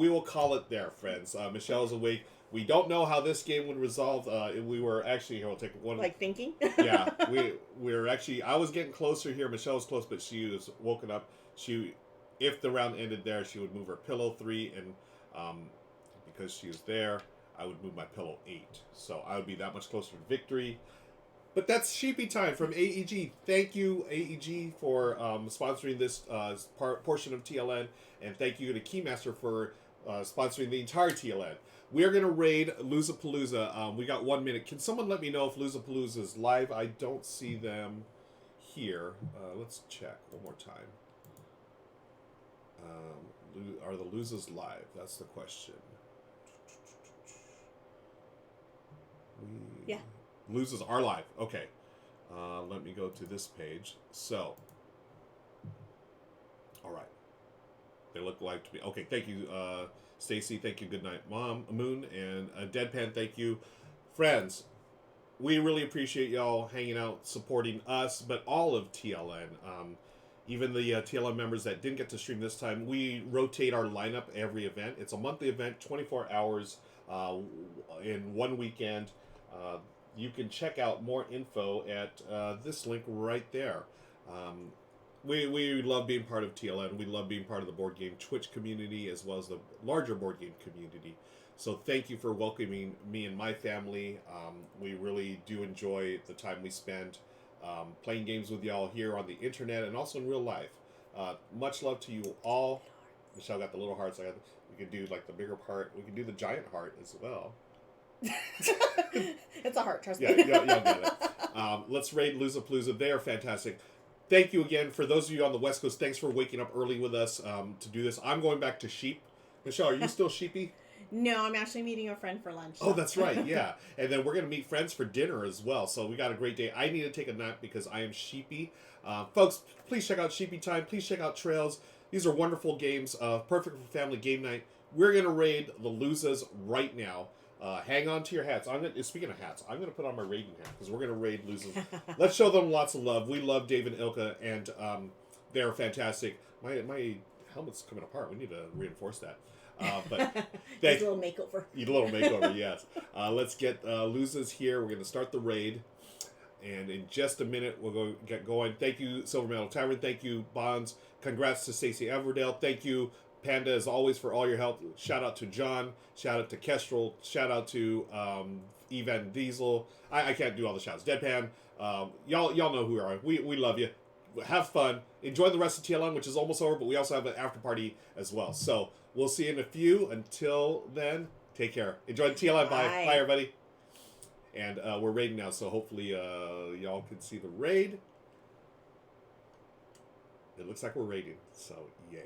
will call it there, friends. Michelle's awake. We don't know how this game would resolve. We were actually here. We'll take one. Like thinking. Yeah, we were actually. I was getting closer here. Michelle was close, but she was woken up. If the round ended there, she would move her pillow 3, and because she was there, I would move my pillow 8. So I would be that much closer to victory. But that's Sheepy time from AEG. Thank you, AEG, for sponsoring this portion of TLN, and thank you to Keymaster for sponsoring the entire TLN. We are going to raid Losapalooza. We got 1 minute. Can someone let me know if Losapalooza is live? I don't see them here. Let's check one more time. Are the Losas live? That's the question. Yeah. Losers are live. Okay. Let me go to this page. So. All right. They look live to me. Okay, thank you, Stacy. Thank you, Good Night Mom, Moon, and Deadpan, thank you. Friends, we really appreciate y'all hanging out, supporting us, but all of TLN. Even the TLN members that didn't get to stream this time, we rotate our lineup every event. It's a monthly event, 24 hours in one weekend. You can check out more info at this link right there. We love being part of TLN. We love being part of the board game Twitch community as well as the larger board game community. So thank you for welcoming me and my family. We really do enjoy the time we spend playing games with y'all here on the internet and also in real life. Much love to you all. Michelle got the little hearts. We could do like the bigger heart. We could do the giant heart as well. It's a heart, trust me. Yeah, y'all get it. Let's raid Losapalooza. They are fantastic. thank you again. For those of you on the West Coast, thanks for waking up early with us to do this. I'm going back to Sheep. Michelle, are you still Sheepy? No, I'm actually meeting a friend for lunch. Oh, that's right, yeah. And then we're going to meet friends for dinner as well. So we got a great day. I need to take a nap because I am Sheepy. Folks, please check out Sheepy Time. Please check out Trails. These are wonderful games. Perfect for family game night. We're going to raid the Losers right now. Hang on to your hats. Speaking of hats, I'm going to put on my raiding hat because we're going to raid Losers. Let's show them lots of love. We love Dave and Ilka, and they're fantastic. My helmet's coming apart. We need to reinforce that. But a little makeover. Need a little makeover, yes. Let's get Losers here. We're going to start the raid. And in just a minute, we'll get going. Thank you, Silver Medal Tavern. Thank you, Bonds. Congrats to Stacey Everdale. Thank you, Panda, as always, for all your help. Shout out to John. Shout out to Kestrel. Shout out to Evan Diesel. I can't do all the shouts. Deadpan. Y'all know who we are. We love you. Have fun. Enjoy the rest of TLN, which is almost over, but we also have an after party as well. So we'll see you in a few. Until then, take care. Enjoy the TLN. Bye. Bye, everybody. And we're raiding now, so hopefully y'all can see the raid. It looks like we're raiding, so yay.